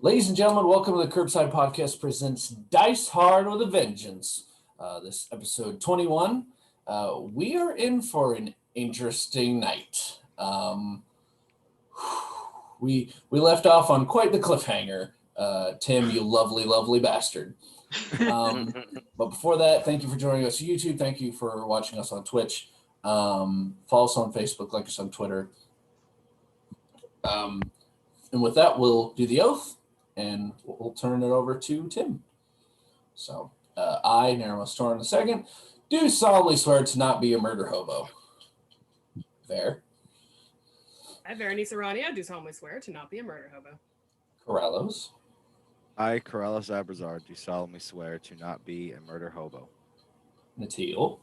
Ladies and gentlemen, welcome to the Curbside Podcast presents Dice Hard with a Vengeance. This episode 21. We are in for an interesting night. We left off on quite the cliffhanger. Tim, you lovely, lovely bastard. But before that, thank you for joining us on YouTube. Thank you for watching us on Twitch. Follow us on Facebook, like us on Twitter. And with that, we'll do the oath. And we'll turn it over to Tim. So, I, Nerimos Torrin II, do solemnly swear to not be a murder hobo. Vare. I, Berenice Arania, do solemnly swear to not be a murder hobo. Corallos. I, Corallos Abrazar, do solemnly swear to not be a murder hobo. Natil.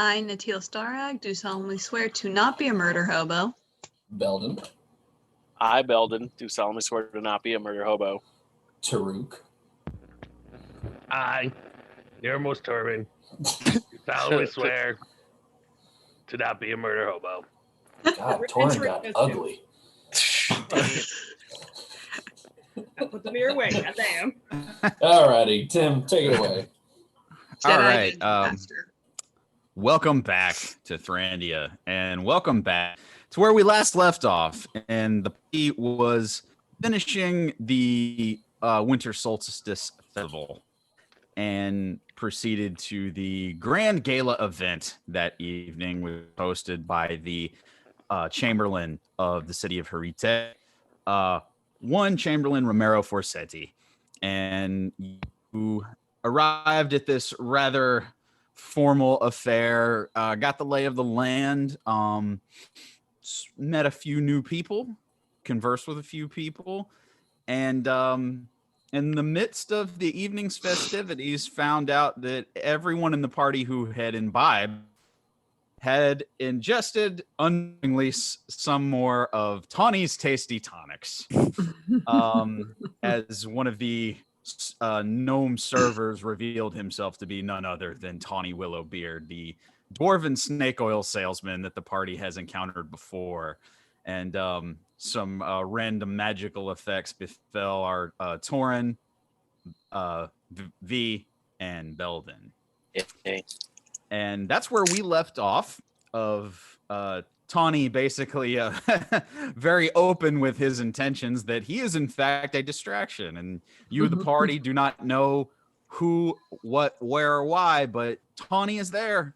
I, Natil Starag, do solemnly swear to not be a murder hobo. Beldan. I, Beldan, do solemnly swear to not be a murder hobo. Tarook. I, Nerimos Torrin, solemnly swear to not be a murder hobo. God, Torrin got ugly. I put the mirror away, goddamn. Alrighty, Tim, take it away. Jedi All right. Master. Welcome back to Thrandia, and welcome back to where we last left off. And the party was finishing the Winter Solstice Festival and proceeded to the Grand Gala event that evening, which was hosted by the Chamberlain of the city of Herite, one Chamberlain Romero Forsetti. And you arrived at this rather formal affair, got the lay of the land, met a few new people, conversed with a few people, and in the midst of the evening's festivities, found out that everyone in the party who had imbibed had ingested unknowingly some more of Tawny's tasty tonics. As one of the gnome servers revealed himself to be none other than Tawny Willowbeard, the dwarven snake oil salesman that the party has encountered before. And some random magical effects befell our Torrin, V, and Beldan. Okay. And that's where we left off of Tawny basically very open with his intentions that he is in fact a distraction, and you the party do not know who, what, where, or why, but Tawny is there.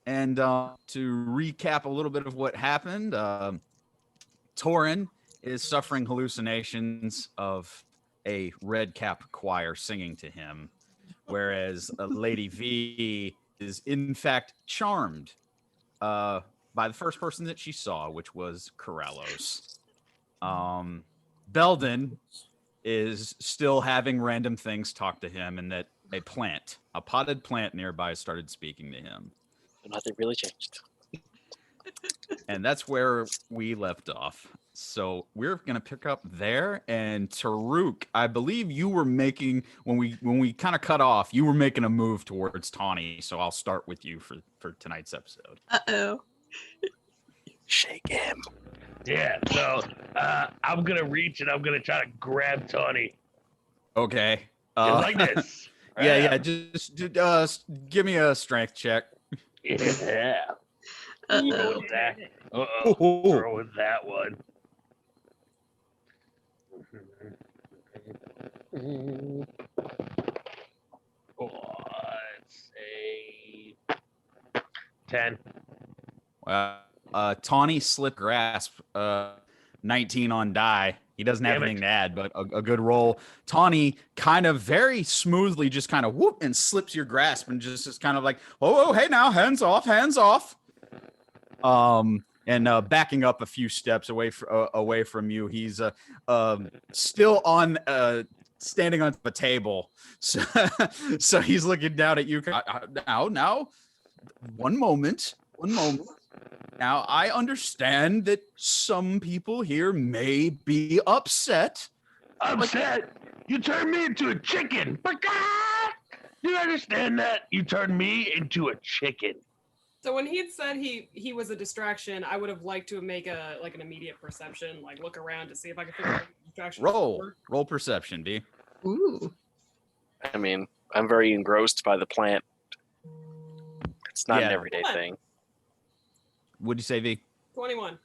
And to recap a little bit of what happened, Torrin is suffering hallucinations of a red cap choir singing to him, whereas Lady V is in fact charmed by the first person that she saw, which was Corallos. Beldan is still having random things talk to him, and that a potted plant nearby started speaking to him. Nothing really changed. And that's where we left off. So we're going to pick up there. And Tarook, I believe you were making, when we kind of cut off, you were making a move towards Tawny. So I'll start with you for tonight's episode. Uh-oh. Shake him. Yeah, so I'm going to reach and I'm going to try to grab Tawny. Okay. Like this. Yeah. Just give me a strength check. Yeah. Uh-oh. Throw with that. Throw with that one. Let's say 10. Tawny slip grasp, 19 on die. He doesn't have anything to add, but a good roll. Tawny kind of very smoothly just kind of whoop and slips your grasp and just is kind of like, oh, hey now, hands off. And backing up a few steps away from you. He's still on standing on the table. So he's looking down at you. Now, one moment. Now, I understand that some people here may be upset. Upset? You turned me into a chicken. You understand that? You turned me into a chicken. So when he had said he was a distraction, I would have liked to make an immediate perception, like look around to see if I could figure out Distraction Roll perception, D. Ooh. I mean, I'm very engrossed by the plant. It's not an Yeah. everyday thing. What'd you say, V? 21.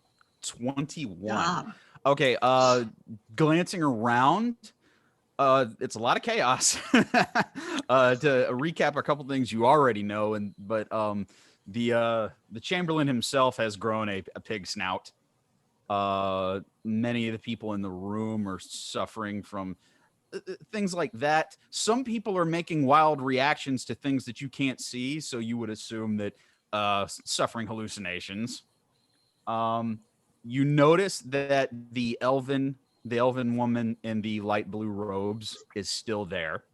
21. Job. Okay, glancing around, it's a lot of chaos. To recap a couple things you already know, but the Chamberlain himself has grown a pig snout. Many of the people in the room are suffering from things like that. Some people are making wild reactions to things that you can't see, so you would assume that suffering hallucinations. You notice that the elven woman in the light blue robes is still there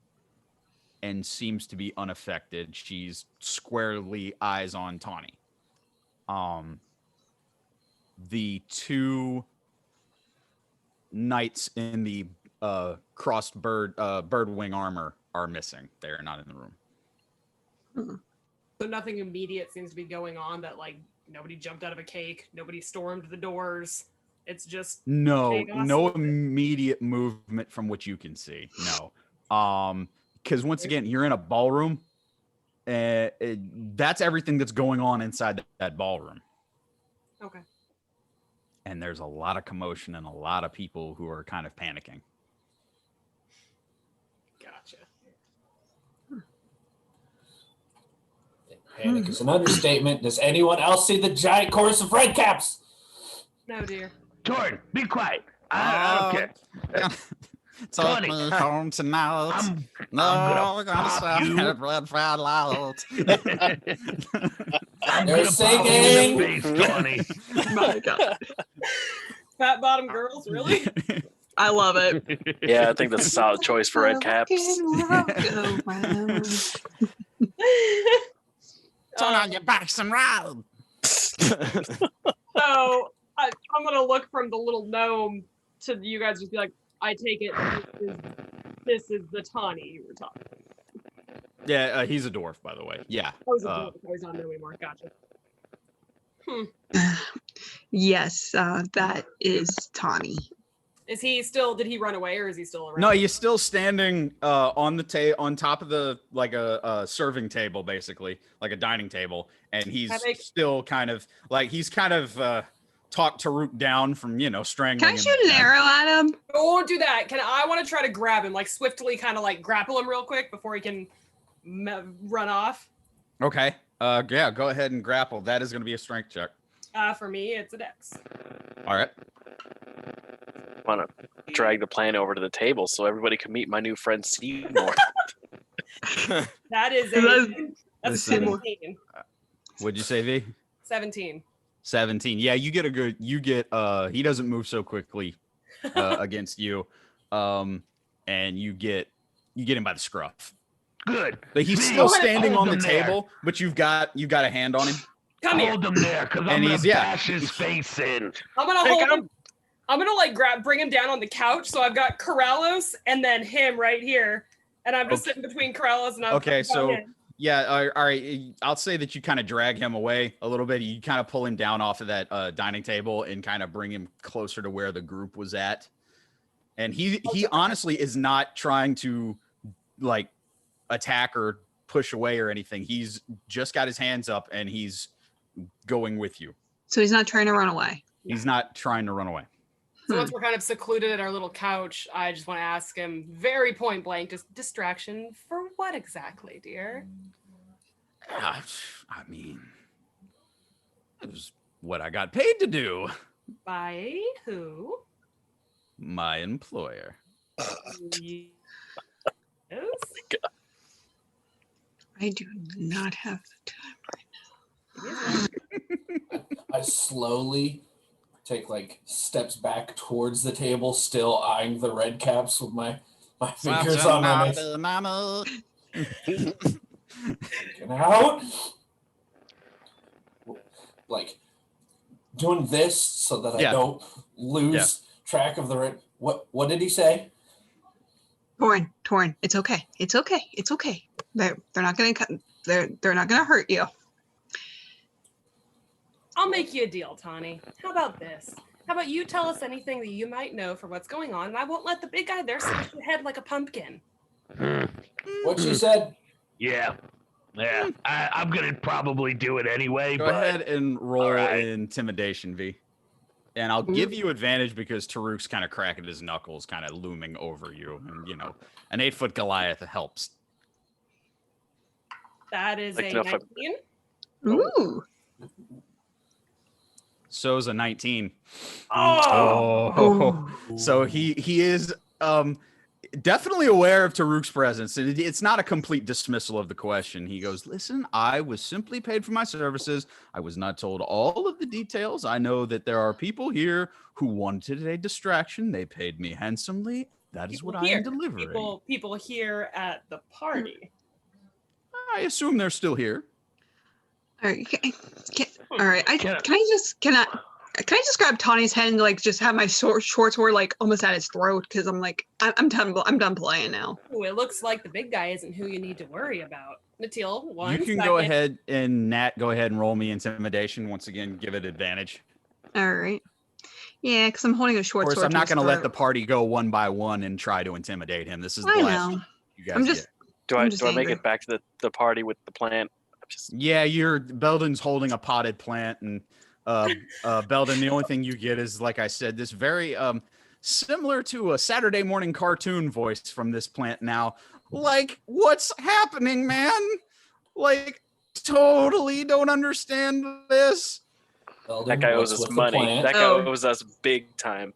and seems to be unaffected. She's squarely eyes on Tawny. The two knights in the crossed bird wing armor are missing. They are not in the room. So nothing immediate seems to be going on. That like nobody jumped out of a cake, nobody stormed the doors. It's just No chaos. immediate movement from what you can see. No. Because once again, you're in a ballroom. That's everything that's going on inside that ballroom. Okay. And there's a lot of commotion and a lot of people who are kind of panicking. Gotcha. Panic is an understatement. Does anyone else see the giant chorus of red caps? No, dear. Torrin, be quiet. I don't care. Take Tawny, me home tonight. I'm No, gonna we're gonna pop you. celebrate fried loud. I'm They're gonna pop you in the singing. face, Tawny. My God. Fat bottom girls, really? I love it. Yeah, I think that's a solid choice for red caps. Go round. Turn on your backs and ride. So I'm gonna look from the little gnome to you guys. Just be like, I take it this is the Tawny you were talking. Yeah, he's a dwarf, by the way. Yeah. Oh, he's a dwarf. Oh, he's not gnome anymore. Gotcha. Yes, that is Tawny. Is he still? Did he run away, or is he still around? No, he's still standing on the on top of the like a serving table, basically, like a dining table, and he's still kind of like talked Tarook down from strangling. Can I shoot an arrow at him? Don't do that. I want to try to grab him, like swiftly, kind of like grapple him real quick before he can run off. Okay. Yeah, go ahead and grapple. That is going to be a strength check. For me, it's a dex. All right. Want to drag the plant over to the table so everybody can meet my new friend Seymour. That is that's Listen. 17. What'd you say, V? 17. 17. Yeah, you get he doesn't move so quickly against you. And you get him by the scruff. Good. But he's still standing on the Hold him there. table, but you've got a hand on him. Come here. Hold him there, because I'm And gonna he's- yeah. bash his face in. I'm gonna hold him. I'm gonna like bring him down on the couch. So I've got Corallos and then him right here, and I'm just sitting between Corallos and I'm Okay, so in. yeah, all right. I'll say that you kind of drag him away a little bit. You kind of pull him down off of that dining table and kind of bring him closer to where the group was at. And he honestly is not trying to like attack or push away or anything. He's just got his hands up and he's going with you. So he's not trying to run away. He's not trying to run away. So once we're kind of secluded at our little couch, I just want to ask him very point blank, just distraction for what exactly, dear? I mean, it was what I got paid to do. By who? My employer. Yes? I do not have the time. I slowly take like steps back towards the table, still eyeing the red caps with my fingers on my knees. Get out. Like doing this so that I don't lose track of the red. What did he say? Torrin, it's okay. It's okay. It's okay. They're not gonna they're not gonna hurt you. I'll make you a deal, Tawny. How about this? How about you tell us anything that you might know for what's going on, and I won't let the big guy there smash your head like a pumpkin. What she said? Yeah. I'm gonna probably do it anyway. Go but ahead and roll right. intimidation, V. And I'll give you advantage because Tarook's kind of cracking his knuckles, kind of looming over you. And, you know, an 8-foot Goliath helps. That is Like a enough 19. Ooh. So's a 19. Oh! So he is definitely aware of Tarook's presence. And it's not a complete dismissal of the question. He goes, listen, I was simply paid for my services. I was not told all of the details. I know that there are people here who wanted a distraction. They paid me handsomely. That is what I am delivering. People here at the party. I assume they're still here. All right. All right. Can I just grab Tawny's head and like just have my short sword like almost at his throat because I'm like I'm done playing now. Ooh, it looks like the big guy isn't who you need to worry about. Natil, You can go ahead and Nat, go ahead and roll me intimidation. Once again, give it advantage. All right. Yeah, because I'm holding a short sword. Of course, I'm not going to let the throat. party go one by one and try to intimidate him. This is the I last know. chance you guys I'm just. get. Do I'm I just make angry. it back to the party with the plant? Yeah, Beldan's holding a potted plant, and Beldan, the only thing you get is, like I said, this very similar to a Saturday morning cartoon voice from this plant now. Like, what's happening, man? Like, totally don't understand this. Beldan, That guy owes what's us with the money. plant? That guy Oh. owes us big time.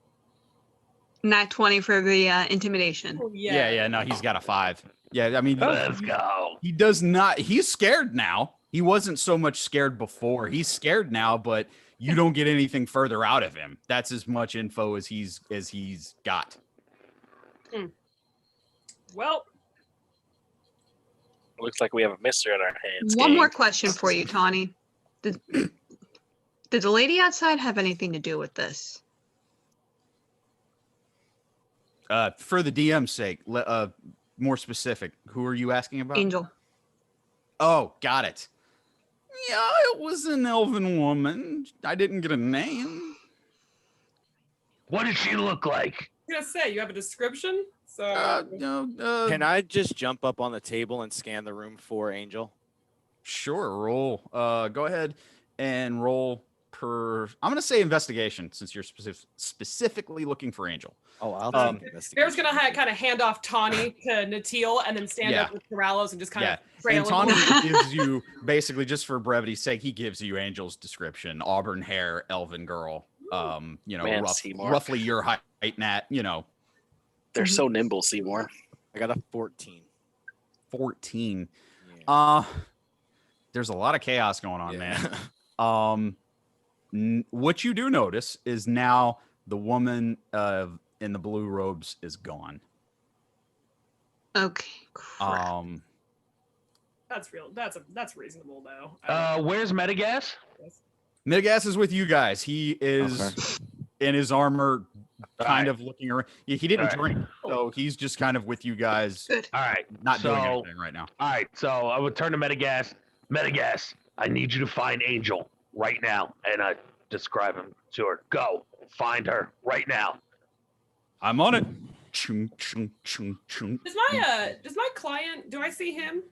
Nat 20 for the intimidation. Oh, Yeah, no, he's got a 5. Yeah, I mean, Let's go. he does not. He's scared now. He wasn't so much scared before. He's scared now, but you don't get anything further out of him. That's as much info as he's got. Well, Looks like we have a mystery on our hands. One gang. more question for you, Tawny. Did the lady outside have anything to do with this? For the DM's sake, more specific, who are you asking about? Angel. Oh, got it. Yeah, it was an elven woman. I didn't get a name. What does she look like? I was gonna say you have a description. So Can I just jump up on the table and scan the room for Angel? Sure, roll. Go ahead and roll per. I'm gonna say investigation since you're specifically looking for Angel. Oh, I'll Um, take investigation. Bear's gonna kind of hand off Tawny to Natil and then stand up with Corallos and just kind of trail And him. Tawny gives you, basically, just for brevity's sake, he gives you Angel's description: auburn hair, elven girl. Man, Seymour. Roughly your height, Nat. They're so nimble, Seymour. I got a 14. 14. Yeah. There's a lot of chaos going on, Yeah. man. What you do notice is now the woman in the blue robes is gone. Okay. Crap. That's real. That's reasonable though. Where's Metagas? Midgas is with you guys. He is in his armor, kind of looking around. He didn't drink, so he's just kind of with you guys. Good. All right. Not doing anything right now. All right. So I would turn to Metagas. Metagas, I need you to find Angel right now, and I describe him to her. Go find her right now. I'm on it. Chung, chung, chung, chung. Does my client? Do I see him?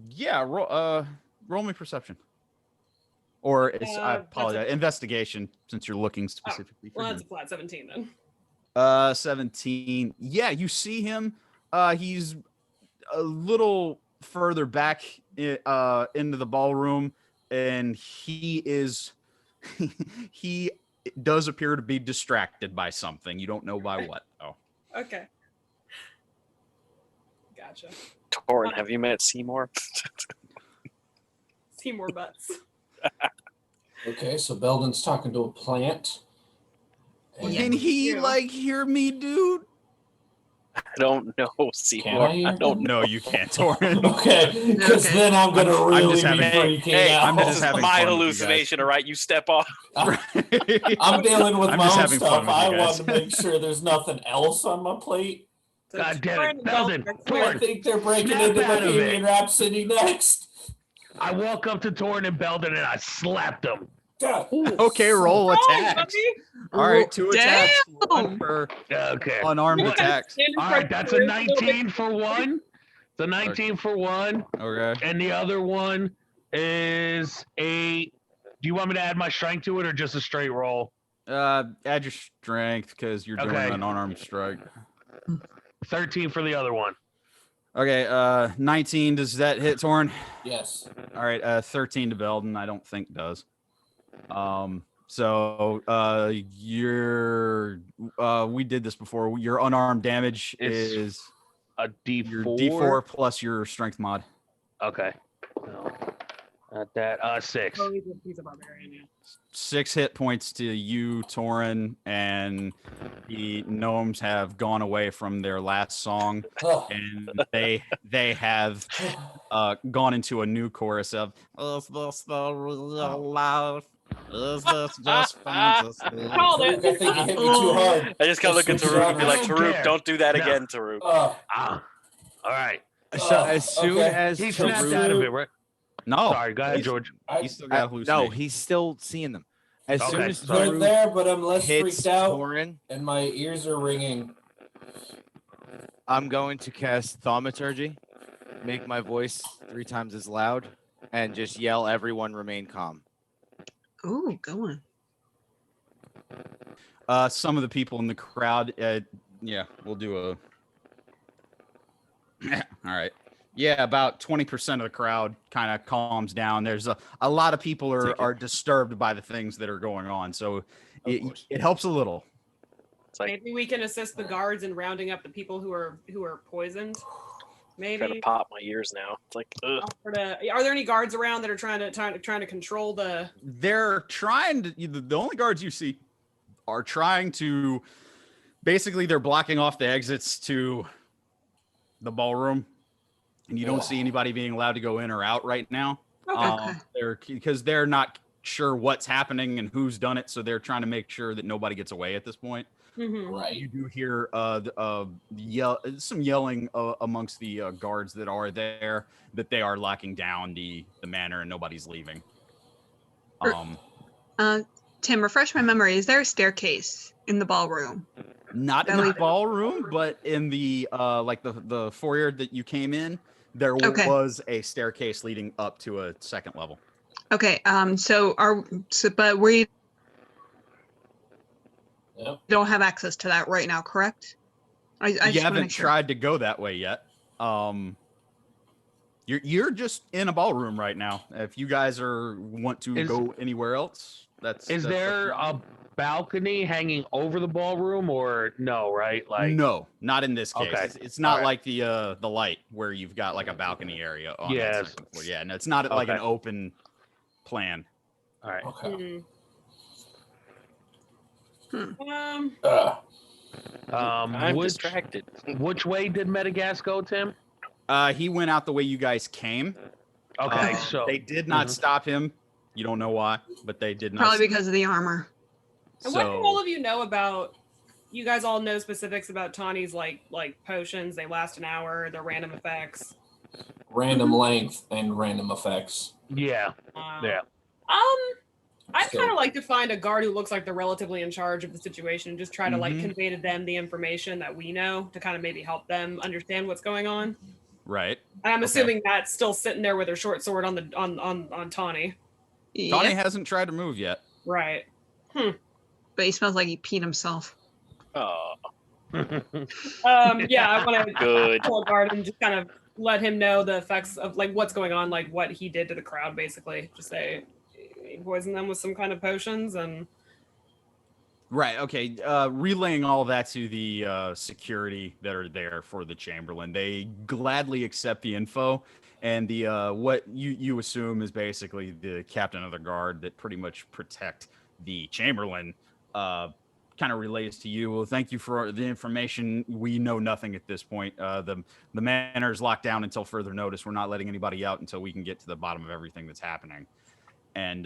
Yeah. Roll me perception. Or I apologize. Investigation, since you're looking specifically for Well, him. that's a flat 17 then. 17. Yeah, you see him. He's a little further back into the ballroom, and he does appear to be distracted by something. You don't know by what, though. Okay. Gotcha. Torrin, have you met Seymour? Seymour butts. Okay, so Belden's talking to a plant. Can he hear me, dude? I don't know, Seymour. Can I? I don't know. No, you can't, Torrin. Okay, because then I'm going to I'm really just having- be freaking Hey, out. I'm this just is having my fun with you hallucination, all right? You step off. I'm dealing with I'm my just own having stuff. fun with you I guys. want to make sure there's nothing else on my plate. So God damn Torrin it, and Belden. Beldan are I clear. think they're breaking Snap into out of Bohemian it. Rhapsody next. I walk up to Torrin and Belden and I slap them. God. Okay, roll attacks. buddy. All right, 2 attacks. Damn. 1 for Okay. unarmed What? attacks. All right, that's a 19 for one. It's a 19 for one. Okay. And the other one is a. Do you want me to add my strength to it or just a straight roll? Add your strength because you're doing Okay. an unarmed strike. 13 for the other one. Okay, 19. Does that hit Torrin? Yes. All right, 13 to Beldan. I don't think does. So your we did this before. Your unarmed damage is A D4. your D4 plus your strength mod. Okay. No. Not that. 6. Oh, he's a barbarian, yeah. 6 hit points to you, Torrin, and the gnomes have gone away from their last song, Oh. and they have gone into a new chorus of "Is this the real life? Is this just fantasy?" Called Tarook, it. I think you hit me too hard. I just gotta look at Switch Tarook and be like, genres. Tarook, don't do that No. again, Tarook. Oh, All right. So as soon okay. as He Tarook- snapped out of it, right? No, Sorry, go ahead, he's- George. He's still got no, hallucinations. he's still seeing them. As soon Okay, as sorry. they're Tarook there, but I'm less hits freaked out, Torrin, and my ears are ringing. I'm going to cast Thaumaturgy, make my voice 3 times as loud, and just yell, "Everyone remain calm." Ooh, go on. Some of the people in the crowd, yeah, we'll do a. All right. Yeah, about 20% of the crowd kind of calms down. There's a lot of people are disturbed by the things that are going on, so it helps a little. It's like Maybe we can assist the guards in rounding up the people who are poisoned. trying Maybe. to pop my ears now. It's like, ugh. Are there any guards around that are trying to control the? They're trying to. The only guards you see are trying to. Basically, they're blocking off the exits to the ballroom, and you don't see anybody being allowed to go in or out right now. Okay. Because they're not sure what's happening and who's done it, so they're trying to make sure that nobody gets away at this point. Mhm. Right. You do hear some yelling amongst the guards that are there that they are locking down the manor and nobody's leaving. Tim, refresh my memory. Is there a staircase in the ballroom? Not in the ballroom, but in the like the foyer that you came in, there Okay. was a staircase leading up to a second level. Okay. But we Yep. don't have access to that right now, correct? I You just wanna haven't make sure. tried to go that way yet. You're just in a ballroom right now. If you guys want to go anywhere else, that's Is that's up there to you. a balcony hanging over the ballroom or no? Right? Like No, not in this case. Okay. It's not All right. like the light where you've got like a balcony area on that Yes. second floor. Yeah, no, it's not like an Okay. open plan. All right. Okay. I'm Which distracted. which way did Metagast go, Tim? He went out the way you guys came. Okay, Oh. so They did not Mhm. stop him. You don't know why, but they did not. Probably because of the armor. And what do all of you know about? You guys all know specifics about Tawny's like potions. They last an hour. They're random effects. Random length and random effects. yeah, yeah. I'd So- kind of like to find a guard who looks like they're relatively in charge of the situation and just try to like Mhm. convey to them the information that we know to kind of maybe help them understand what's going on. Right. And I'm Okay. assuming that's still sitting there with her short sword on the on Tawny. Tawny Yep, hasn't tried to move yet. Right. but he smells like he peed himself. Oh, Yeah, I want to good. pull a guard and just kind of let him know the effects of like what's going on, like what he did to the crowd, basically. Just say he poisoned them with some kind of potions and Right. Okay. Relaying all that to the security that are there for the Chamberlain, they gladly accept the info, and the what you assume is basically the captain of the guard that pretty much protect the Chamberlain. Kind of relays to you. Well, thank you for the information. We know nothing at this point. The manor is locked down until further notice. We're not letting anybody out until we can get to the bottom of everything that's happening. And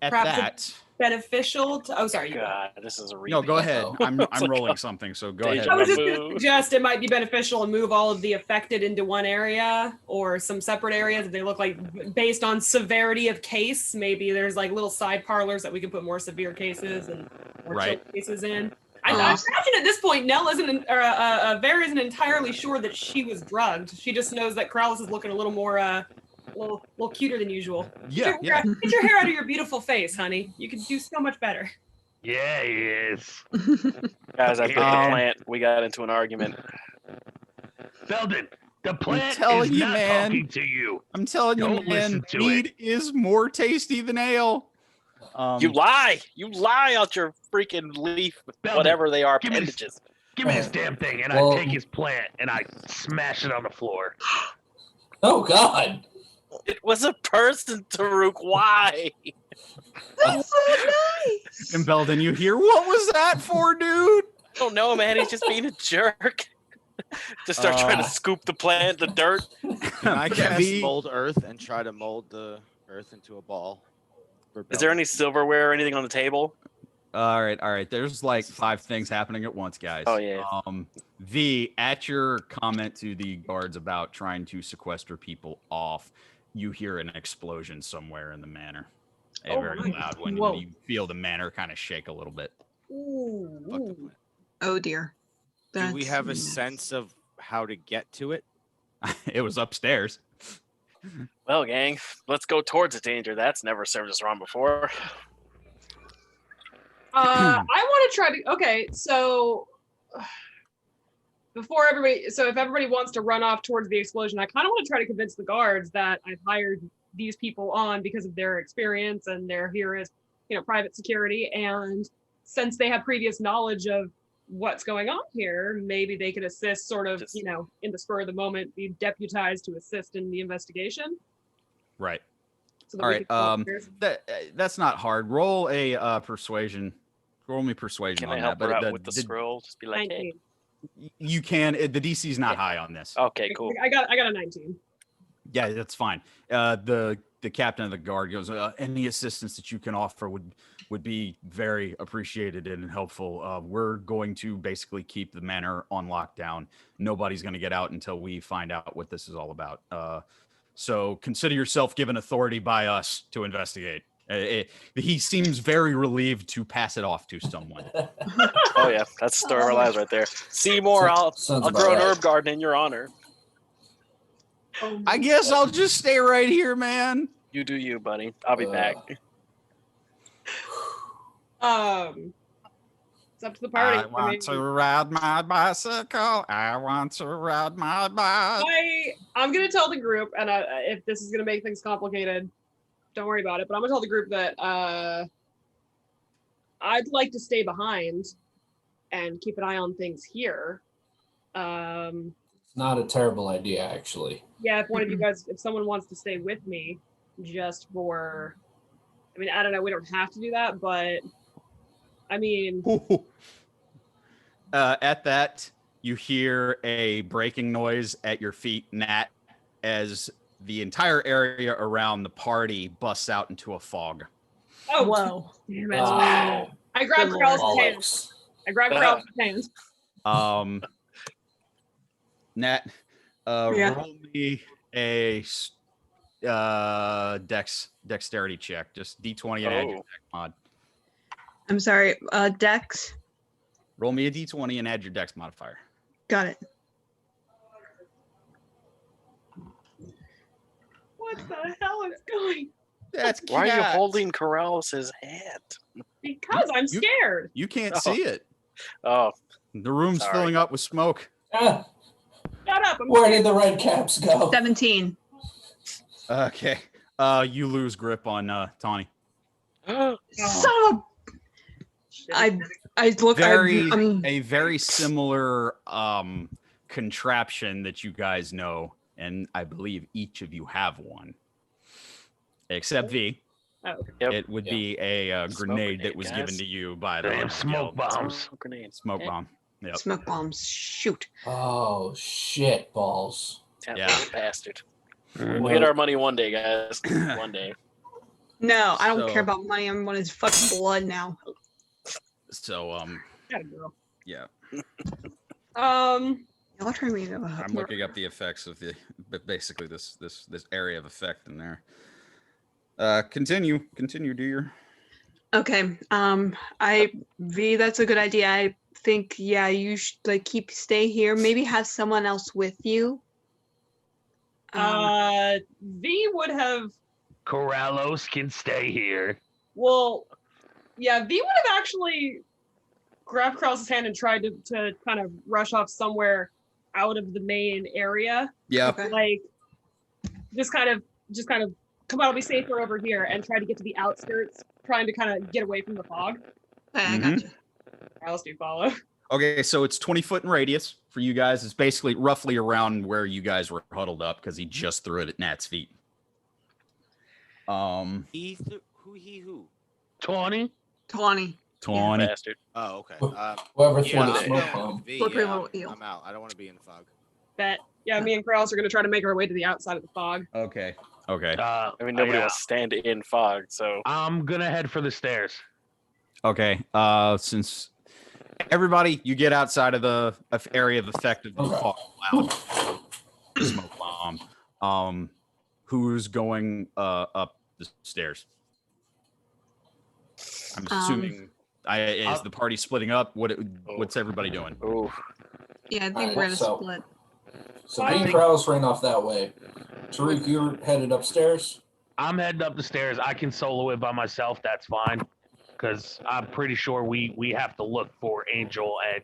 At Perhaps that, beneficial to. Oh, sorry. God, this is a no, go ahead. I'm It's like rolling a something, so go deja ahead. I was just going vu. to suggest it might be beneficial to move all of the affected into one area or some separate areas if they look like based on severity of case. Maybe there's like little side parlors that we can put more severe cases and more chill cases in. I imagine at this point, Vare isn't entirely sure that she was drugged. She just knows that Corallos is looking a little more, a little cuter than usual. Yeah, Get your hair out of your beautiful face, honey. You could do so much better. Yeah, he is. Guys, I put the plant. We got into an argument. Beldan, the plant telling is you, not man. talking to you. I'm telling you, Don't man, listen to mead is more tasty than ale. You lie! You lie out your freaking leaf, Beldan, whatever they are, give me this- appendages. Give me this damn thing, and Well- I take his plant and I smash it on the floor. Oh God. It was a person, Tarook. Why? That's so nice. And Belden, you hear, what was that for, dude? I don't know, man. He's just being a jerk. Just start trying to scoop the plant, the dirt. Can I cast V- mold earth and try to mold the earth into a ball? for Is there Beldan? any silverware or anything on the table? All right. There's like 5 things happening at once, guys. Oh, yeah. V, at your comment to the guards about trying to sequester people off, you hear an explosion somewhere in the manor. A very loud one. Whoa. You feel the manor kind of shake a little bit. Ooh. Fuck the plant. Oh dear. Do we have a That's- sense of how to get to it? It was upstairs. Well, gang, let's go towards the danger. That's never served us wrong before. I want to try to. Okay, so before everybody, so if everybody wants to run off towards the explosion, I kind of want to try to convince the guards that I've hired these people on because of their experience and they're here as, private security. And since they have previous knowledge of what's going on here, maybe they could assist, sort of, Just- in the spur of the moment, be deputized to assist in the investigation. Right. So that All we right. can volunteers. That's not hard. Roll a persuasion. Roll me persuasion Can on I help that. her out But with the scroll? Just be like, hey. 19. you can. The DC is not high on this. Okay, cool. I got a 19. Yeah, that's fine. The captain of the guard goes, any assistance that you can offer would be very appreciated and helpful. We're going to basically keep the manor on lockdown. Nobody's going to get out until we find out what this is all about. So consider yourself given authority by us to investigate. He seems very relieved to pass it off to someone. Oh, yeah. That's the story of our lives right there. Seymour, I'll Sounds grow about an right. herb garden in your honor. I guess I'll just stay right here, man. You do you, buddy. I'll be back. It's up to the party. I want to ride my bicycle. I want to ride my bike. I'm gonna tell the group, and if this is gonna make things complicated, don't worry about it. But I'm gonna tell the group that I'd like to stay behind and keep an eye on things here. It's not a terrible idea, actually. Yeah, if one of you guys, if someone wants to stay with me, just for, I don't know, we don't have to do that, but At that, you hear a breaking noise at your feet, Nat, as the entire area around the party busts out into a fog. oh, Whoa. damn it. Wow. I grabbed Good Corallos' hand. Bollocks. I grabbed Corallos' hand. Nat, Yeah. roll me a dexterity check. Just D20 and add your Oh. dex mod. I'm sorry. Dex. Roll me a D20 and add your dex modifier. Got it. What the hell is going? That's Why are you cat. holding Corallos' hand? Because I'm scared. You can't Oh. see it. Oh, The room's Sorry. filling up with smoke. Ah, Shut up. I'm where scared. did the red caps go? 17. Okay. You lose grip on Tawny. Oh, Son of a. shit. I look. A very similar contraption that you guys know, and I believe each of you have one, except V. Oh, okay. Yep. It would Yeah. be a Smoke grenade that grenade, was guys. given to you by the Damn smoke guild. bombs. Grenades. Smoke Yeah. bomb. Yep. Smoke bombs. Shoot. Oh, shit balls. That Yeah. little bastard. Mm. We'll get our money one day, guys. One day. No, I don't So- care about money. I want his fucking blood now. So Gotta go. yeah, Y'all turn me into I'm looking up the effects of but basically this area of effect in there. Continue, do your. Okay. V, that's a good idea. I think, yeah, you should like stay here. Maybe have someone else with you. V would have. Corallos can stay here. Well, yeah, V would have actually grabbed Krause's hand and tried to kind of rush off somewhere out of the main area. Yeah. Okay. Like, just kind of come on, it'll be safer over here, and try to get to the outskirts, trying to kind of get away from the fog. Okay, I Mhm. gotcha. Or else do follow. Okay, so it's 20 foot in radius for you guys. It's basically roughly around where you guys were huddled up because he just threw it at Nat's feet. Who? Tawny? Tawny. 20. Bastard. Oh, okay. Whoever threw Yeah, the I'm smoke going bomb. with V, Slippery yeah, little eel. I'm out. I don't want to be in the fog. Bet. Yeah, me and Corallos are going to try to make our way to the outside of the fog. Okay. I mean, nobody yeah. wants to stand in fog, so I'm gonna head for the stairs. Okay. Since everybody, you get outside of the area of effect of the fog cloud, smoke bomb. Who's going up the stairs? I'm assuming. Is the party splitting up? What's everybody doing? ooh. Yeah, I think Alright, we're gonna so- split. So me and Corallos ran off that way. Tarook, you're headed upstairs. I'm heading up the stairs. I can solo it by myself. That's fine. Because I'm pretty sure we have to look for Angel and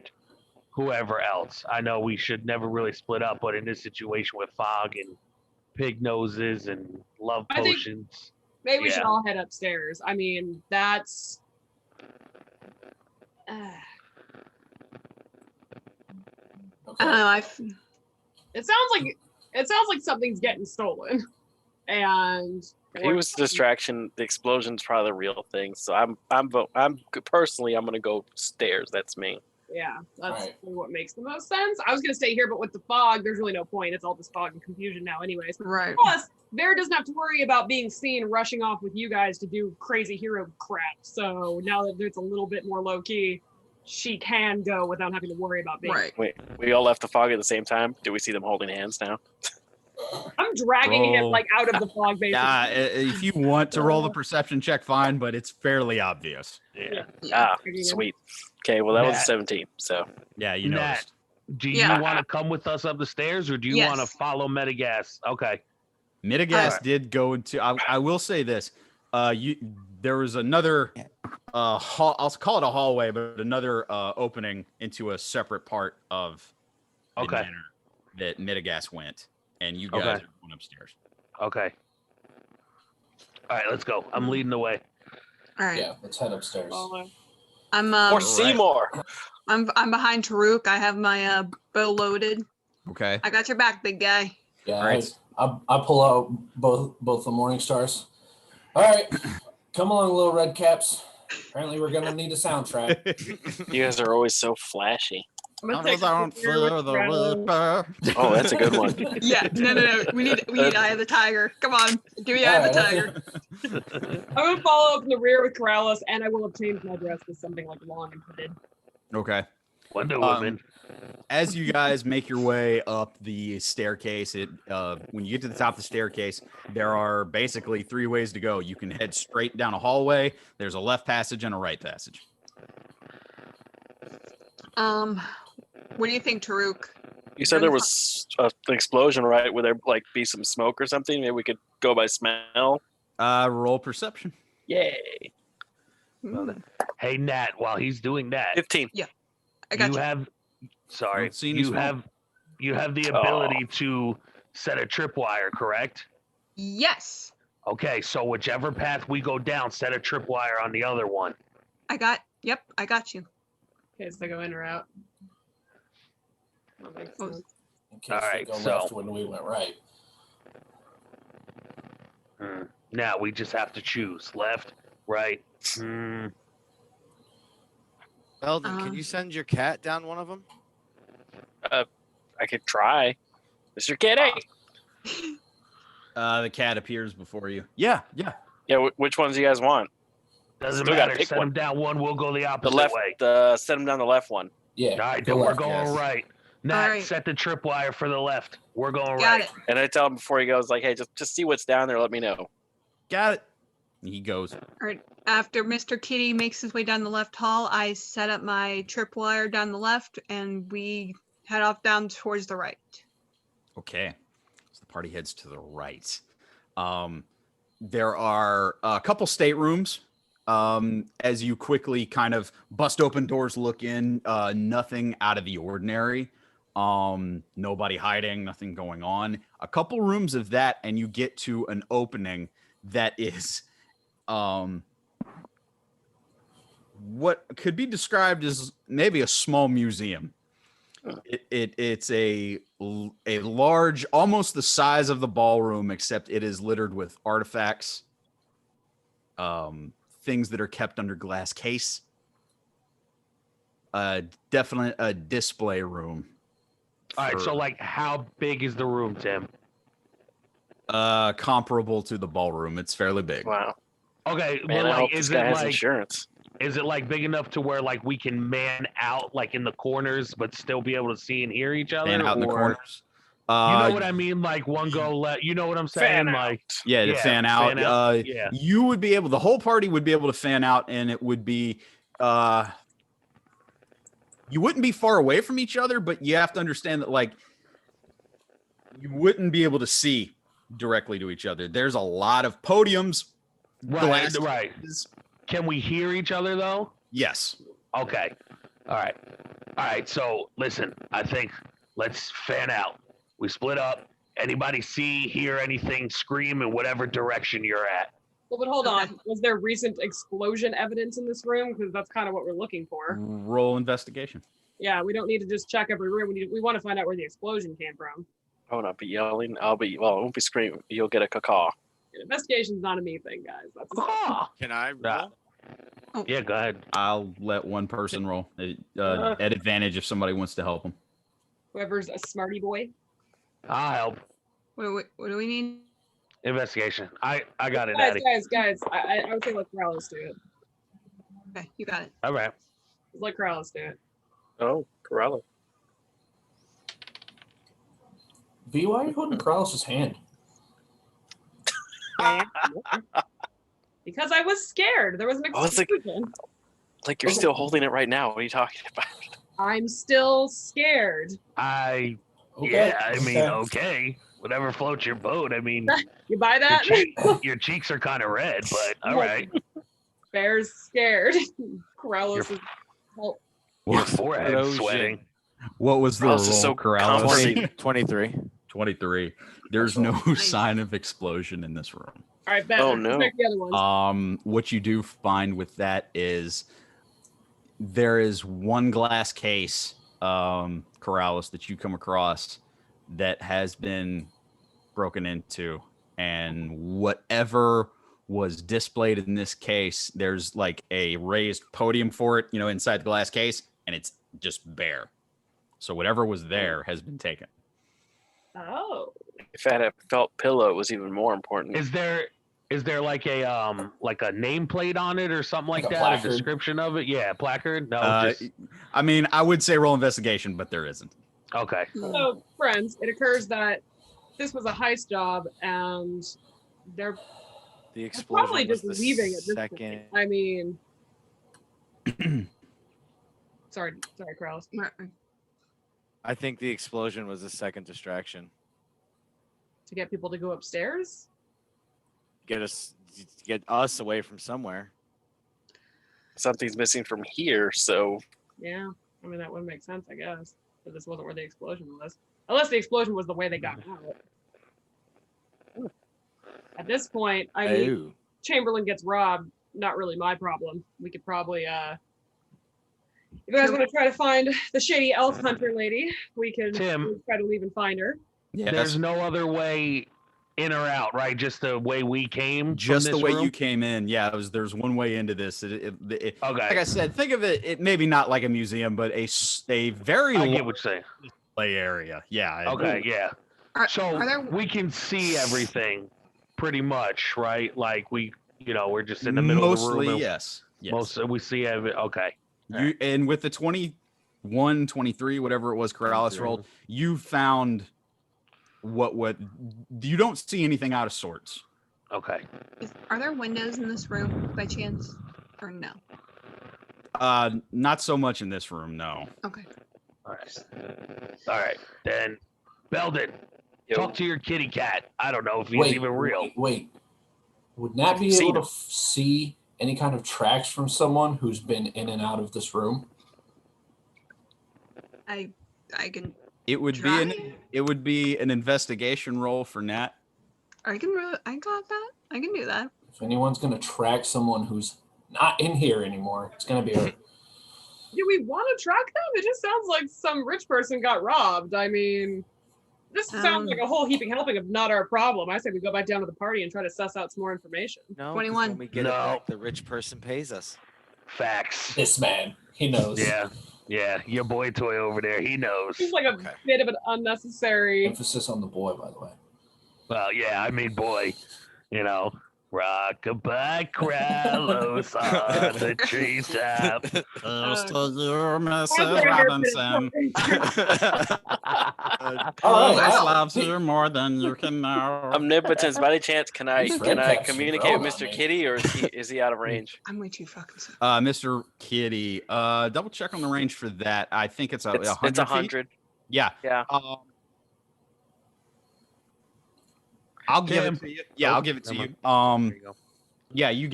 whoever else. I know we should never really split up, but in this situation with fog and pig noses and love I think- potions. Maybe we should Yeah. all head upstairs. I mean, that's. Okay. I don't know. It sounds like something's getting stolen, and He was the distraction. The explosion's probably the real thing. So I'm personally, I'm gonna go stairs. That's me. yeah, that's Alright. what makes the most sense. I was gonna stay here, but with the fog, there's really no point. It's all just fog and confusion now, anyways. Right. Plus, Vare doesn't have to worry about being seen rushing off with you guys to do crazy hero crap. So now that it's a little bit more low key, she can go without having to worry about being. Right. Wait, we all left the fog at the same time. Do we see them holding hands now? I'm dragging him Roll. like out of the fog, basically. Yeah, if you want to roll the perception check, fine, but it's fairly obvious. Yeah. Ah, Dragging him. sweet. Okay, well that was a Nat. 17. So Yeah, you Nat. noticed. Do you Yeah. want to come with us up the stairs or do you want to Yes. follow Metagas? Okay. Mitagas Alright. did go into. I will say this. There was another hall. I'll call it a hallway, but another opening into a separate part of the Okay. manor that Mitagas went, and you guys Okay. are going upstairs. Okay. All right, let's go. I'm leading the way. All right. Yeah, let's head upstairs. Follow. I'm or Seymour. I'm behind Tarook. I have my bow loaded. Okay. I got your back, big guy. Yeah, Alright. I pull out both the morning stars. All right, come along, little red caps. Apparently, we're gonna need a soundtrack. You guys are always so flashy. I'm gonna take a picture with Corallos. Oh, that's a good one. Yeah. No. We need Eye of the Tiger. Come on. Give me Eye of the Tiger. I'm gonna follow up in the rear with Corallos, and I will have changed my dress to something like long and hooded. Okay. Wonder Woman. As you guys make your way up the staircase, when you get to the top of the staircase, there are basically 3 ways to go. You can head straight down a hallway. There's a left passage and a right passage. What do you think, Tarook? You said there was an explosion, right? Would there like be some smoke or something? Maybe we could go by smell. Roll perception. Yay! Hey, Nat, while he's doing that, 15. I got you. have sorry, Don't see any you smoke. have the ability to set a tripwire, correct? Yes. Okay, so whichever path we go down, set a tripwire on the other one. Yep, I got you. Okay, so go in or out. That makes Oh. sense. In case All we right, go so- left when we went right. Now we just have to choose left, right. Beldan, can you send your cat down one of them? I could try. Mr. Kitty. The cat appears before you. Yeah. Yeah, which ones do you guys want? Doesn't Still gotta matter. pick Set one. them down one. We'll go the The opposite left, way. set them down the left one. Yeah. All right, the then we're left, going guys. right. Nat, right. set the tripwire for the left. We're going Got right. it. And I tell him before he goes, like, hey, just see what's down there. Let me know. Got it. He goes. All right. After Mr. Kitty makes his way down the left hall, I set up my tripwire down the left, and we head off down towards the right. Okay. So the party heads to the right. There are a couple staterooms. As you quickly kind of bust open doors, look in, nothing out of the ordinary. Nobody hiding, nothing going on. A couple rooms of that, and you get to an opening that is what could be described as maybe a small museum. It's a large, almost the size of the ballroom, except it is littered with artifacts, things that are kept under glass case. Definitely a display room. All right, so like, how big is the room, Tim? Comparable to the ballroom. It's fairly big. Wow. Okay, Man, but I hope like, this is guy it has like, insurance. is it like big enough to where like we can man out like in the corners, but still be able to see and hear each other? And out in the or- corners. You know what I mean? Like one go left. You know what I'm saying? Fan Like, Yeah, to Yeah, fan out. fan out, yeah. You would be able, the whole party would be able to fan out, and it would be, you wouldn't be far away from each other, but you have to understand that, like, you wouldn't be able to see directly to each other. There's a lot of podiums. right, glass right. cases. Can we hear each other though? Yes. Okay. All right. So listen, I think let's fan out. We split up. Anybody see, hear anything, scream in whatever direction you're at. Well, but hold Okay. on. Was there recent explosion evidence in this room? Because that's kind of what we're looking for. Roll investigation. Yeah, we don't need to just check every room. We want to find out where the explosion came from. I won't be yelling. I won't be screaming. You'll get a caw. Investigation's not a me thing, guys. That's Oh, Can I Yeah. roll? yeah, go ahead. I'll let one person roll at advantage if somebody wants to help them. whoever's a smarty boy. I'll help. What do we need? Investigation. I got it, Guys, Natty. guys. I would say let Corallos do it. Okay, you got it. All right. Let Corallos do it. Oh, Corallo. V, why are you holding Corallos' hand? Because I was scared. There was an Oh, it's like- explosion. Like you're still holding it right now. What are you talking about? I'm still scared. Okay. Yeah, I mean, okay. Whatever floats your boat. I mean, You buy your, that? your cheeks are kind of red, but all right. Bear's scared. Corallos is help. Your forehead's Explosion. sweating. What was the roll, Corallos is so Corallos? comforting. 23. 23. There's no sign of explosion in this room. All right, Ben. Oh, no. Check the other ones. What you do find with that is there is one glass case, Corallos, that you come across that has been broken into, and whatever was displayed in this case, there's like a raised podium for it, inside the glass case, and it's just bare. So whatever was there has been taken. Oh. If I had a felt pillow, it was even more important. Is there like a nameplate on it or something like Like a that? placard? A description of it? Yeah, placard. No, just I mean, I would say roll investigation, but there isn't. okay. So, friends, it occurs that this was a heist job, and they're The probably explosion was just the leaving at this second. point. I mean, sorry, Corallos. I think the explosion was the second distraction. To get people to go upstairs. Get us away from somewhere. Something's missing from here, so Yeah, I mean that would make sense, I guess. But this wasn't where the explosion was, unless the explosion was the way they got out. At this point, I mean, Oh. Chamberlain gets robbed. Not really my problem. We could probably, if you guys want to try to find the shady elf hunter lady, we can Tim. try to leave and find her. Yeah, There's no other way in or out, right? Just the way we came. from just the this way room? you came in. Yeah, there's one way into this. Okay. Like I said, think of it maybe not like a museum, but a very I get large what you're saying. play area. Yeah. Okay, yeah. Are So there- we can see everything pretty much, right? Like we we're just in the middle of the room. Mostly, yes. Most we see okay. And with the 21, 23, whatever it was, Corallos rolled, you found what you don't see anything out of sorts. Okay. Are there windows in this room by chance, or no? Not so much in this room, no. Okay. All right. Then, Beldan, talk to your kitty cat. I don't know if he's even real. Wait. Would Nat be able to see any kind of tracks from someone who's been in and out of this room? I can. It would be an investigation roll for Nat. I got that. I can do that. If anyone's gonna track someone who's not in here anymore, it's gonna be her. Do we want to track them? It just sounds like some rich person got robbed. I mean, this sounds like a whole heaping helping of not our problem. I say we go back down to the party and try to suss out some more information. No, 21. When we get it back, the rich person pays us. Facts. This man, he knows. Yeah, your boy toy over there, he knows. Seems like a bit of an unnecessary Emphasis on the boy, by the way. Well, yeah, I mean, boy, rock-a-bye Corallos on the treetop. Close to you, Mrs. Robinson. I loves you more than you can know. Omnipotence. By any chance, can I Fred communicate with Cap's Mr. Kitty, or is he out of range? I'm way too fucking sick. Mr. Kitty, double check on the range for that. I think it's 100 It's 100. Yeah. Yeah. I'll give it to you. Yeah, I'll give it to you. There you go. Yeah, you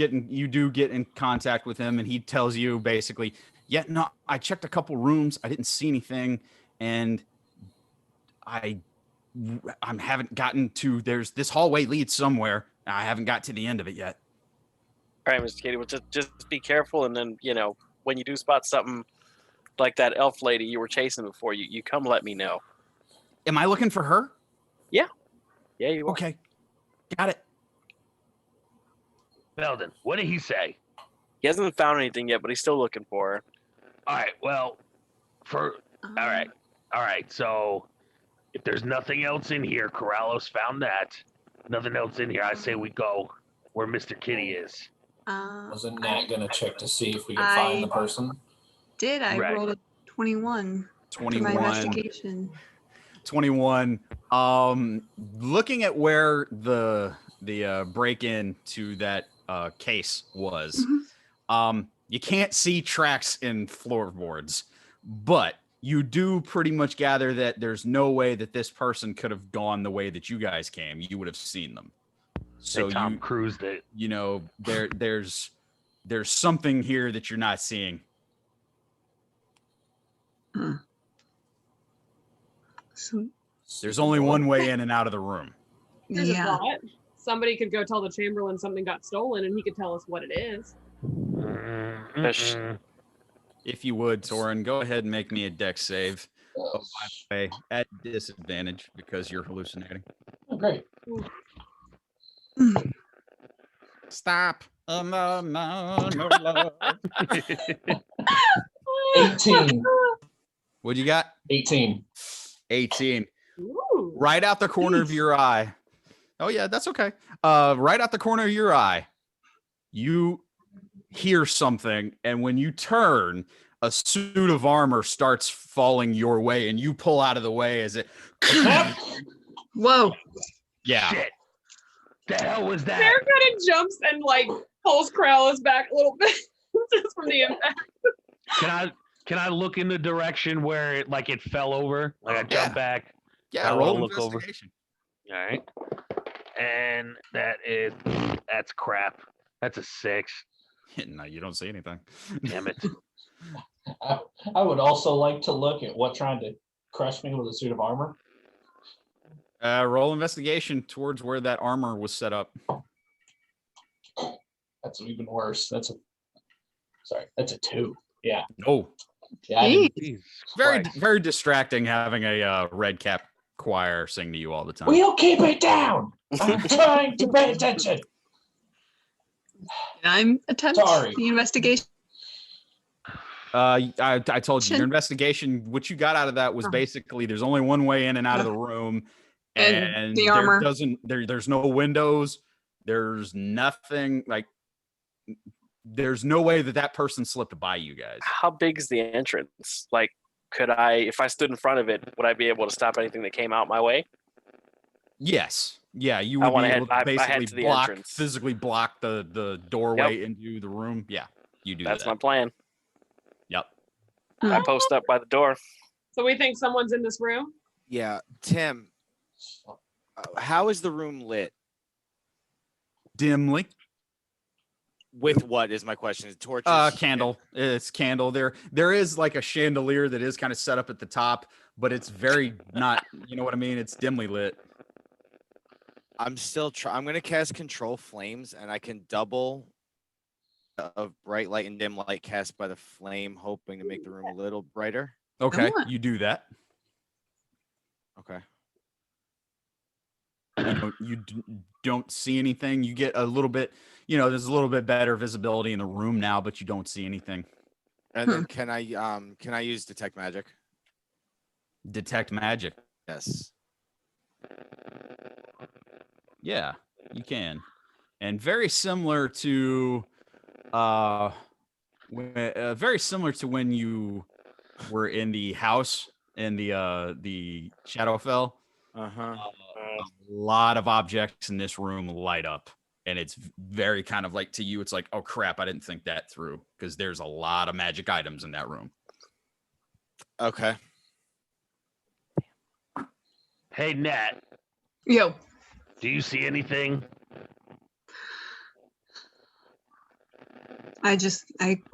do get in contact with him, and he tells you basically, yeah, no, I checked a couple rooms, I didn't see anything, and I haven't gotten to. There's this hallway leads somewhere. I haven't got to the end of it yet. All right, Mr. Kitty. Well, just be careful, and then when you do spot something like that elf lady you were chasing before, you come let me know. Am I looking for her? Yeah, you are. Okay, got it. Beldan, what did he say? He hasn't found anything yet, but he's still looking for her. All right, well, all right. So if there's nothing else in here, Corallos found that. Nothing else in here. I say we go where Mr. Kitty is. Wasn't Nat gonna check to see if we could find the person? I rolled a 21. 21. For my investigation. 21. Looking at where the break-in to that case was, you can't see tracks in floorboards, but you do pretty much gather that there's no way that this person could have gone the way that you guys came. You would have seen them. So Tom cruised it. There's something here that you're not seeing. So, There's only one way in and out of the room. Here's a thought. Somebody could go tell the Chamberlain something got stolen, and he could tell us what it is. If you would, Torrin, go ahead and make me a dex save. Oh, by the way, at disadvantage because you're hallucinating. Oh, great. Stop. Oh, no. 18. What'd you got? 18. 18. Ooh. Right out the corner of your eye. Oh, yeah, that's okay. Right out the corner of your eye, you hear something, and when you turn, a suit of armor starts falling your way, and you pull out of the way as it. Whoa. Yeah. Shit. The hell was that? Bear kind of jumps and pulls Corallos back a little bit just from the impact. Can I look in the direction where it fell over? I jump back. Yeah, I roll look over. investigation. All right. And that's crap. That's a 6. No, you don't see anything. Damn it. I would also like to look at what trying to crush me with a suit of armor. Roll investigation towards where that armor was set up. That's even worse. That's a 2. Yeah. Oh, Yeah. I didn't- Jesus very, Christ. very distracting having a red cap choir sing to you all the time. We'll keep it down. I'm trying to pay attention. I'm attempting Sorry. the investigation. I told you your investigation. What you got out of that was basically there's only one way in and out of the room, And the armor. there's no windows. There's nothing there's no way that person slipped by you guys. How big is the entrance? Like, could I, if I stood in front of it, would I be able to stop anything that came out my way? Yes. Yeah, you I would wanna be head- able to I head basically to the block, entrance. physically block the doorway into the room. Yeah, you do That's that. my plan. Yep. I post up by the door. So we think someone's in this room. Yeah, Tim. How is the room lit? Dimly. With what is my question? Is it torches? Candle. It's candle. There is like a chandelier that is kind of set up at the top, but it's very not, you know what I mean? It's dimly lit. I'm still I'm gonna cast control flames, and I can double of bright light and dim light cast by the flame, hoping to make the room a little brighter. Okay, Oh. you do that. Okay. Don't see anything. You get a little bit, there's a little bit better visibility in the room now, but you don't see anything. And then can I use detect magic? Detect magic. Yes. Yeah, you can. And very similar to when you were in the house in the Shadowfell. Uh-huh. A lot of objects in this room light up, and it's very kind of like, to you, it's like, oh crap, I didn't think that through, because there's a lot of magic items in that room. Okay. Hey, Nat, Yo. do you see anything? I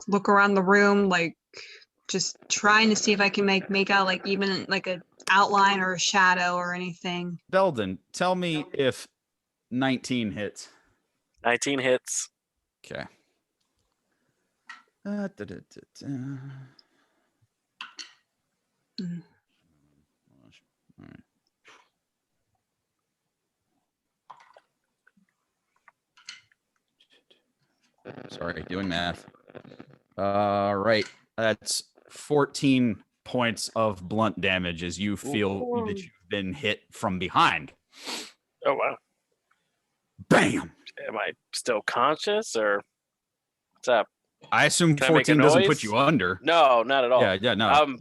look around the room, like just trying to see if I can make out like even like a outline or a shadow or anything. Beldan, tell me if 19 hits. 19 hits. Okay. Mm. All right. Sorry, doing math. All right. That's 14 points of blunt damage as you feel that you've been hit from behind. Oh, wow. Bam! Am I still conscious, or what's up? I assume Can I make a 14 doesn't noise? put you under. No, not at all. Yeah, no. I'm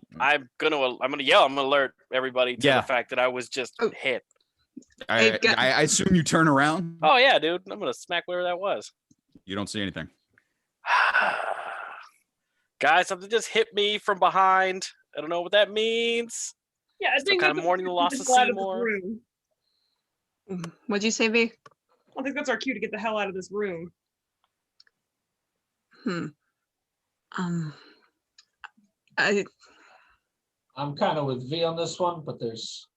gonna yell. I'm gonna alert everybody to the fact that I was just hit. I assume you turn around. Oh yeah, dude. I'm gonna smack whatever that was. You don't see anything. Guys, something just hit me from behind. I don't know what that means. Yeah, I Still think kind of that's mourning the loss of get the hell out this Seymour. room. What'd you say, V? I think that's our cue to get the hell out of this room. I'm kind of with V on this one, but there's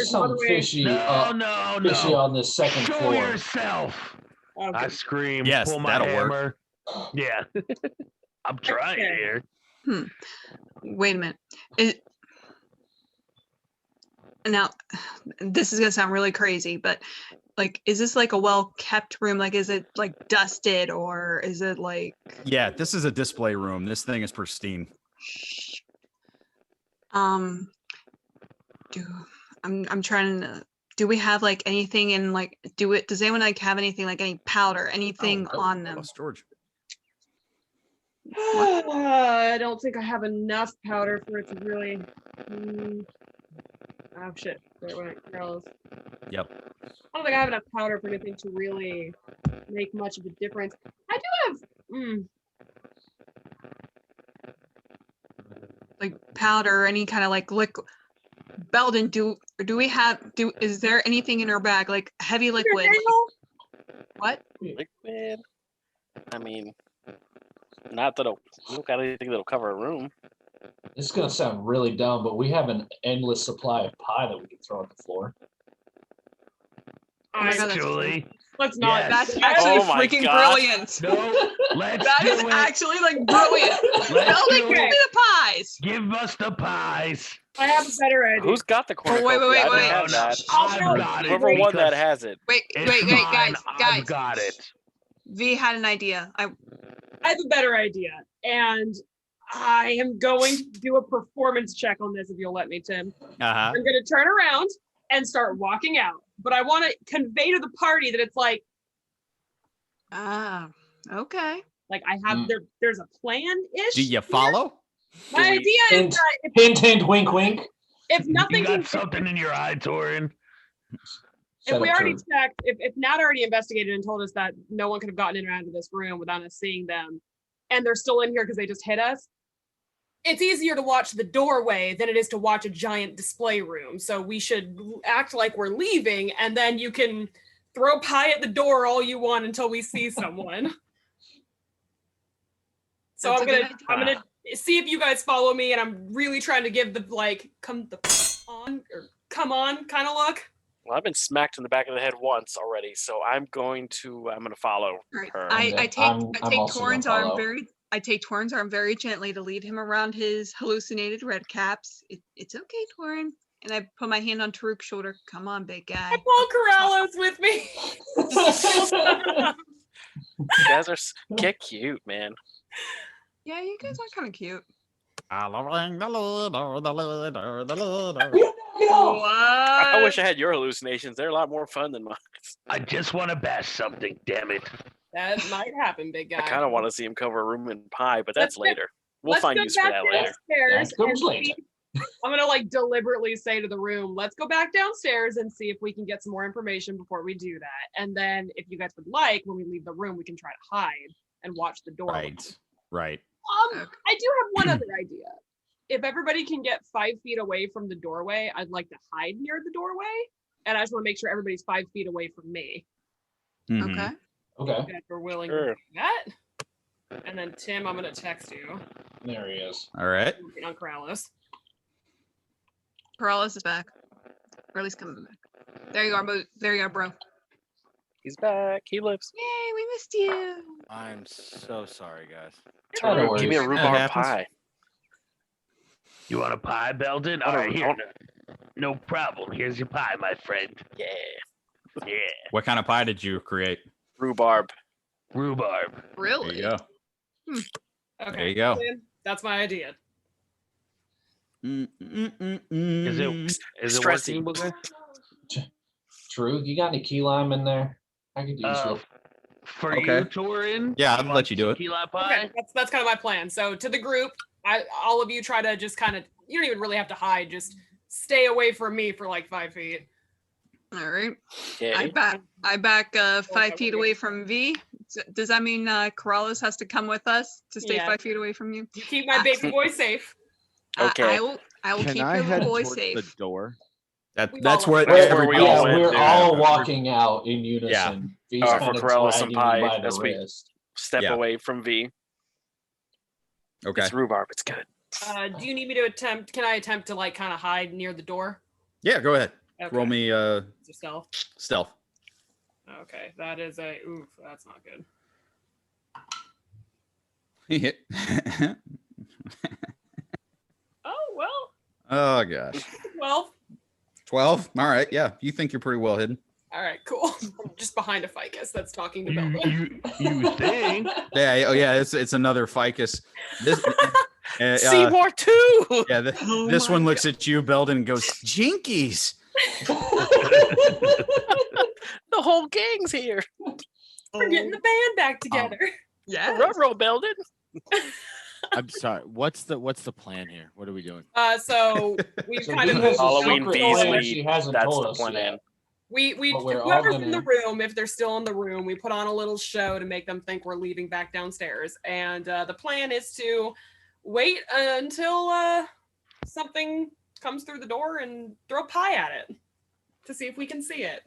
some fishy fishy on this second Show floor. yourself. Okay. I scream. Yes, pull my that'll hammer. work. Yeah. I'm trying here. Wait a minute. Now, this is gonna sound really crazy, but like, is this like a well-kept room? Like, is it like dusted, or is it like? Yeah, this is a display room. This thing is pristine. I'm trying to. Do we have like anything in like? Does anyone like have anything like any powder, anything on them? George. I don't think I have enough powder for it to really. Oh shit! Corallos. Yep. I don't think I have enough powder for anything to really make much of a difference. I do have. Like powder, or any kind of like liquid. Beldan, is there anything in her bag, like heavy liquid? What? Liquid? I mean, not that we don't got anything that'll cover a room. This is gonna sound really dumb, but we have an endless supply of pie that we can throw on the floor. Actually, let's not. That's actually freaking brilliant. No, let's That do is it. actually like brilliant. Beldan, give me the pies. Give us the pies. I have a better idea. Who's got the cornucopia? wait. I don't have that. I've got it. Whoever won because that has it. Wait, it's guys. I've got it. V had an idea. I have a better idea, and I am going to do a performance check on this if you'll let me, Tim. I'm going to turn around and start walking out, but I want to convey to the party that it's like, Ah, okay. Like I have there's a plan-ish. Do you follow? My idea is Hint, that hint, hint, wink, wink. if nothing You can got something in your eye, Torrin. if we already checked, if Nat already investigated and told us that no one could have gotten in or out of this room without us seeing them, and they're still in here because they just hit us, it's easier to watch the doorway than it is to watch a giant display room. So we should act like we're leaving, and then you can throw pie at the door all you want until we see someone. So That's I'm gonna see if you guys follow me, and I'm really trying to give the like come on kind of look. Well, I've been smacked in the back of the head once already, so I'm gonna follow Right. her. I take also gonna Torrin's arm follow. very gently to lead him around his hallucinated red caps. It's okay, Torrin. And I put my hand on Tarook's shoulder. Come on, big guy. I pull Corallos with me. You guys are get cute, man. Yeah, you guys are kind of cute. I wish I had your hallucinations. They're a lot more fun than mine. I just want to bash something, damn it. That might happen, big guy. I kind of want to see him cover a room in pie, but that's Let's later. We'll find use for that later. Downstairs That comes and later. I'm gonna like deliberately say to the room, let's go back downstairs and see if we can get some more information before we do that. And then if you guys would like, when we leave the room, we can try to hide and watch the door. Right. I do have one other idea. If everybody can get 5 feet away from the doorway, I'd like to hide near the doorway. And I just want to make sure everybody's 5 feet away from me. Mhm. Okay. Okay, If we're willing Sure. to do that. And then Tim, I'm gonna text you. there he is. All right. I'm working on Corallos. Corallos is back. Or at least coming back. There you are, bro. He's back. He lives. Yay, we missed you. I'm so sorry, guys. Tarook, give me a worries. rhubarb happens. pie. You want a pie, Beldan? I All don't- right, I here. don't- No problem. Here's your pie, my friend. Yeah. Yeah. What kind of pie did you create? Rhubarb. Rhubarb. There Really? you go. Okay. There you go. Tim, that's my idea. Is Is it Stressy. working, Booger? True, you got any key lime in there? I could use it. For Okay. you, Torrin? Yeah, I'll want let you do it. Key lime pie? Okay, that's kind of my plan. So to the group, all of you try to just kind of, you don't even really have to hide, just stay away from me for like 5 feet. All right. Okay. I back 5 feet away from V. Does that mean Corallos has to come with us to stay Yeah. 5 feet away from you? You keep my baby boy safe. Okay. I will Can keep I your head little boy towards safe. the door? That's all what went. That's where everybody. we all Yeah, went. we're Yeah. all walking out in unison. V's For kind of Corallos and dragging pie me by the as we- wrist. Step Yeah. away from V. Okay. It's rhubarb. It's good. Do you need me to attempt? Can I attempt to like kind of hide near the door? Yeah, go ahead. Okay. Roll me So stealth. stealth. Okay, that is a oof. That's not good. Oh well. Oh gosh. 12. 12? All right. Yeah. You think you're pretty well hidden. All right, cool. I'm just behind a ficus that's talking to You, Beldan. you think? Yeah. Oh yeah. It's another ficus. This Seymour too. yeah. This one looks at you, Belden, and goes, "Jinkies." The whole gang's here. We're getting the band back together. Yeah. Ruh-roh, Belden. I'm sorry. What's the plan here? What are we doing? So we've So kind of he has a Halloween secret V's plan lead. she hasn't That's told the us plan. yet. we But we're all whoever's in the gonna- room, if they're still in the room, we put on a little show to make them think we're leaving back downstairs. And the plan is to wait until something comes through the door and throw pie at it to see if we can see it.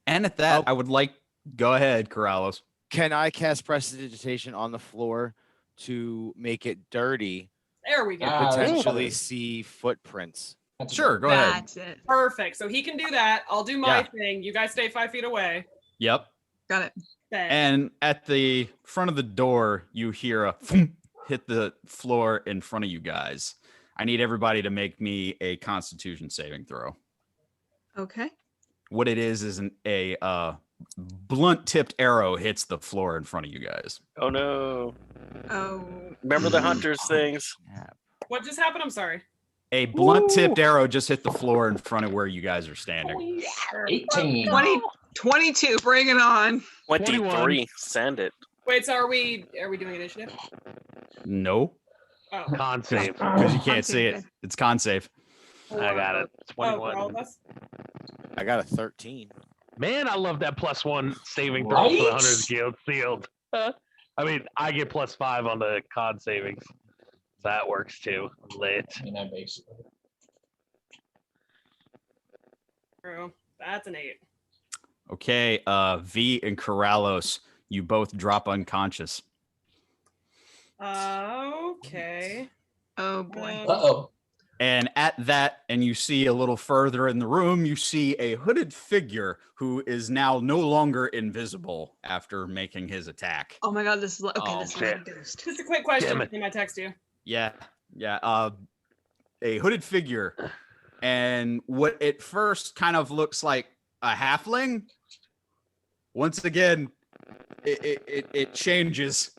And at that, I would like. Go ahead, Corallos. Can I cast prestidigitation on the floor to make it dirty There we go. and that's potentially good. see footprints? That's Sure. good. Go ahead. That's it. Perfect. So he can do that. I'll do my Yeah. thing. You guys stay 5 feet away. Yep. Got it. Okay. And at the front of the door, you hear a thump hit the floor in front of you guys. I need everybody to make me a Constitution saving throw. Okay. What it is a blunt-tipped arrow hits the floor in front of you guys. Oh no. Oh. Remember the hunters things? What just happened? I'm sorry. A blunt-tipped arrow just hit the floor in front of where you guys are standing. 18. 22. Bring it on. 23. Send it. Wait, so are we doing initiative? No, Oh. Con save. because you Con can't see save, it. It's con save. I got it. Oh, for all of 21. us? I got a 13. Man, I love that +1 saving throw for the Right? Hunter's Guild sealed. I mean, I get +5 on the con savings. That works too. Lit. I mean, I basically. True. That's an 8. Okay, V and Corallos, you both drop unconscious. Okay. Oh boy. Uh-oh. And at that, and you see a little further in the room, you see a hooded figure who is now no longer invisible after making his attack. Oh my god, this is okay. Oh, This is shit. like a ghost. Just a quick question. Damn it. Can I text you? Yeah. A hooded figure. And what at first kind of looks like a halfling, once again, it changes.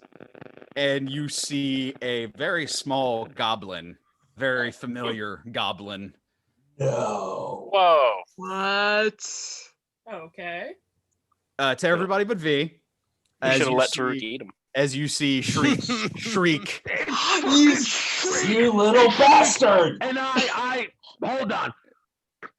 And you see a very small goblin, very familiar goblin. No. Whoa. What? Okay. To everybody but V. You As should have you let see- Tarook eat him. As you see Shriek. You little bastard! And I hold on.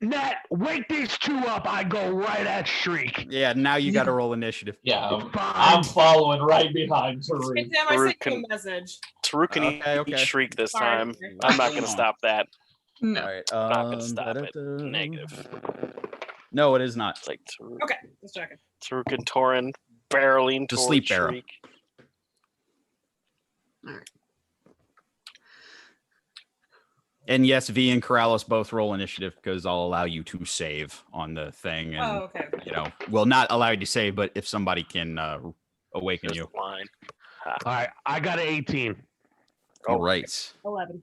Nat, wake these two up. I go right at Shriek. Yeah, now you got to roll initiative. Yeah, Fine. I'm following right behind Hey, Tarook. Sam, I sent you Tarook a message. Tarook can Okay. eat Shriek this Sorry. time. I'm not going to stop that. No. All right. Not going to stop it. da-da-da. Negative. No, it is not. It's like Tarook, Okay, just checking. Tarook and Torrin barreling The towards sleep barrel. Shriek. And yes, V and Corallos both roll initiative because I'll allow you to save on the thing, and Oh, okay. will not allow you to save, but if somebody can awaken Just you. line. All right, I got an 18. All right. 11.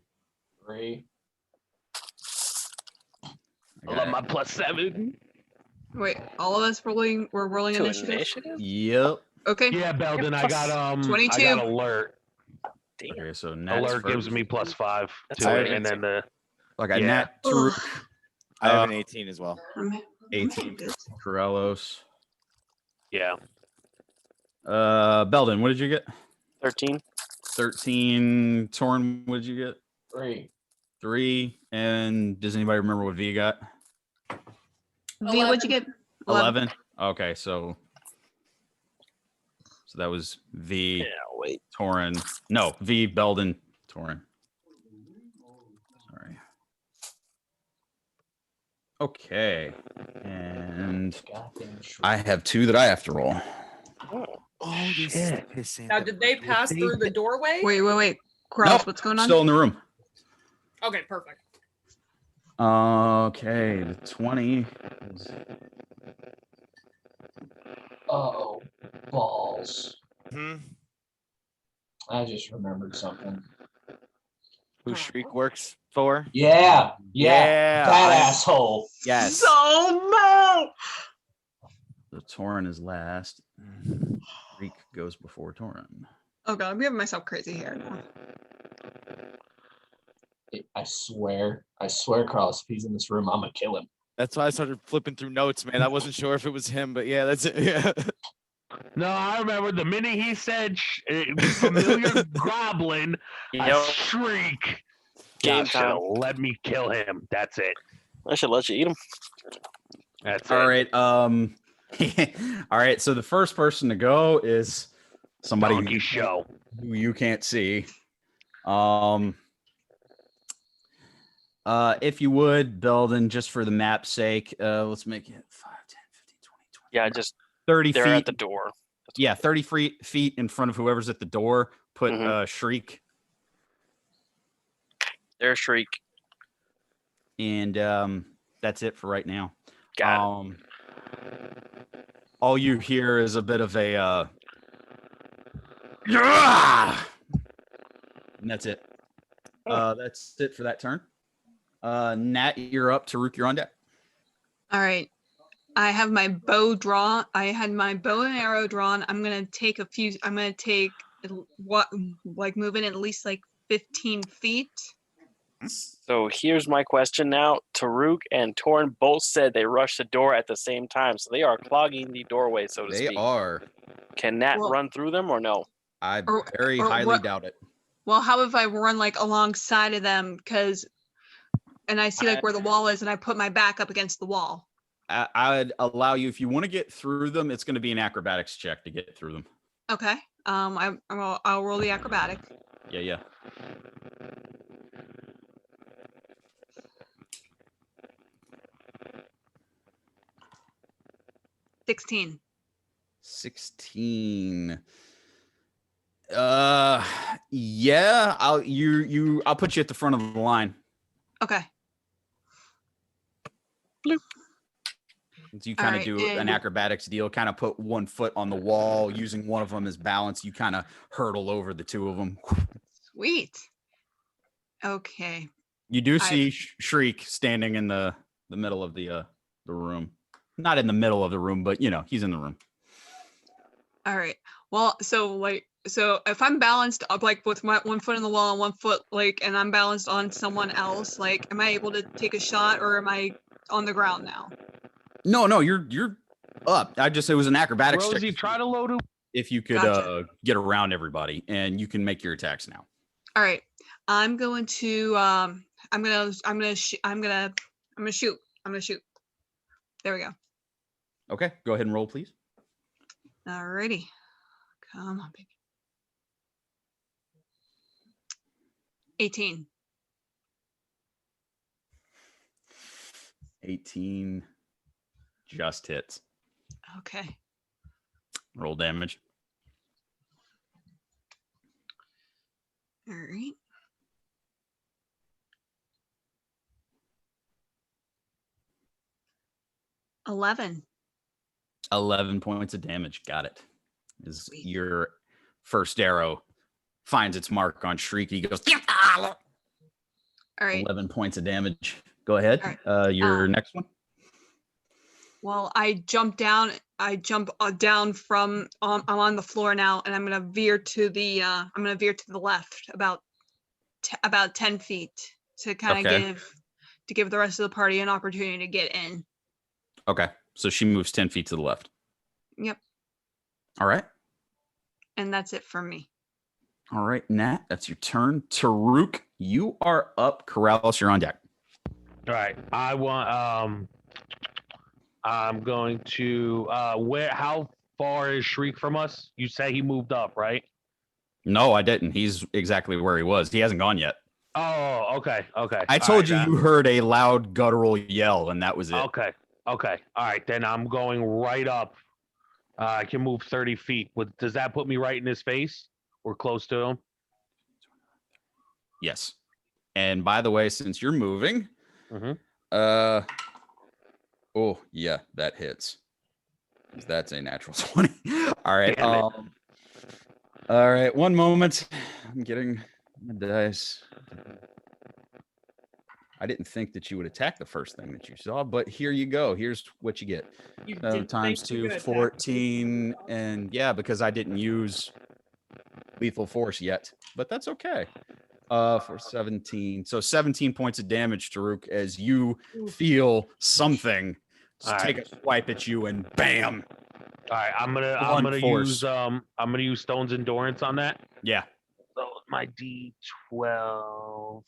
3. I love my +7. Wait, all of us rolling. We're rolling To initiative. initiative? Yep. Okay. Yeah, Belden, I got 22. I got alert. Damn. Okay, so Nat's Alert gives first. me +5 That's to it, amazing. and then the I got yeah. Nat, Tarook, I have an 18 as well. 18, Corallos. yeah. Belden, what did you get? 13. 13. Torrin, what did you get? 3. 3. And does anybody remember what V got? V, what'd you get? 11. Okay, so that was V, Yeah, wait. Torrin. No, V, Belden, Torrin. Sorry. Okay. And Goddamn shit. I have 2 that I have to roll. Oh, this is pissing. Now, did they pass through the doorway? Wait. Gross, Nope, what's going on? Still in the room. Okay, perfect. Okay, the 20 is Uh-oh. Balls. Hmm? I just remembered something. Who Shriek works for? Yeah. Yeah, That I- asshole. Yes. no. the Torrin is last. Reek goes before Torrin. Oh god, I'm giving myself crazy hair now. I swear, Carlos, if he's in this room, I'm gonna kill him. That's why I started flipping through notes, man. I wasn't sure if it was him, but yeah, that's it. Yeah. No, I remember the minute he said familiar goblin, I Yo, shriek. game God should have time. let me kill him. That's it. I should let you eat him. That's All it. right. All right. So the first person to go is somebody Donkey show. who you can't see. If you would, Belden, just for the map's sake, let's make it 5, 10, 15, 20, 20. Yeah, just 30 they're feet. at the door. Yeah, 30 feet in front of whoever's at the door. Put Mhm. Shriek. There's Shriek. And that's it for right now. Got it. All you hear is a bit of a yeah! And that's it. That's it for that turn. Nat, you're up. Tarook, you're on deck. All right. I have my bow drawn. I had my bow and arrow drawn. I'm gonna take moving at least like 15 feet. So here's my question now. Tarook and Torrin both said they rushed the door at the same time, so they are clogging the doorway, so to They speak. are. Can Nat Well- run through them or no? I Or- very or highly what- doubt it. Well, how if I run like alongside of them, and I see like where the wall is, and I put my back up against the wall. I'd allow you if you want to get through them. It's going to be an acrobatics check to get through them. Okay. I'll roll the acrobatic. Yeah. 16. 16. Yeah. I'll put you at the front of the line. Okay. Bloop. So you kind of Alright, do an and- acrobatics deal, kind of put one foot on the wall, using one of them as balance. You kind of hurdle over the two of them. Sweet. Okay. You do I- see Shriek standing in the middle of the room. Not in the middle of the room, but he's in the room. All right. Well, so if I'm balanced up like with my one foot on the wall and one foot and I'm balanced on someone else, am I able to take a shot or am I on the ground now? No, you're up. It was an acrobatics check. Rosie, try to load him. If you could Gotcha. get around everybody, and you can make your attacks now. All right. I'm going to I'm gonna shoot. There we go. Okay, go ahead and roll, please. Alrighty. Come on, baby. 18. 18 just hits. Okay. Roll damage. All right. $11. 11 points of damage. Got it. As Sweet. your first arrow finds its mark on Shriek, he goes. All right. 11 points of damage. Go ahead. All Your next one. Well, I jump down. I jump down from. I'm on the floor now, and I'm gonna veer to the. I'm gonna veer to the left about 10 feet to kind of Okay. give the rest of the party an opportunity to get in. Okay, so she moves 10 feet to the left. Yep. All right. And that's it for me. All right, Nat, that's your turn. Tarook, you are up. Corallos, you're on deck. All right. I'm going to how far is Shriek from us? You say he moved up, right? No, I didn't. He's exactly where he was. He hasn't gone yet. Oh, okay. I told you you heard a loud guttural yell, and that was it. Okay. All right, then I'm going right up. I can move 30 feet. Does that put me right in his face or close to him? Yes. And by the way, since you're moving, Mhm. oh yeah, that hits. 'Cause that's a natural 20. All right. Damn it. All right. One moment. I'm getting the dice. I didn't think that you would attack the first thing that you saw, but here you go. Here's what you get. You did Times think you 2, could attack. 14. And yeah, because I didn't use lethal force yet, but that's okay. For 17. So 17 points of damage, Tarook, as you feel something All take right. a swipe at you and bam. All right, I'm Blunt gonna force. use I'm gonna use Stone's Endurance on that. Yeah. So my D12.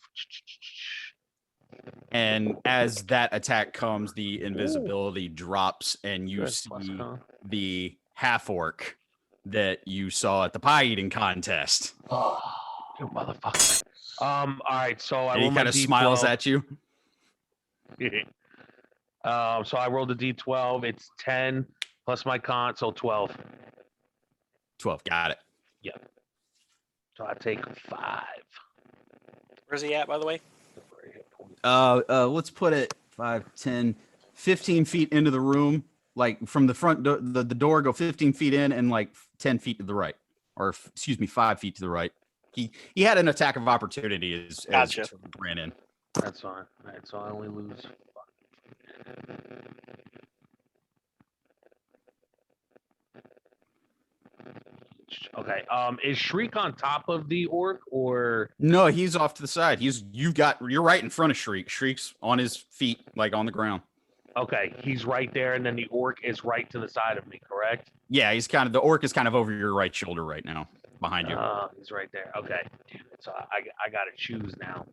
And as that attack comes, the invisibility drops, and you Good, see plus con. the half orc that you saw at the pie eating contest. You motherfucker. All right, so I And he rolled my kind of smiles D12. at you. So I rolled a D12. It's 10 plus my con, so 12. 12. Got it. So I take 5. Where's he at, by the way? Let's put it 5, 10, 15 feet into the room. Like from the front door, the door, go 15 feet in and like 10 feet to the right. Or excuse me, 5 feet to the right. He had an attack of opportunity as Gotcha. Tarook ran in. That's fine. All right, so I only lose. Okay. Is Shriek on top of the orc or? No, he's off to the side. You're right in front of Shriek. Shriek's on his feet, like on the ground. Okay, he's right there, and then the orc is right to the side of me, correct? Yeah, the orc is kind of over your right shoulder right now, behind you. He's right there. Okay. Damn it. So I gotta choose now.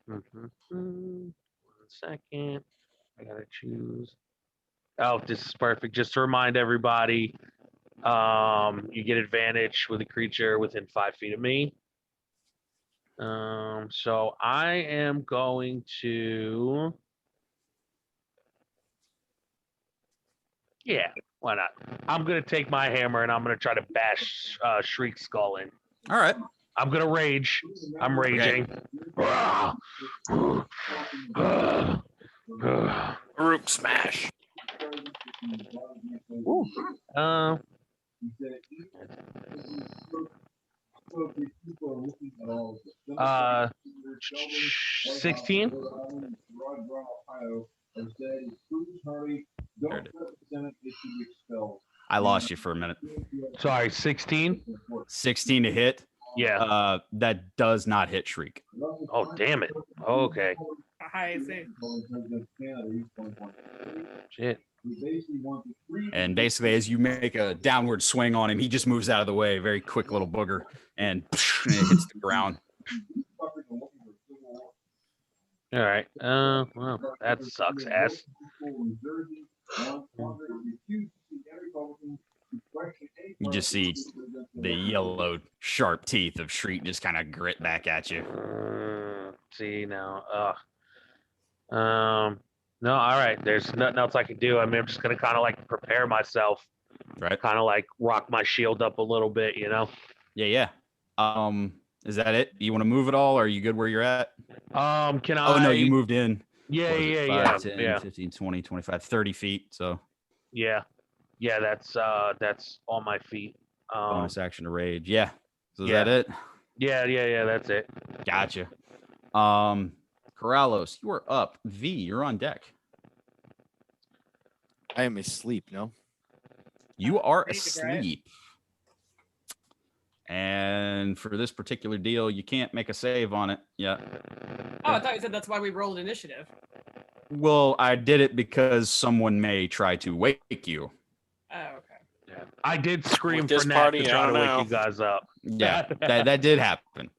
One second. I gotta choose. Oh, this is perfect. Just to remind everybody, you get advantage with a creature within 5 feet of me. So I am going to. Yeah, why not? I'm gonna take my hammer and I'm gonna try to bash Shriek's skull in. All right. I'm gonna rage. I'm raging. Group smash. Ooh. 16. I lost you for a minute. Sorry, 16. 16 to hit. Yeah. That does not hit Shriek. Oh, damn it. Okay. I see. Shit. And basically, as you make a downward swing on him, he just moves out of the way. Very quick little booger, and it hits the ground. All right. Well, that sucks ass. You just see the yellow, sharp teeth of Shriek just kind of grit back at you. See now. No, all right. There's nothing else I can do. I mean, I'm just gonna kind of like prepare myself, Right? kind of like rock my shield up a little bit, you know. Yeah. Is that it? You want to move at all, or are you good where you're at? Can I? Oh, no, you moved in. Yeah, What is it, yeah, 5, 10, 15, 20, 25, 30 feet. So yeah. That's on my feet. bonus action to rage. Yeah. So is Yeah. that it? Yeah. That's it. Gotcha. Corallos, you are up. V, you're on deck. I am asleep. No. You are Ready to drive? asleep. And for this particular deal, you can't make a save on it yet. Oh, I thought you said that's why we rolled initiative. Well, I did it because someone may try to wake you. Oh, okay. Yeah. I did scream With this for Nat party, to I try to don't wake know. you guys up. Yeah, that did happen.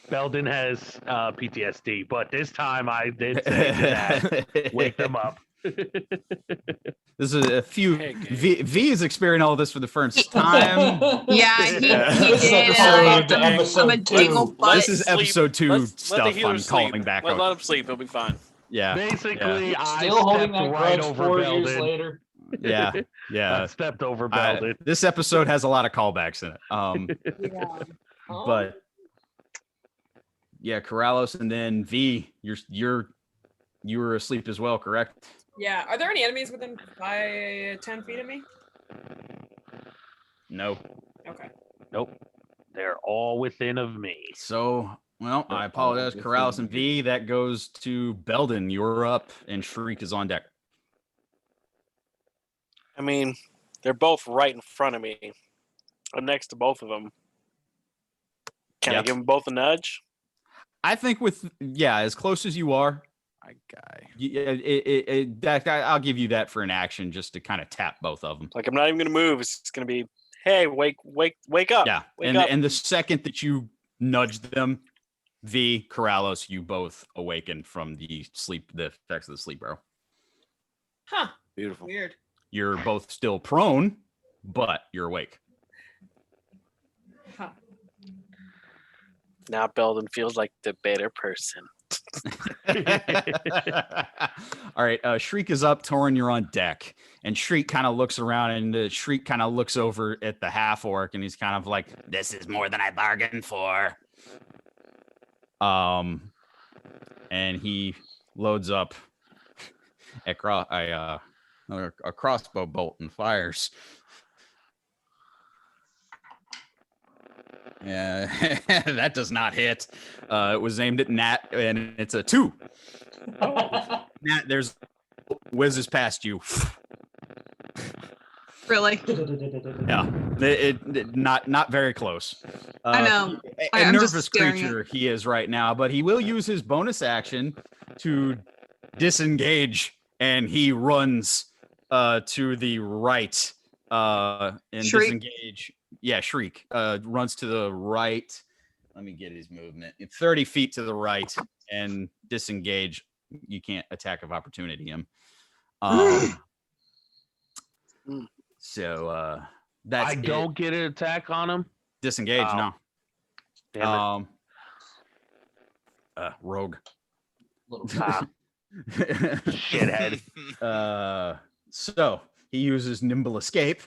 Beldan has PTSD, but this time I did say to Nat, wake them up. This is a few. Hey, V is experiencing all this for the first time. Yeah, he This did. episode, I'm a episode jingle 2. butt. This is Sleep. episode 2 Let the stuff healer I'm sleep. calling back. Let up. him sleep. He'll be fine. Yeah, Basically, I Still holding stepped that right grudge over 4 years Beldan. later. yeah. I stepped over Beldan. This episode has a lot of callbacks in it. Yeah. But yeah, Corallos, and then V, you were asleep as well, correct? Yeah. Are there any enemies within 10 feet of me? No. Okay. Nope. They're all within of me. So, well, I apologize, Corallos and V. That goes to Beldan. You're up, and Shriek is on deck. I mean, they're both right in front of me. I'm next to both of them. Can I Yep. give them both a nudge? I think as close as you are, My guy. I'll give you that for an action just to kind of tap both of them. Like, I'm not even going to move. It's just going to be, hey, wake up. Yeah, Wake up. and the second that you nudge them, V, Corallos, you both awaken from the effects of the sleep arrow. Huh. Beautiful. Weird. You're both still prone, but you're awake. Huh. Now Belden feels like the better person. All right, Shriek is up. Torrin, you're on deck. And Shriek kind of looks around, and Shriek kind of looks over at the half orc, and he's kind of like, "This is more than I bargained for." And he loads up a crossbow bolt and fires. Yeah, that does not hit. It was aimed at Nat, and it's a 2. Nat, whizzes past you. Really? Yeah, not very close. I know. A I'm just nervous staring at- creature he is right now, but he will use his bonus action to disengage, and he runs to the right and Shriek. disengage. Yeah, Shriek runs to the right. Let me get his movement. 30 feet to the right and disengage. You can't attack of opportunity him. So that's I don't get an attack on him. disengage. Oh. No. Damn Rogue. Little Shithead. So he uses nimble escape.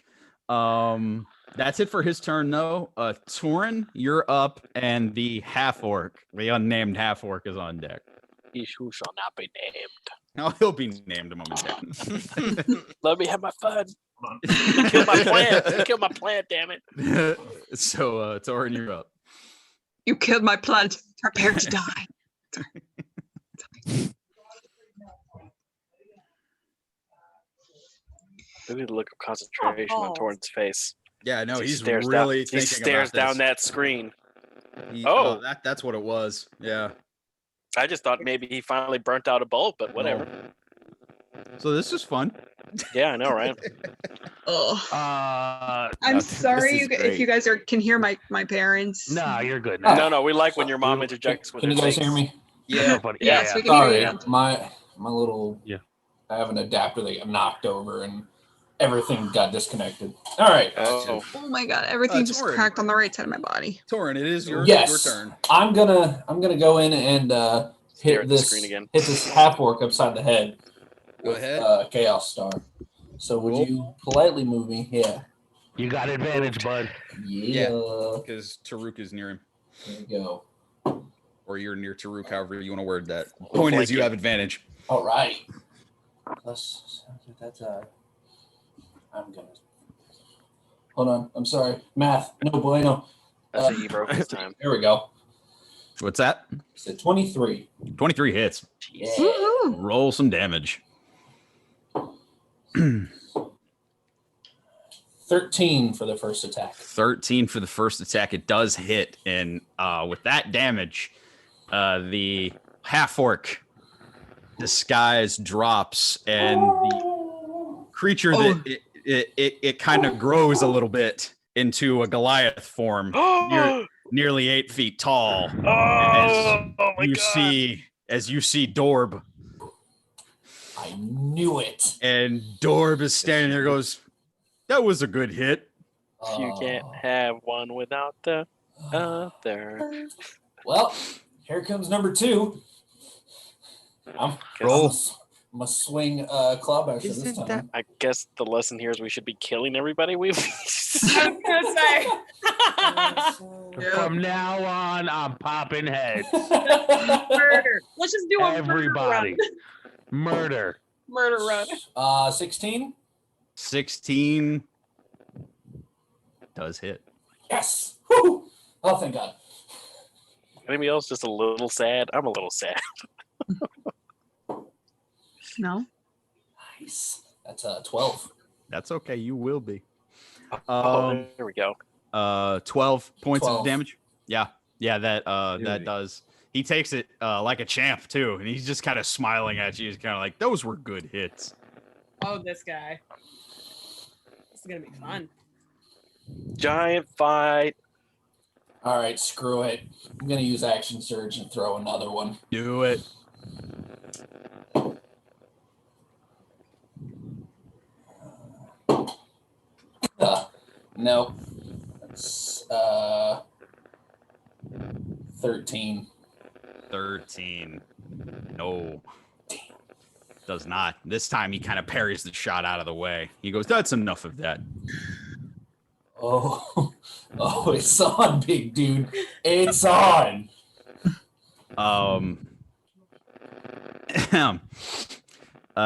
That's it for his turn, though. Torrin, you're up, and the half orc, the unnamed half orc, is on deck. He who shall not be named. Oh, he'll be named momentarily. Let me have my fun. You killed my plant. You killed my plant, damn it. So, Torrin, you're up. You killed my plant. Prepare to die. Look at the look of concentration on Torrin's face. Yeah, no, He he's stares really down, thinking he stares about down this. that screen. Oh, that's what it was. Yeah. I just thought maybe he finally burnt out a bulb, but whatever. So this is fun. Yeah, I know, right? Oh. I'm this sorry is if great. you guys can hear my parents. No, you're good now. No, we like when your mom interjects with Can her you guys things. hear me? Yeah. Yes, we can hear Sorry, you. my little Yeah. I have an adapter that got knocked over and everything got disconnected. All right. Oh, Oh my god, everything just Torrin. cracked on the right side of my body. Torrin, it is your Yes. turn. I'm gonna go in and Stare hit at the this screen again. hit this half orc upside the head Go with ahead. Chaos Star. So would Roll. you politely move me? Yeah. You got advantage, bud. Yeah. Because Tarook is near him. There we go. Or you're near Tarook, however you want to word that. Point is, you have advantage. All right. Plus, that's I'm gonna. Hold on. I'm sorry. Math. No bueno. that's what he broke this time. There we go. What's that? So 23. 23 hits. Yeah. Woohoo. Roll some damage. 13 for the first attack. 13 for the first attack. It does hit. And with that damage, the half orc disguise drops, and the creature that it kind of grows a little bit into a Goliath form, nearly 8 feet tall. Oh my you god! As you see Dorb, I knew it. and Dorb is standing there, goes, "That was a good hit." You can't have one without the other. Well, here comes number 2. I'm Roll. gonna swing Clawbasher this Isn't time. I guess the lesson here is we should be killing everybody. We I was gonna say. From now on, I'm popping heads. Murder. Let's just do a Everybody. Murder. murder run. 16. 16 does hit. Yes. Woo! Oh, thank God. Anybody else just a little sad? I'm a little sad. No. Nice. That's 12. That's okay. You will be. Oh, there we go. 12 points 12. of damage. Yeah, that does. He takes it like a champ too, and he's just kind of smiling at you. He's kind of like, "Those were good hits." Oh, this guy. This is gonna be fun. Giant fight. All right, screw it. I'm gonna use Action Surge and throw another one. Do it. No. That's 13. 13. No. Does not. This time he kind of parries the shot out of the way. He goes, "That's enough of that." Oh, it's on, big dude. It's on.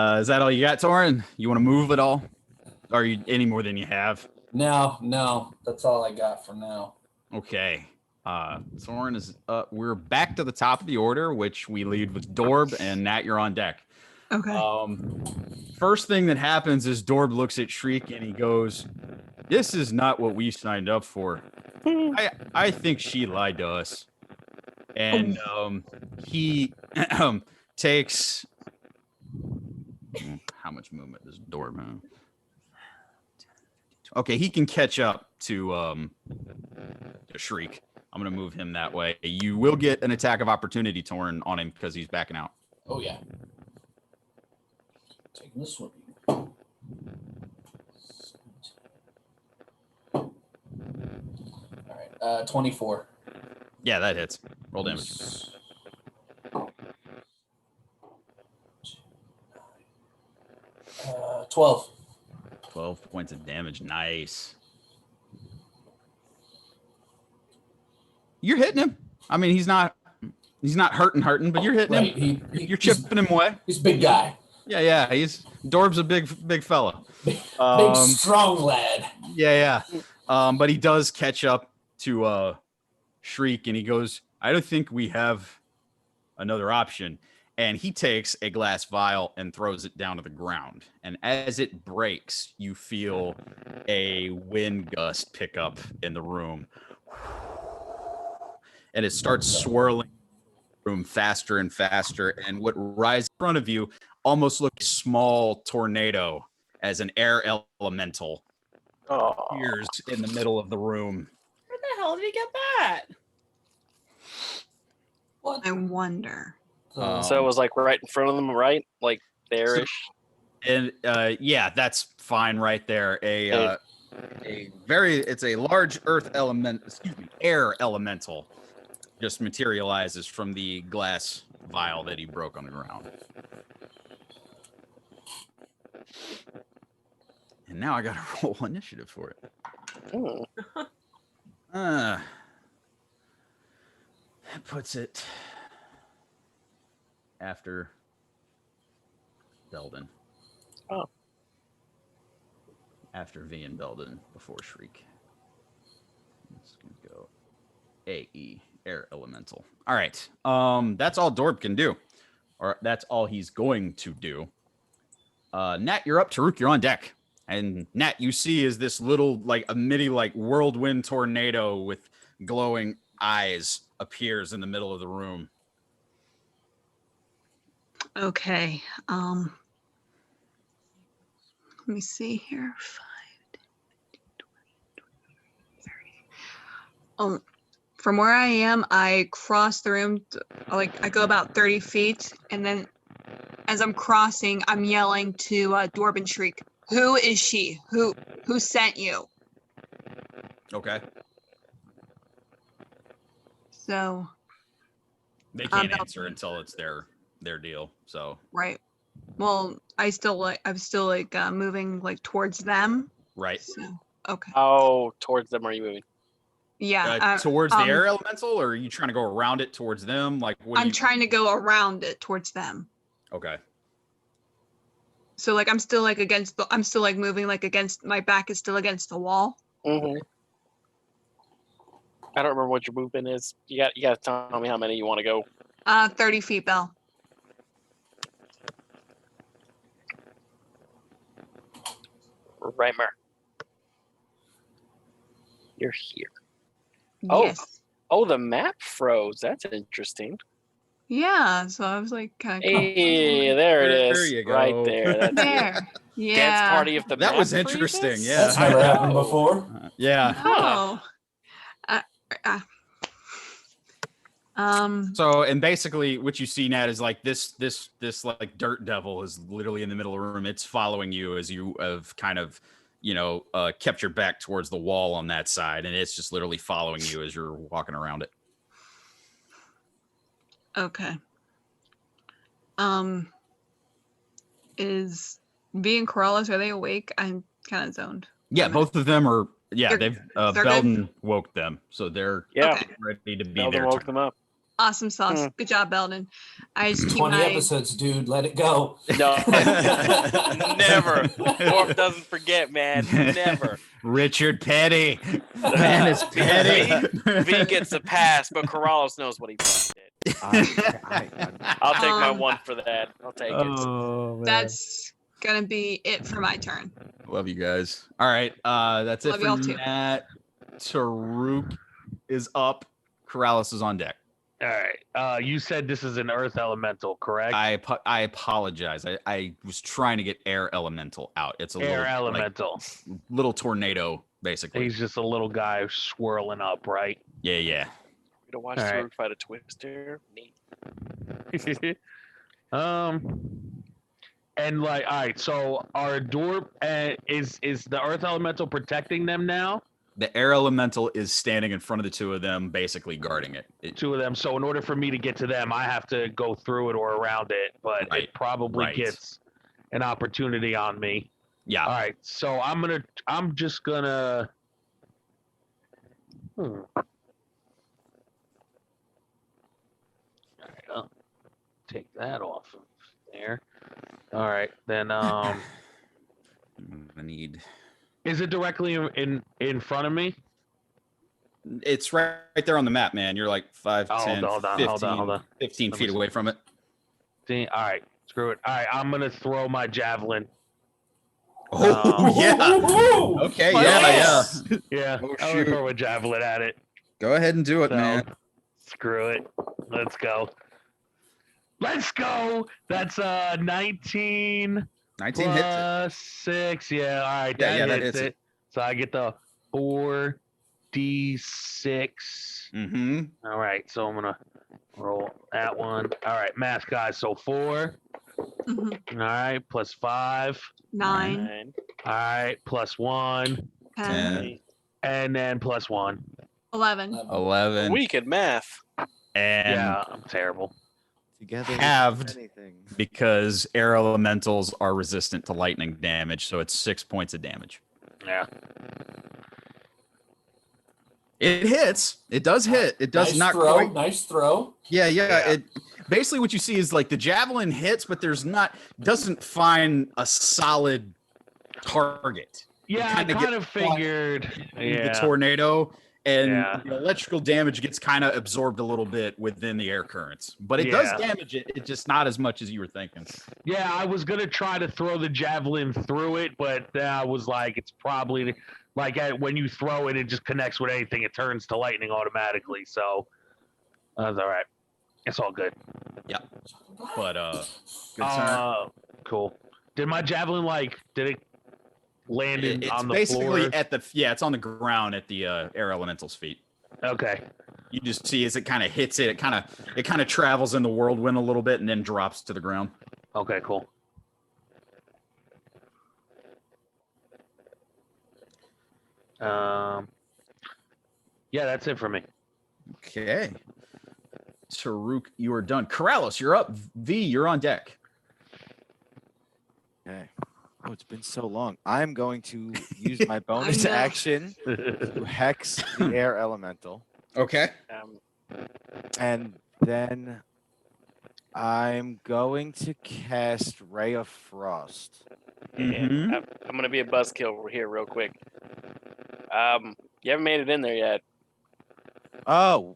Is that all you got, Torrin? You want to move at all? Or are you any more than you have? No, that's all I got for now. Okay. Torrin is up. We're back to the top of the order, which we lead with Dorb, and Nat, you're on deck. Okay. First thing that happens is Dorb looks at Shriek and he goes, "This is not what we signed up for. I think she lied to us." And he takes how much movement does Dorb have? Okay, he can catch up to Shriek. I'm gonna move him that way. You will get an attack of opportunity, Torrin, on him because he's backing out. Oh yeah. Taking this one. All right. 24. Yeah, that hits. Roll damage. 12. 12 points of damage. Nice. You're hitting him. I mean, he's not hurting, but you're hitting Right. him. You're chipping him away. He's a big guy. Yeah. Dorb's a big fella. Big strong lad. Yeah. But he does catch up to Shriek and he goes, "I don't think we have another option." And he takes a glass vial and throws it down to the ground. And as it breaks, you feel a wind gust pick up in the room. And it starts swirling the room faster and faster. And what rises in front of you almost looks like a small tornado as an air elemental appears in the middle of the room. Where the hell did he get that? What? I wonder. So it was like right in front of them, right? Like there-ish. And yeah, that's fine right there. It's a large air elemental just materializes from the glass vial that he broke on the ground. And now I gotta roll initiative for it. That puts it after Beldan. Oh. After V and Beldan, before Shriek. Let's go AE, Air Elemental. All right. That's all Dorb can do. Or that's all he's going to do. Nat, you're up. Tarook, you're on deck. And Nat, you see is this little, like, a mini, like, whirlwind tornado with glowing eyes appears in the middle of the room. Okay. Let me see here. 5, 20, 30. From where I am, I cross the room. I go about 30 feet, and then as I'm crossing, I'm yelling to Dorb and Shriek. Who is she? Who sent you? Okay. So they can't answer until it's their deal. So right. Well, I'm still moving like towards them. Right. So, okay. How towards them are you moving? Yeah. Towards the air elemental, or are you trying to go around it towards them? Like I'm trying to go around it towards them. Okay. So like I'm still like moving like against, my back is still against the wall. Mm-hmm. I don't remember what your movement is. You got to tell me how many you want to go. 30 feet, Belle. Reimer. You're here. Yes. Oh, the map froze. That's interesting. Yeah. So I was like kind of. Hey, there it is. There you go. Right there. That's There. Yeah. Dance party of the That map was freezes? interesting. Yeah. That's never happened before. Yeah. Oh. So, and basically what you see, Nat, is like this like dirt devil is literally in the middle of the room. It's following you as you have kind of, kept your back towards the wall on that side. And it's just literally following you as you're walking around it. Okay. Is V and Corallos, are they awake? I'm kind of zoned. Yeah, both of them are. Yeah, they're Beldan good? woke them, so they're Yeah. ready to be Belden there. woke them up. Awesome sauce. Good job, Beldan. I just keep 20 my episodes, dude. Let it go. No, never. Dwarf doesn't forget, man. Never. Richard Petty. Man is petty. V gets a pass, but Corallos knows what he did. I'll take my 1 for that. I'll take it. Oh, man. That's gonna be it for my turn. Love you guys. All right, that's it Love for y'all too. Nat. Tarook is up. Corallos is on deck. All right. You said this is an earth elemental, correct? I apologize. I was trying to get air elemental out. It's a Air little, elemental. like, little tornado, basically. He's just a little guy swirling up, right? Yeah. We don't watch All Tarook right. fight a twister. Neat. And like, all right. So our door is the earth elemental protecting them now? The air elemental is standing in front of the two of them, basically guarding it. Two of them. So in order for me to get to them, I have to go through it or around it, but Right, it probably right. gets an opportunity on me. Yeah. All right. So I'm just gonna. All right, I'll take that off of there. All right, then. I need. Is it directly in front of me? It's right there on the map, man. You're like 5, Oh, 10, hold on, 15, 15 Let me feet see. away from it. See, all right, screw it. All right, I'm gonna throw my javelin. Oh, yeah. Okay, yeah. Yeah, Oh, I'm gonna shoot. throw a javelin at it. Go ahead and do it, So, man. screw it. Let's go. Let's go. That's 19 19 hits it. plus 6. Yeah, all right. Yeah, that hits hits it. So I get the 4d6. Mm-hmm. All right, so I'm gonna roll that one. All right, math guys. So 4. Mhm. All right, plus 5. 9, 9. All right, plus 1, 10, and then plus 1. 11. 11. Weak at math. And Yeah, I'm terrible. Together, Halved. anything. because air elementals are resistant to lightning damage, so it's 6 points of damage. Yeah. It hits. It does hit. It does Nice not throw. quite. Nice throw. Yeah. Yeah. It basically what you see is like the javelin hits, but doesn't find a solid target. Yeah, I kinda kind get of figured. The Yeah. tornado and Yeah. the electrical damage gets kind of absorbed a little bit within the air currents, but it does Yeah. damage it. It's just not as much as you were thinking. Yeah, I was gonna try to throw the javelin through it, but I was like, it's probably like when you throw it, it just connects with anything. It turns to lightning automatically. So I was all right. It's all good. But good turn. Cool. Did my javelin did it land It's on the basically floor? it's on the ground at the air elemental's feet. Okay. You just see as it kind of hits it, it kind of travels in the whirlwind a little bit and then drops to the ground. Okay. Cool. Yeah, that's it for me. Okay. Tarook, you are done. Corallos, you're up. V, you're on deck. Okay. Oh, it's been so long. I'm going to use my bonus know. action to hex the air elemental. Okay. And then I'm going to cast Ray of Frost. Mhm. I'm gonna be a buzzkill over here real quick. You haven't made it in there yet. Oh,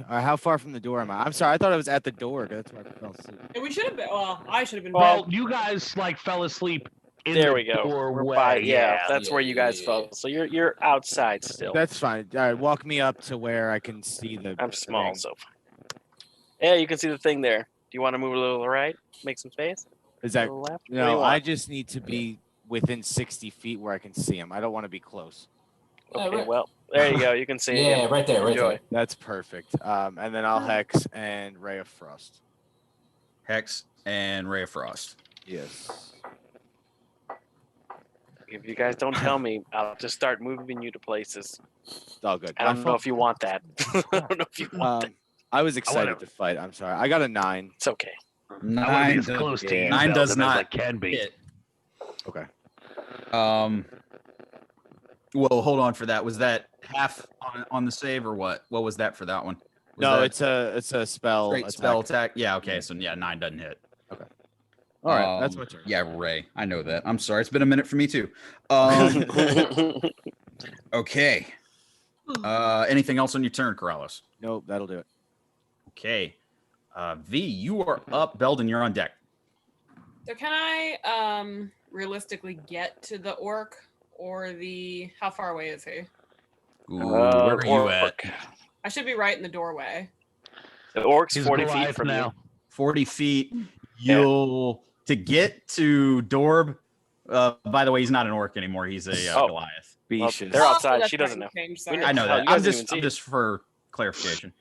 how far from the door am I? I'm sorry. I thought I was at the door. That's why I fell asleep. Yeah, we should have been. Well, I should have been. Well, you guys fell asleep in There the we go. We're doorway. by, Yeah. that's where you guys Yeah. fell. So you're outside still. That's fine. All right, walk me up to where I can see the. I'm small, thing. so. Yeah, you can see the thing there. Do you want to move a little to the right? Make some space? Is A that little left? What do you no? I want? just need to be within 60 feet where I can see him. I don't want to be close. Okay, right. well, there you go. You can see Yeah, him. right there, right Enjoy. there. That's perfect. And then I'll hex and Ray of Frost. Hex and Ray of Frost. Yes. If you guys don't tell me, I'll just start moving you to places. It's all good. I don't know if you want that. I don't know if you want that. I was excited wanna- to fight. I'm sorry. I got a 9. It's okay. I want to be Nine as does- close to you, Nine does Belden, as I not can be. hit. Okay. Well, hold on for that. Was that half on the save or what? What was that for that one? Was No, that it's a spell. straight attack. spell attack. Yeah. Okay. So yeah, 9 doesn't hit. All right, that's my turn. Yeah, Ray. I know that. I'm sorry. It's been a minute for me too. Okay. Anything else on your turn, Corallos? Nope, that'll do it. Okay. V, you are up. Beldan, you're on deck. So can I realistically get to the orc or how far away is he? Ooh, where are you at? I should be right in the doorway. The orc's He's 40 feet Goliath from now. you. 40 feet. To get to Dorb. By the way, he's not an orc anymore. He's a Goliath. Well, Specious. they're outside. that's She doesn't know. changed, We sorry. know. I know Hell, that. you guys didn't even see I'm it. just for clarification.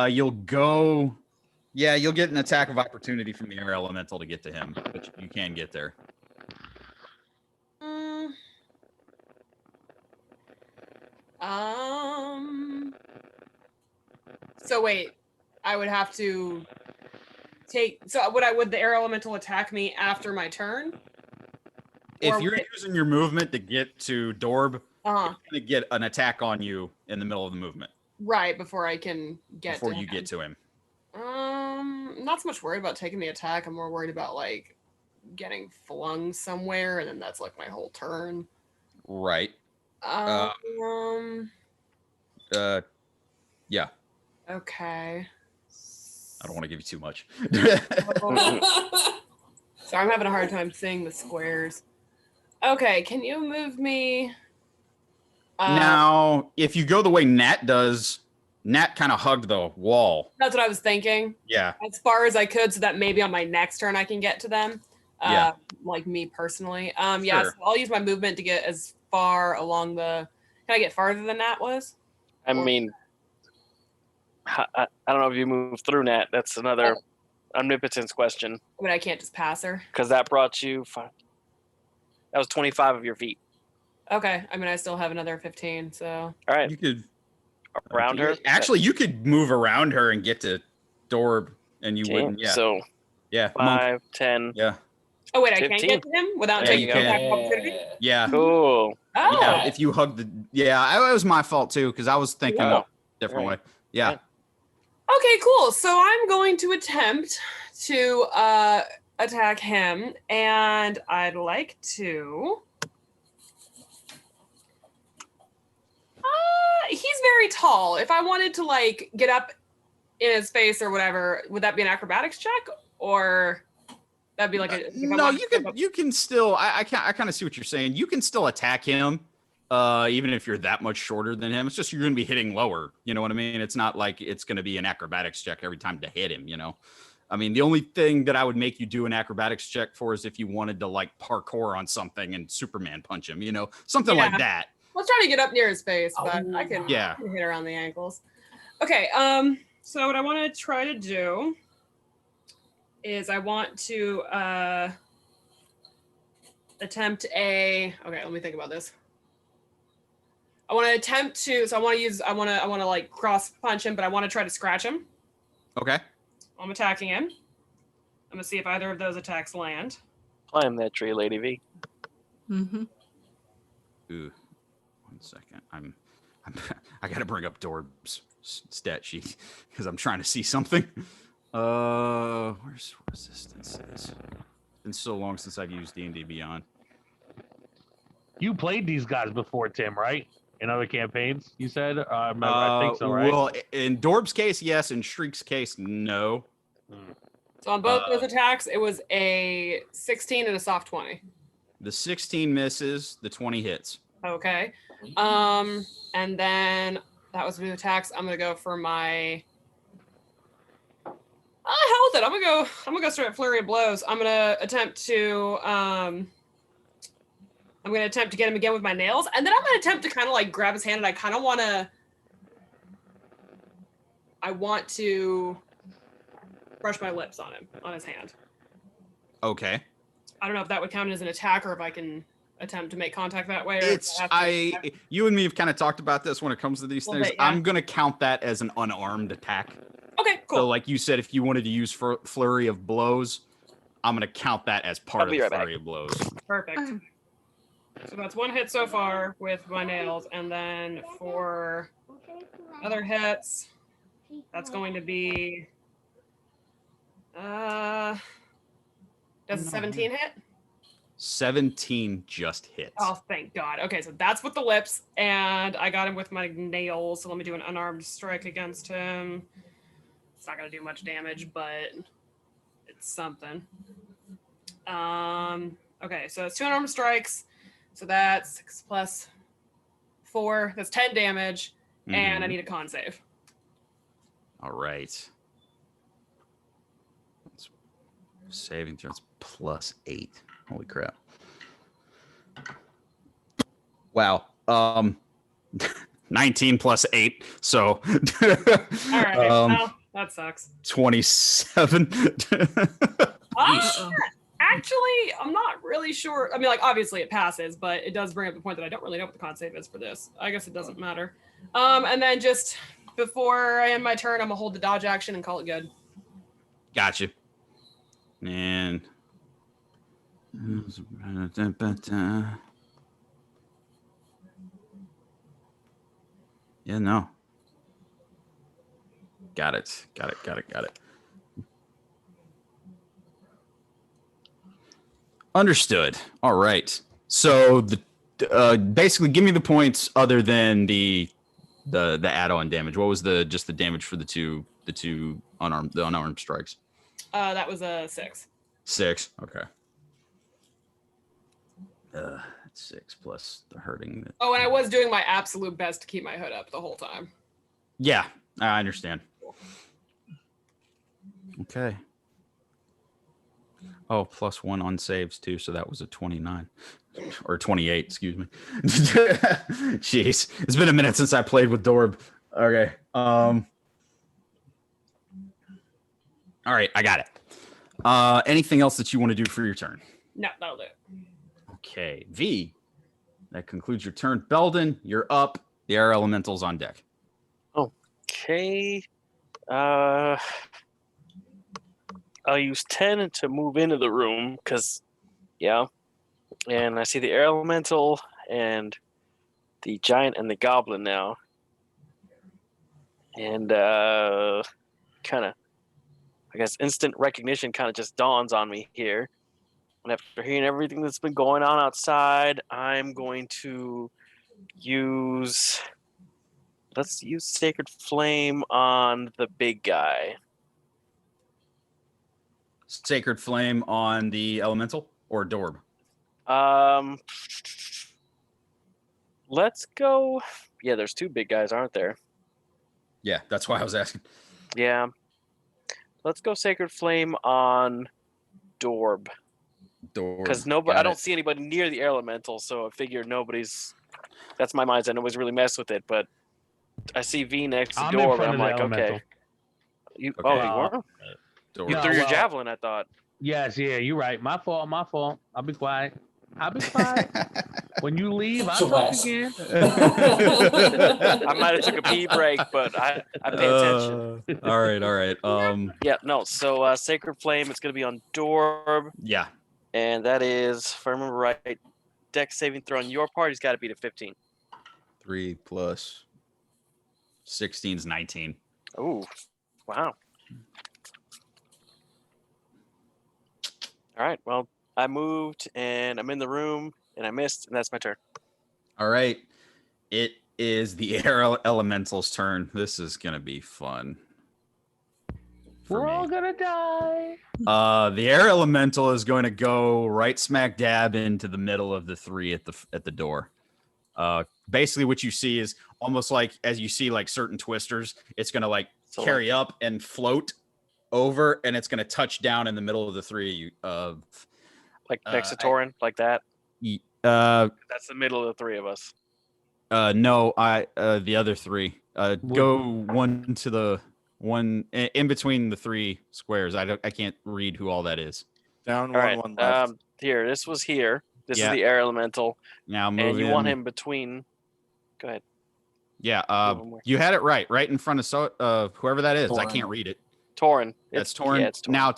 You'll go. Yeah, you'll get an attack of opportunity from the air elemental to get to him, but you can get there. So wait, I would have to would the air elemental attack me after my turn? If Or you're would it- using your movement to get to Dorb, Uh-huh. it's gonna get an attack on you in the middle of the movement Right, before I can get before to you him. get to him. Not so much worried about taking the attack. I'm more worried about like getting flung somewhere, and then that's like my whole turn. Right. Yeah. Okay. I don't want to give you too much. So I'm having a hard time seeing the squares. Okay, can you move me? Now, if you go the way Nat does, Nat kind of hugged the wall. That's what I was thinking. Yeah. As far as I could, so that maybe on my next turn I can get to them. Yeah. Like me personally. Yeah, Sure. so I'll use my movement to get as far along the. Can I get farther than Nat was? I mean, I don't know if you move through Nat. That's another omnipotence question. I mean, I can't just pass her. Because that brought you that was 25 of your feet. Okay. I mean, I still have another 15. So. All right. You could Around her. Actually, you could move around her and get to Dorb, and you wouldn't. Yeah. So Yeah. 5, 10. Yeah. Oh wait, I 15. can't get to him without Yeah, taking you an can. attack of opportunity. Yeah. Cool. Oh. Yeah. If you hug the. Yeah, it was my fault too because I was thinking Oh. a different Right. way. Yeah. Right. Okay, cool. So I'm going to attempt to attack him, and I'd like to. He's very tall. If I wanted to like get up in his face or whatever, would that be an acrobatics check, or that'd be like a? No, you can still. I kind of see what you're saying. You can still attack him, even if you're that much shorter than him. It's just you're going to be hitting lower. You know what I mean? It's not like it's going to be an acrobatics check every time to hit him. You know, I mean, the only thing that I would make you do an acrobatics check for is if you wanted to like parkour on something and Superman punch him. You know, something like that. Let's try to get up near his face, but I can Yeah. hit around the ankles. Okay. So what I want to try to do is I want to attempt a. Okay, let me think about this. I want to attempt to. So I want to like cross punch him, but I want to try to scratch him. Okay. I'm attacking him. I'm gonna see if either of those attacks land. Climb that tree, Lady V. Mm-hmm. Ooh. 1 second. I got to bring up Dorb's stat sheet because I'm trying to see something. Where's resistance? It's been so long since I've used D&D Beyond. You played these guys before, Tim, right? In other campaigns, you said? I think so, right? Well, in Dorb's case, yes. In Shriek's case, no. So on both those attacks, it was a 16 and a soft 20. The 16 misses. The 20 hits. Okay. And then that was the attacks. I'm gonna go for my. Hell with it. I'm gonna go straight at flurry of blows. I'm gonna attempt to get him again with my nails, and then I'm gonna attempt to kind of like grab his hand, and I kind of want to brush my lips on his hand. Okay. I don't know if that would count as an attack or if I can attempt to make contact that way. Or you and me have kind of talked about this when it comes to these Little things. bit, yeah. I'm gonna count that as an unarmed attack. Okay, cool. So, like you said, if you wanted to use flurry of blows, I'm gonna count that as part I'll of be the right back. flurry of blows. Perfect. So that's one hit so far with my nails, and then for other hits, that's going to be does a 17 hit? 17 just hits. Oh, thank God. Okay, so that's with the lips, and I got him with my nails. So let me do an unarmed strike against him. It's not gonna do much damage, but it's something. Okay, so it's 2 unarmed strikes. So that's 6 plus 4. That's 10 damage, and I need a con save. All right. Saving throws +8. Holy crap. Wow. 19 plus 8. So All right. Well, that sucks. 27. Actually, I'm not really sure. I mean, like, obviously it passes, but it does bring up the point that I don't really know what the con save is for this. I guess it doesn't matter. And then just before I end my turn, I'm gonna hold the dodge action and call it good. Gotcha. And yeah, no. Got it. Understood. All right. So the basically give me the points other than the add-on damage. What was the damage for the two unarmed strikes? That was a 6. 6. Okay. 6 plus the hurting. Oh, and I was doing my absolute best to keep my hood up the whole time. Yeah, I understand. Okay. Oh, +1 on saves too, so that was a 29 or 28. Excuse me. Jeez, it's been a minute since I played with Dorb. Okay. All right, I got it. Anything else that you want to do for your turn? No, that'll do it. Okay, V. That concludes your turn. Beldan, you're up. The air elemental's on deck. Okay. I'll use 10 to move into the room because, yeah. And I see the air elemental and the giant and the goblin now. And kind of, I guess, instant recognition kind of just dawns on me here. And after hearing everything that's been going on outside, I'm going to let's use Sacred Flame on the big guy. Sacred Flame on the elemental or Dorb? Let's go. Yeah, there's 2 big guys, aren't there? Yeah, that's why I was asking. Yeah. Let's go Sacred Flame on Dorb. Because nobody, I don't see anybody near the air elemental, so I figure nobody's. That's my mindset. Nobody's really messed with it, but I see V next to Dorb, and I'm like, okay. You were? You threw your javelin, I thought. Yes, yeah, you're right. My fault. I'll be quiet. When you leave, I'll talk again. I might have took a pee break, but I pay attention. All right. Yeah, no. So Sacred Flame, it's going to be on Dorb. Yeah. And that is, if I remember right, dex saving throw on your part, he's got to beat a 15. 3 plus 16 is 19. Oh, wow. All right. Well, I moved and I'm in the room and I missed, and that's my turn. All right. It is the air elemental's turn. This is going to be fun. We're all going to die. The air elemental is going to go right smack dab into the middle of the 3 at the door. Basically what you see is almost like, as you see like certain twisters, it's going to like carry up and float over, and it's going to touch down in the middle of the 3 of you. Like next to Torrin, like that? That's the middle of the 3 of us. No, the other 3. Go one to the one in between the 3 squares. I can't read who all that is. Down all right. one left. Here, this was here. This is the air elemental. Now move and you in. want him between. Go ahead. Yeah, you had it right in front of whoever that is. Torrin. I can't read it. Torrin. That's Torrin. Yeah, it's Torrin. Now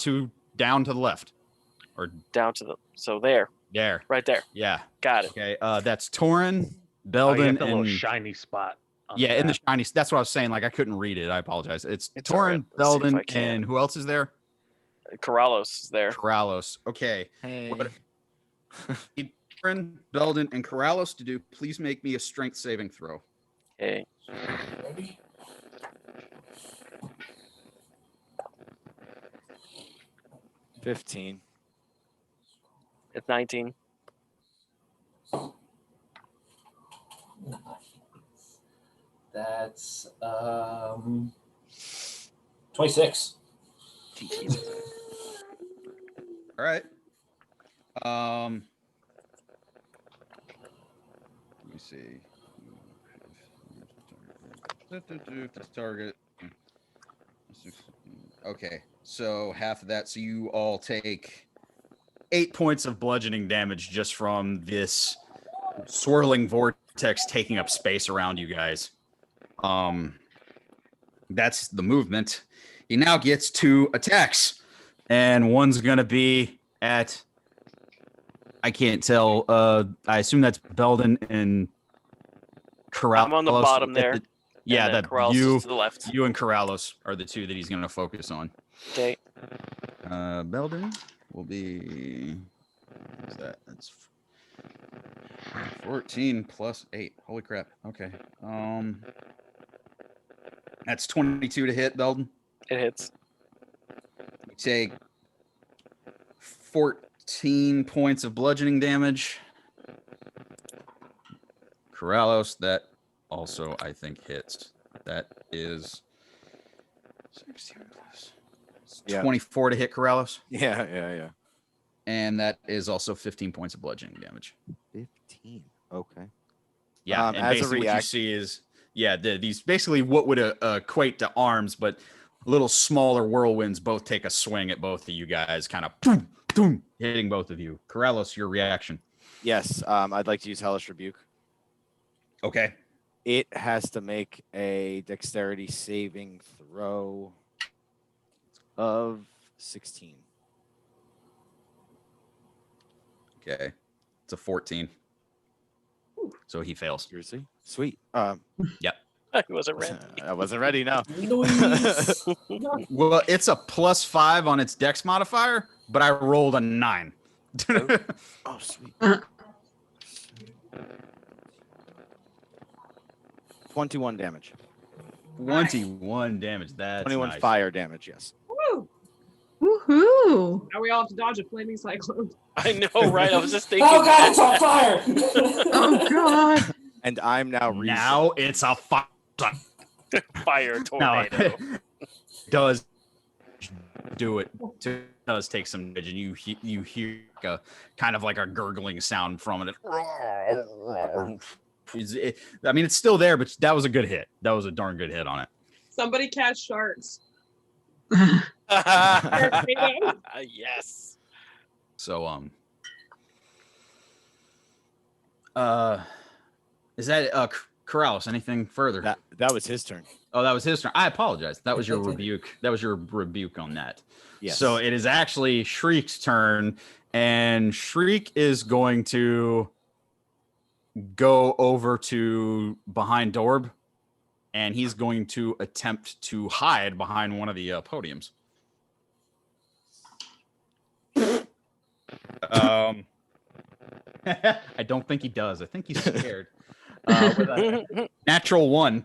down to the left, or down to there. There. Right there. Yeah. Got it. Okay. That's Torrin, Beldan, the little shiny spot. Yeah, in the shiny. That's what I was saying. Like I couldn't read it. I apologize. It's Torrin, right. Beldan, and who else is there? Corallos is there. Corallos. Okay. Hey. Torrin, Beldan, and Corallos to do. Please make me a strength saving throw. Okay. Ready? 15. It's 19. Nice. That's 26. All right. Let me see. Target. Okay, so half of that. So you all take 8 points of bludgeoning damage just from this swirling vortex taking up space around you guys. That's the movement. He now gets 2 attacks, and one's gonna be at. I can't tell. I assume that's Beldan and Corallos. I'm on the bottom there. Yeah, and then that Corallos is to the left. you and Corallos are the 2 that he's going to focus on. Okay. Beldan will be. What's that? That's 14 plus 8. Holy crap. Okay. That's 22 to hit, Beldan. It hits. You take 14 points of bludgeoning damage. Corallos, that also, I think, hits. That is 16 plus 24 to hit Corallos. Yeah. And that is also 15 points of bludgeoning damage. 15. Okay. Yeah, and as a basically what you see is, these basically what would equate to arms, but little smaller whirlwinds both take a swing at both of you guys, kind of boom, boom, hitting both of you. Corallos, your reaction. Yes, I'd like to use Hellish Rebuke. Okay. It has to make a dexterity saving throw of 16. Okay. It's a 14. So he fails. Seriously? Sweet. Yep. I wasn't ready. I wasn't ready, no. Noise. Well, it's a +5 on its dex modifier, but I rolled a 9. Oh, sweet. 21 damage. 21 damage. That's 21 nice. fire damage, yes. Woo! Woohoo! Now we all have to dodge a flaming cyclone. I know, right? I was just thinking. Oh god, it's on fire! Oh god! And I'm now Now it's a fire. Fire Now, tornado. does do it. It does take some damage, and you hear a kind of like a gurgling sound from it. I mean, it's still there, but that was a good hit. That was a darn good hit on it. Somebody catch sharks. Yes. So is that Corallos? Anything further? That was his turn. Oh, that was his turn. I apologize. That was your rebuke. That was your rebuke on that. Yes. So it is actually Shriek's turn, and Shriek is going to go over to behind Dorb, and he's going to attempt to hide behind one of the podiums. I don't think he does. I think he's scared. With a natural 1.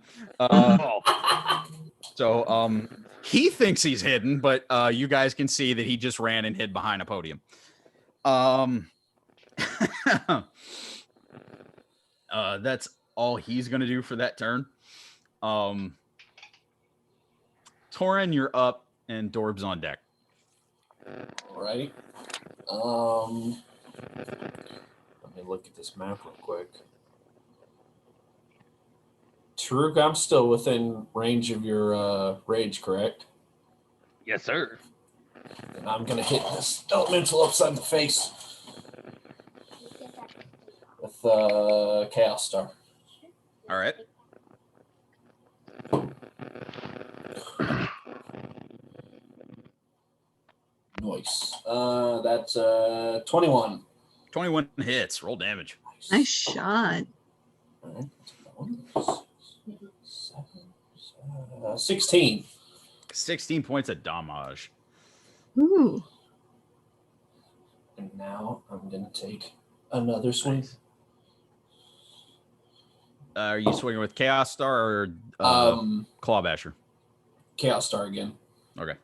So he thinks he's hidden, but you guys can see that he just ran and hid behind a podium. That's all he's gonna do for that turn. Torrin, you're up, and Dorb's on deck. Alright. Let me look at this map real quick. Tarook, I'm still within range of your rage, correct? Yes, sir. And I'm gonna hit this elemental upside the face with Chaos Star. All right. Nice. That's 21. 21 hits. Roll damage. Nice shot. All right. 16. 16 points of damage. Ooh. And now I'm gonna take another swing. Are you swinging with Chaos Star or Claw Basher? Chaos Star again. Okay.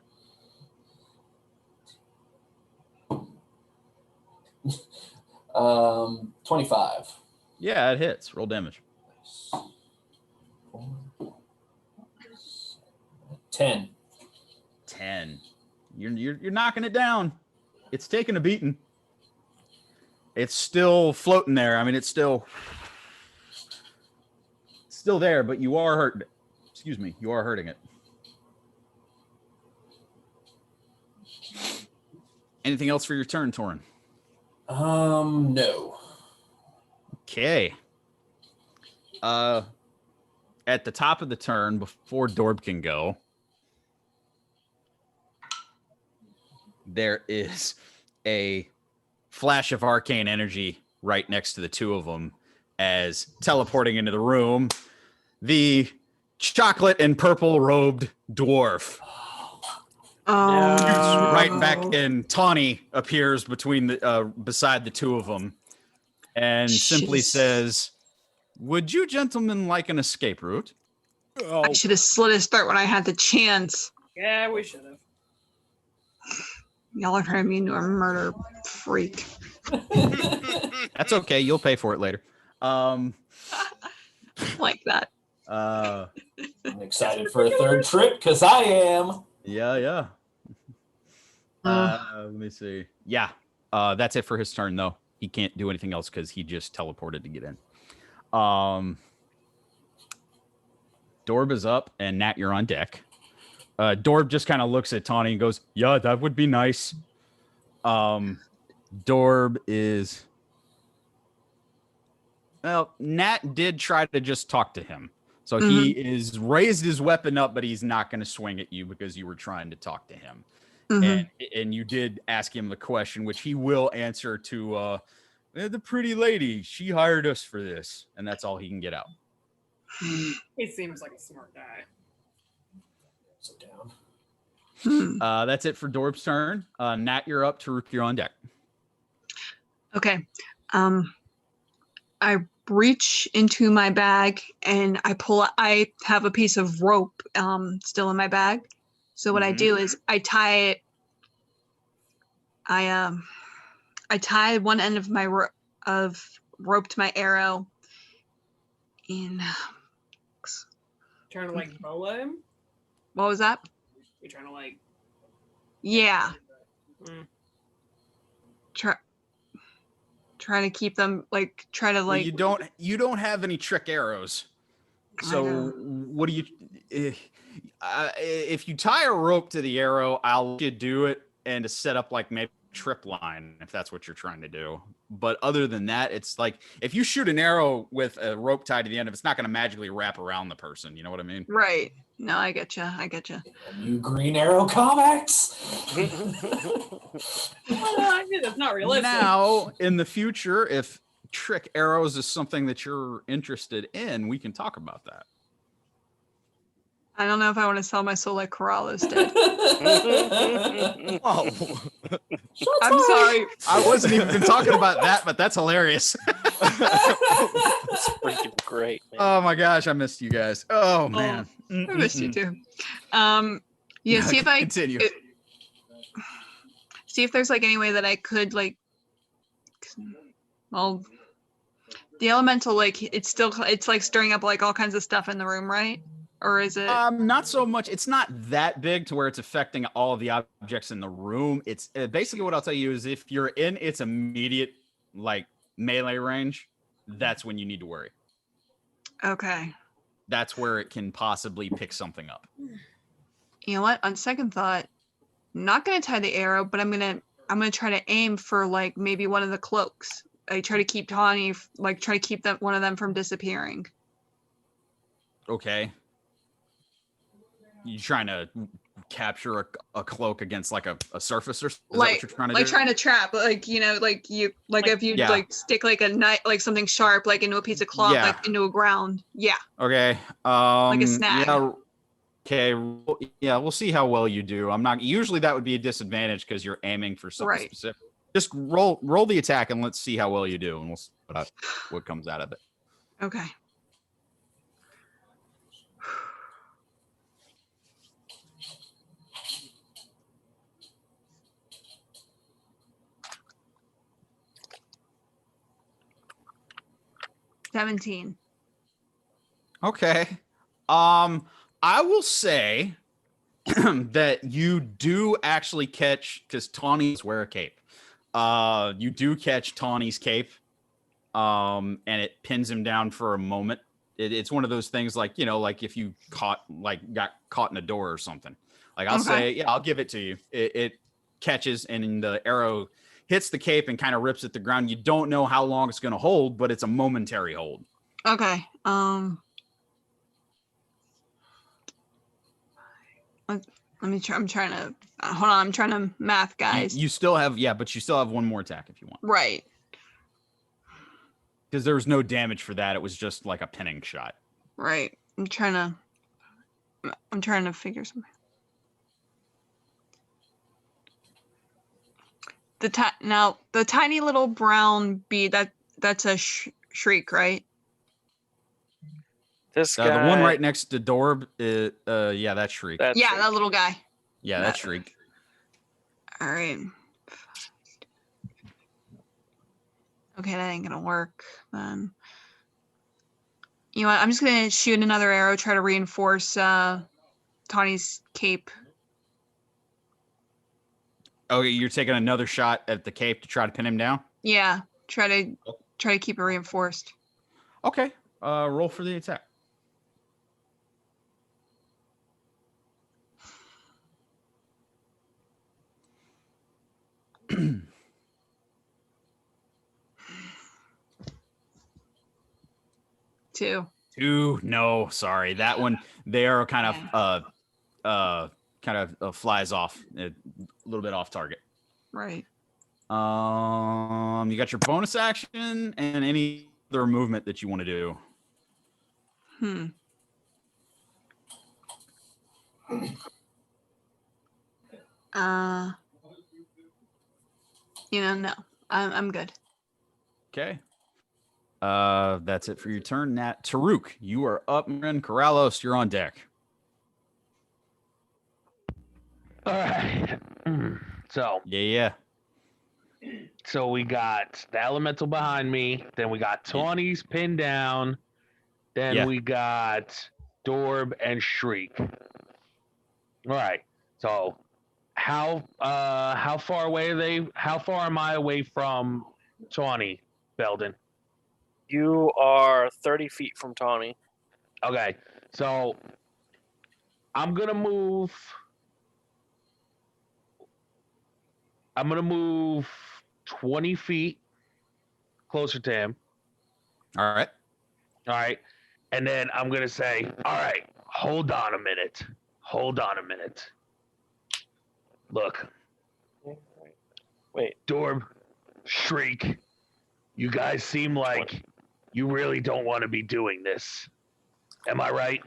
25. Yeah, it hits. Roll damage. 10. 10. You're knocking it down. It's taking a beating. It's still floating there. I mean, it's still there, but you are hurting it. Excuse me, you are hurting it. Anything else for your turn, Torrin? No. Okay. At the top of the turn, before Dorb can go, there is a flash of arcane energy right next to the two of them as teleporting into the room, the chocolate and purple robed dwarf. Oh, Right back, and Tawny appears between the beside the two of them and simply Jeez. says, "Would you gentlemen like an escape route?" I should have slit his throat when I had the chance. Yeah, we should have. Y'all are turning me into a murder freak. That's okay. You'll pay for it later. Like that. I'm excited for a third trip because I am. Yeah. Let me see. Yeah. That's it for his turn, though. He can't do anything else because he just teleported to get in. Dorb is up, and Nat, you're on deck. Dorb just kind of looks at Tawny and goes, "Yeah, that would be nice." Dorb is... Well, Nat did try to just talk to him. So he is raised his weapon up, but he's not going to swing at you because you were trying to talk to him. And you did ask him the question, which he will answer to the pretty lady. She hired us for this. And that's all he can get out. He seems like a smart guy. So down. That's it for Dorb's turn. Nat, you're up. Tarook, you're on deck. Okay. I reach into my bag and I have a piece of rope still in my bag. So what I do is I tie it. I tie one end of my rope to my arrow in. Trying to like boa him? What was that? You trying to like Yeah. Trying to keep them Well, you don't have any trick arrows. So what do you if you tie a rope to the arrow, I'll let you do it and to set up like maybe a trip line if that's what you're trying to do. But other than that, it's like if you shoot an arrow with a rope tied to the end of it, it's not going to magically wrap around the person. You know what I mean? Right. No, I get you. You Green Arrow comics. That's not realistic. Now, in the future, if trick arrows is something that you're interested in, we can talk about that. I don't know if I want to sell my soul like Corallos did. Oh, I'm sorry. I wasn't even talking about that, but that's hilarious. It's freaking great, man. Oh my gosh, I missed you guys. Oh man, I missed you too. Yeah. See if I continue. See if there's like any way that I could like. Well, the elemental it's like stirring up like all kinds of stuff in the room, right? Or is it? Not so much. It's not that big to where it's affecting all of the objects in the room. It's basically what I'll tell you is if you're in its immediate like melee range, that's when you need to worry. Okay. That's where it can possibly pick something up. You know what? On second thought, I'm not gonna tie the arrow, but I'm gonna try to aim for like maybe one of the cloaks. I try to keep Tawny, like try to keep one of them from disappearing. Okay. You trying to capture a cloak against like a surface or is that what you're trying to do? Trying to trap, if you like stick like a knife, like something sharp, like into a piece of cloth, like into a ground. Yeah. Okay. Like a snag. Yeah. Okay. Yeah, we'll see how well you do. I'm not usually that would be a disadvantage because you're aiming for something specific. Just roll the attack and let's see how well you do, and we'll see what comes out of it. Okay. 17. Okay. I will say that you do actually catch, because Tawny's wear a cape. You do catch Tawny's cape, and it pins him down for a moment. It's one of those things like, like if you got caught in a door or something. Like I'll say, yeah, I'll give it to you. It catches, and the arrow hits the cape and kind of rips at the ground. You don't know how long it's going to hold, but it's a momentary hold. Okay. Let me try. I'm trying to hold on. I'm trying to math, guys. You still have, but you still have one more attack if you want. Right. Because there was no damage for that. It was just like a pinning shot. Right. I'm trying to figure something. Now the tiny little brown bead, that's a shriek, right? This guy, the one right next to Dorb, that's Shriek. That's Shriek. That little guy. Yeah, that's Shriek. All right. Okay, that ain't gonna work then. You know what? I'm just gonna shoot another arrow, try to reinforce Tawny's cape. Okay, you're taking another shot at the cape to try to pin him down? Yeah, try to keep it reinforced. Okay. Roll for the attack. Two. No, sorry. That one, the arrow kind of flies off a little bit off target. Right. You got your bonus action and any other movement that you want to do. No. I'm good. Okay. That's it for your turn. Nat. Tarook, you are up. And Corallos, you're on deck. All right. So Yeah. So we got the elemental behind me. Then we got Tawny's pinned down. Then we got Dorb and Shriek. All right. So how far away are they? How far am I away from Tawny, Beldan? You are 30 feet from Tawny. Okay. So I'm gonna move 20 feet closer to him. All right. And then I'm going to say, all right, hold on a minute. Look. Wait. Dorb, Shriek, you guys seem like you really don't want to be doing this. Am I right?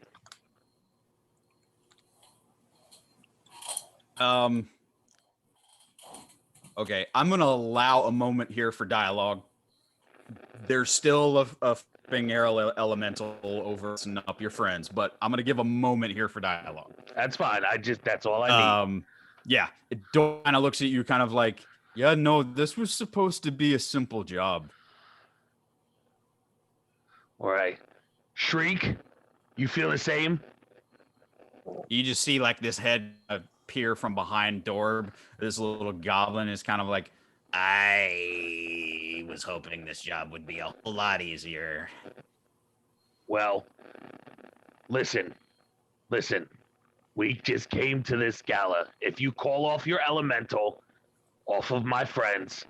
Okay, I'm going to allow a moment here for dialogue. There's still a f***ing arrow elemental over and up your friends, but I'm going to give a moment here for dialogue. That's fine. That's all I need. Yeah, it kind of looks at you kind of like, yeah, no, this was supposed to be a simple job. All right. Shriek, you feel the same? You just see like this head appear from behind Dorb. This little goblin is kind of like, I was hoping this job would be a whole lot easier. Well, listen. We just came to this gala. If you call off your elemental, off of my friends,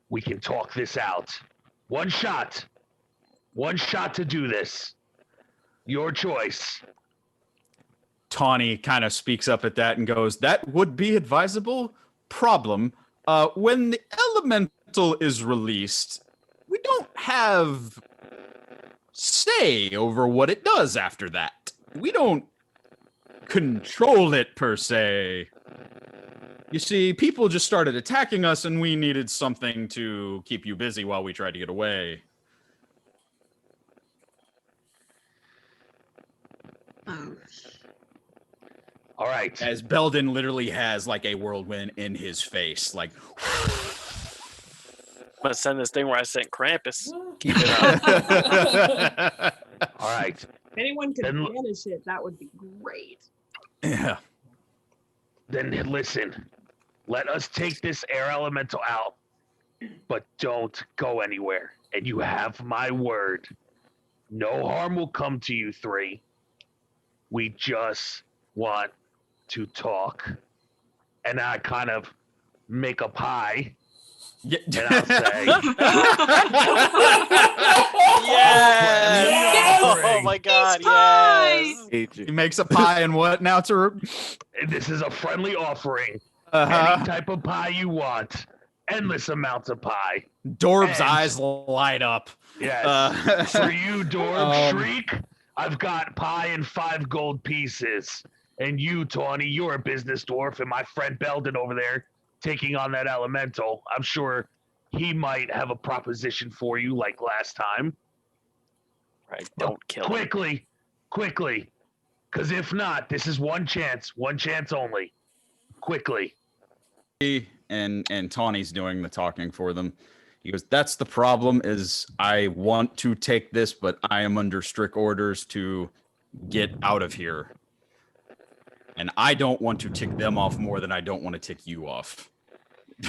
we can talk this out. One shot to do this. Your choice. Tawny kind of speaks up at that and goes, that would be advisable. Problem. When the elemental is released, we don't have say over what it does after that. We don't control it per se. You see, people just started attacking us and we needed something to keep you busy while we tried to get away. All right. As Beldan literally has like a whirlwind in his face, like. I'm gonna send this thing where I sent Krampus. Keep it up. All right. If anyone could And- banish it, that would be great. Yeah. Then listen. Let us take this air elemental out, but don't go anywhere. And you have my word. No harm will come to you three. We just want to talk. And I kind of make a pie. Yeah. And I'll say, Yes! Oh my god, pie! yes! He makes a pie and what now, Tarook? this is a friendly offering. Uh-huh. Any type of pie you want. Endless amounts of pie. Dorb's And- eyes light up. Yes. For you, Dorb, Um, Shriek, I've got pie and 5 gold pieces. And you, Tawny, you're a business dwarf, and my friend Beldan over there taking on that elemental. I'm sure he might have a proposition for you like last time. Right, don't kill him. Quickly. Because if not, this is one chance only. Quickly. And Tawny's doing the talking for them. He goes, that's the problem is I want to take this, but I am under strict orders to get out of here. And I don't want to tick them off more than I don't want to tick you off.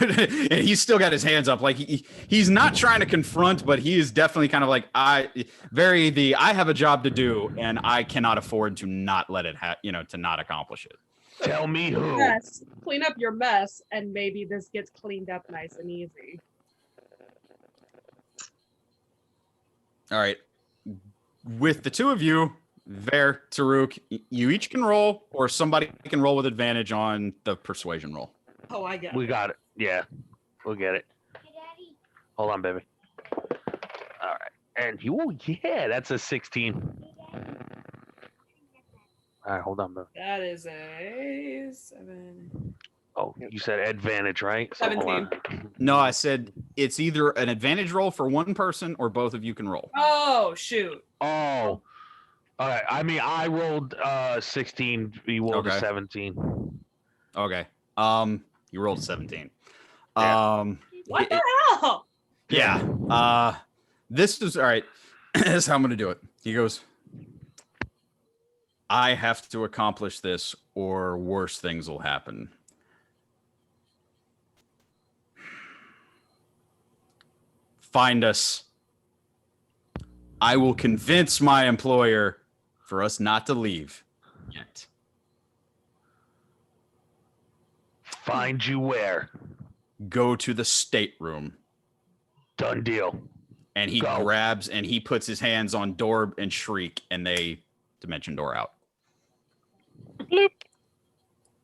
And he's still got his hands up. Like he's not trying to confront, but he is definitely kind of like, I have a job to do and I cannot afford to not let it to not accomplish it. Tell me who. Yes, clean up your mess, and maybe this gets cleaned up nice and easy. All right. With the two of you, Vare, Tarook, you each can roll, or somebody can roll with advantage on the persuasion roll. Oh, I get We it. got it. Yeah. We'll get it. Hold on, baby. All right. And yeah, that's a 16. All right, hold on, baby. That is a 7. Oh, you said advantage, right? So hold on. No, I said it's either an advantage roll for one person or both of you can roll. Oh, shoot. Oh. All right. I mean, I rolled 16. You rolled a Okay. 17. Okay. You rolled 17. Yeah. What the hell? Yeah. This is all right. This is how I'm gonna do it. He goes, I have to accomplish this or worse things will happen. Find us. I will convince my employer for us not to leave yet. Find you where? Go to the stateroom. Done deal. And he Go. grabs and he puts his hands on Dorb and Shriek, and they dimension door out.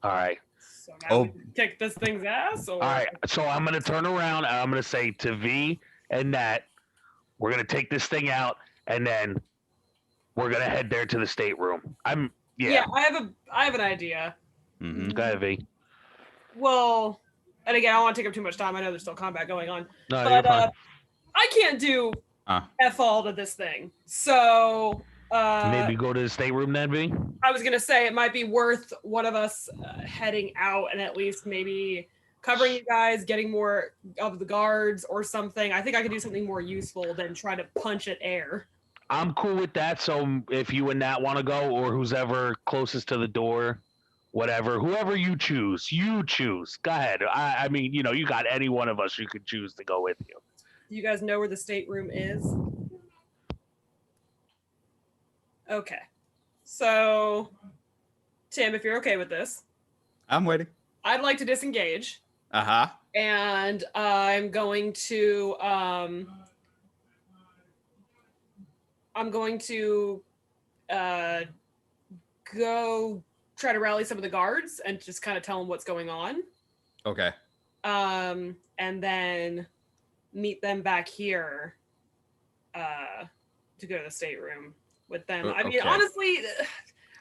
All right. So now we kick this thing's ass? Or... All right. So I'm going to turn around and I'm going to say to V and Nat, we're going to take this thing out and then we're going to head there to the stateroom. Yeah, I have an idea. Mm-hmm. Go ahead, V. Well, and again, I don't want to take up too much time. I know there's still combat going on. No, But you're fine. I can't do F all to this thing. So Maybe go to the stateroom then, V? I was going to say it might be worth one of us heading out and at least maybe covering you guys, getting more of the guards or something. I think I could do something more useful than try to punch at air. I'm cool with that. So if you and Nat want to go, or who's ever closest to the door, whatever, whoever you choose. Go ahead. I mean, you got any one of us you could choose to go with you. Do you guys know where the stateroom is? Okay. So, Tim, if you're okay with this, I'm waiting. I'd like to disengage. Uh-huh. And I'm going to go try to rally some of the guards and just kind of tell them what's going on. Okay. And then meet them back here to go to the stateroom with them. I mean, Okay. honestly,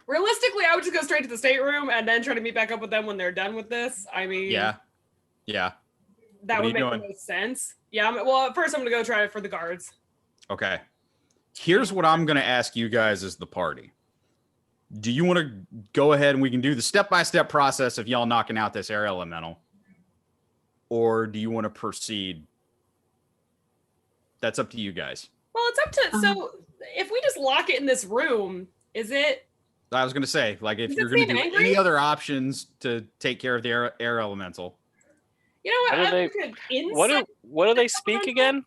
realistically, I would just go straight to the stateroom and then try to meet back up with them when they're done with this. I mean, Yeah. that What are would you make the doing? most sense. Yeah, well, first I'm going to go try it for the guards. Okay. Here's what I'm going to ask you guys as the party. Do you want to go ahead and we can do the step-by-step process of y'all knocking out this air elemental? Or do you want to proceed? That's up to you guys. it's up to. So if we just lock it in this room, is it? I was gonna say, like, if Does you're it gonna seem do angry? any other options to take care of the air elemental. You know what? What do I they- could insight. What do they speak again?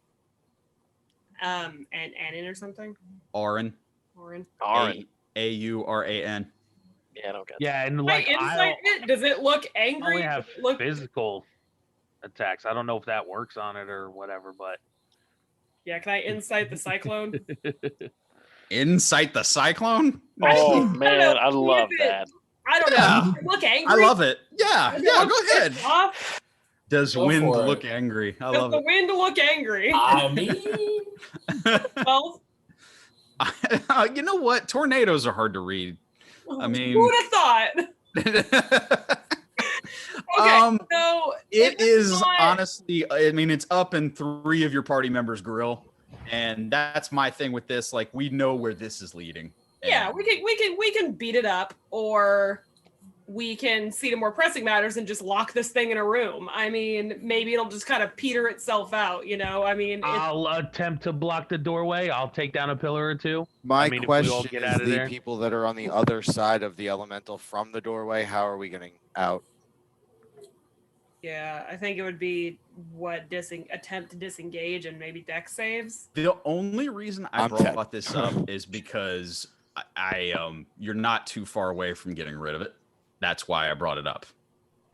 And Anin or something. Auran. Orin. Auran. Auran. Yeah, I don't get Yeah, and Can I like I insight it? Does it look angry? only have Does it look? physical attacks. I don't know if that works on it or whatever, but Yeah. Can I insight the cyclone? Incite the cyclone. Oh I man, don't know. I love Is it- that. I don't know. Yeah. Does it look I angry? love it. Yeah, Does it yeah. look Go ahead. pissed off? Does Go wind for it. look angry? I Does love the it. wind look angry? I mean, Well, You know what? Tornadoes are hard to read. I mean, who would have thought? Okay, so if it it's is not- honestly, I mean, it's up in 3 of your party members' grill, and that's my thing with this. Like, we know where this is leading. Yeah, And we can beat it up, or we can see to more pressing matters and just lock this thing in a room. I mean, maybe it'll just kind of peter itself out, you know? I mean, I'll attempt to block the doorway. I'll take down a pillar or two. My I mean, if we all question get is out of the there. people that are on the other side of the elemental from the doorway, how are we getting out? yeah, I think it would be attempt to disengage and maybe deck saves. the only reason I I'm dead. brought this up is because you're not too far away from getting rid of it. That's why I brought it up.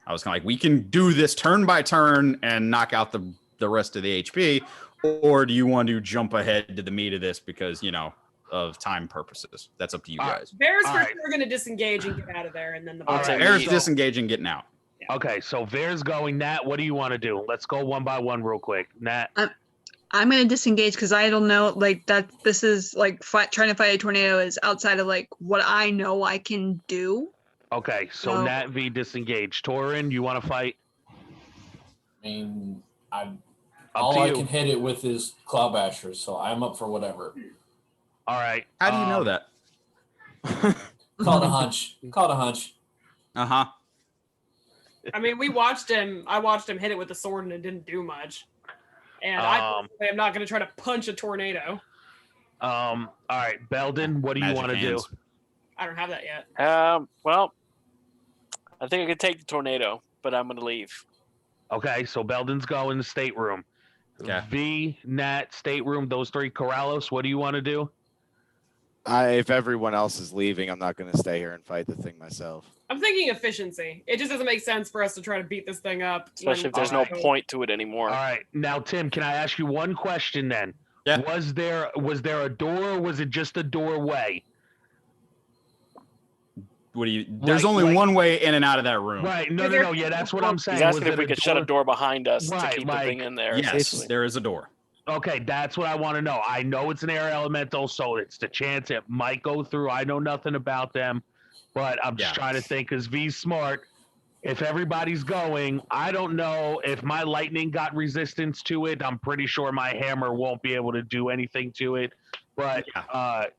I was kind of like, we can do this turn by turn and knock out the rest of the HP, or do you want to jump ahead to the meat of this because, you know, of time purposes? That's up to you guys. Bear's for Alright. sure going to disengage and get out of there, and then the All boss. right. Air's so- disengaging, getting out. Okay, so Vare's going. Nat, what do you want to do? Let's go one by one real quick. Nat. I'm gonna disengage because I don't know, like that. This is like trying to fight a tornado is outside of like what I know I can do. Okay, so No. Nat V disengage. Torrin, you want to fight? I mean, Up all to I you. can hit it with is claw bashers, so I'm up for whatever. All right. How do you know that? Call it a hunch. Call it a hunch. Uh-huh. I mean, I watched him hit it with the sword, and it didn't do much. And I'm not going to try to punch a tornado. All right, Beldan, what do you Magic want to do? hands. I don't have that yet. Well, I think I could take the tornado, but I'm gonna leave. Okay, so Belden's going to stateroom. Okay. V, Nat, stateroom, those 3. Corallos, what do you want to do? If everyone else is leaving, I'm not going to stay here and fight the thing myself. I'm thinking efficiency. It just doesn't make sense for us to try to beat this thing up. Especially if there's no point to it anymore. All right, now Tim, can I ask you one question then? Yeah. Was there a door or was it just a doorway? What do you? There's Like- only like- one way in and out of that room. Right, no, Is no, there- no, yeah, that's what I'm saying. He's asking Was if it we a could shut a door behind us Right, to keep the thing in there. Yes, essentially. there is a door. Okay, that's what I want to know. I know it's an air elemental, so it's the chance it might go through. I know nothing about them, but I'm just Yeah. trying to think because V's smart. If everybody's going, I don't know if my lightning got resistance to it. I'm pretty sure my hammer won't be able to do anything to it. But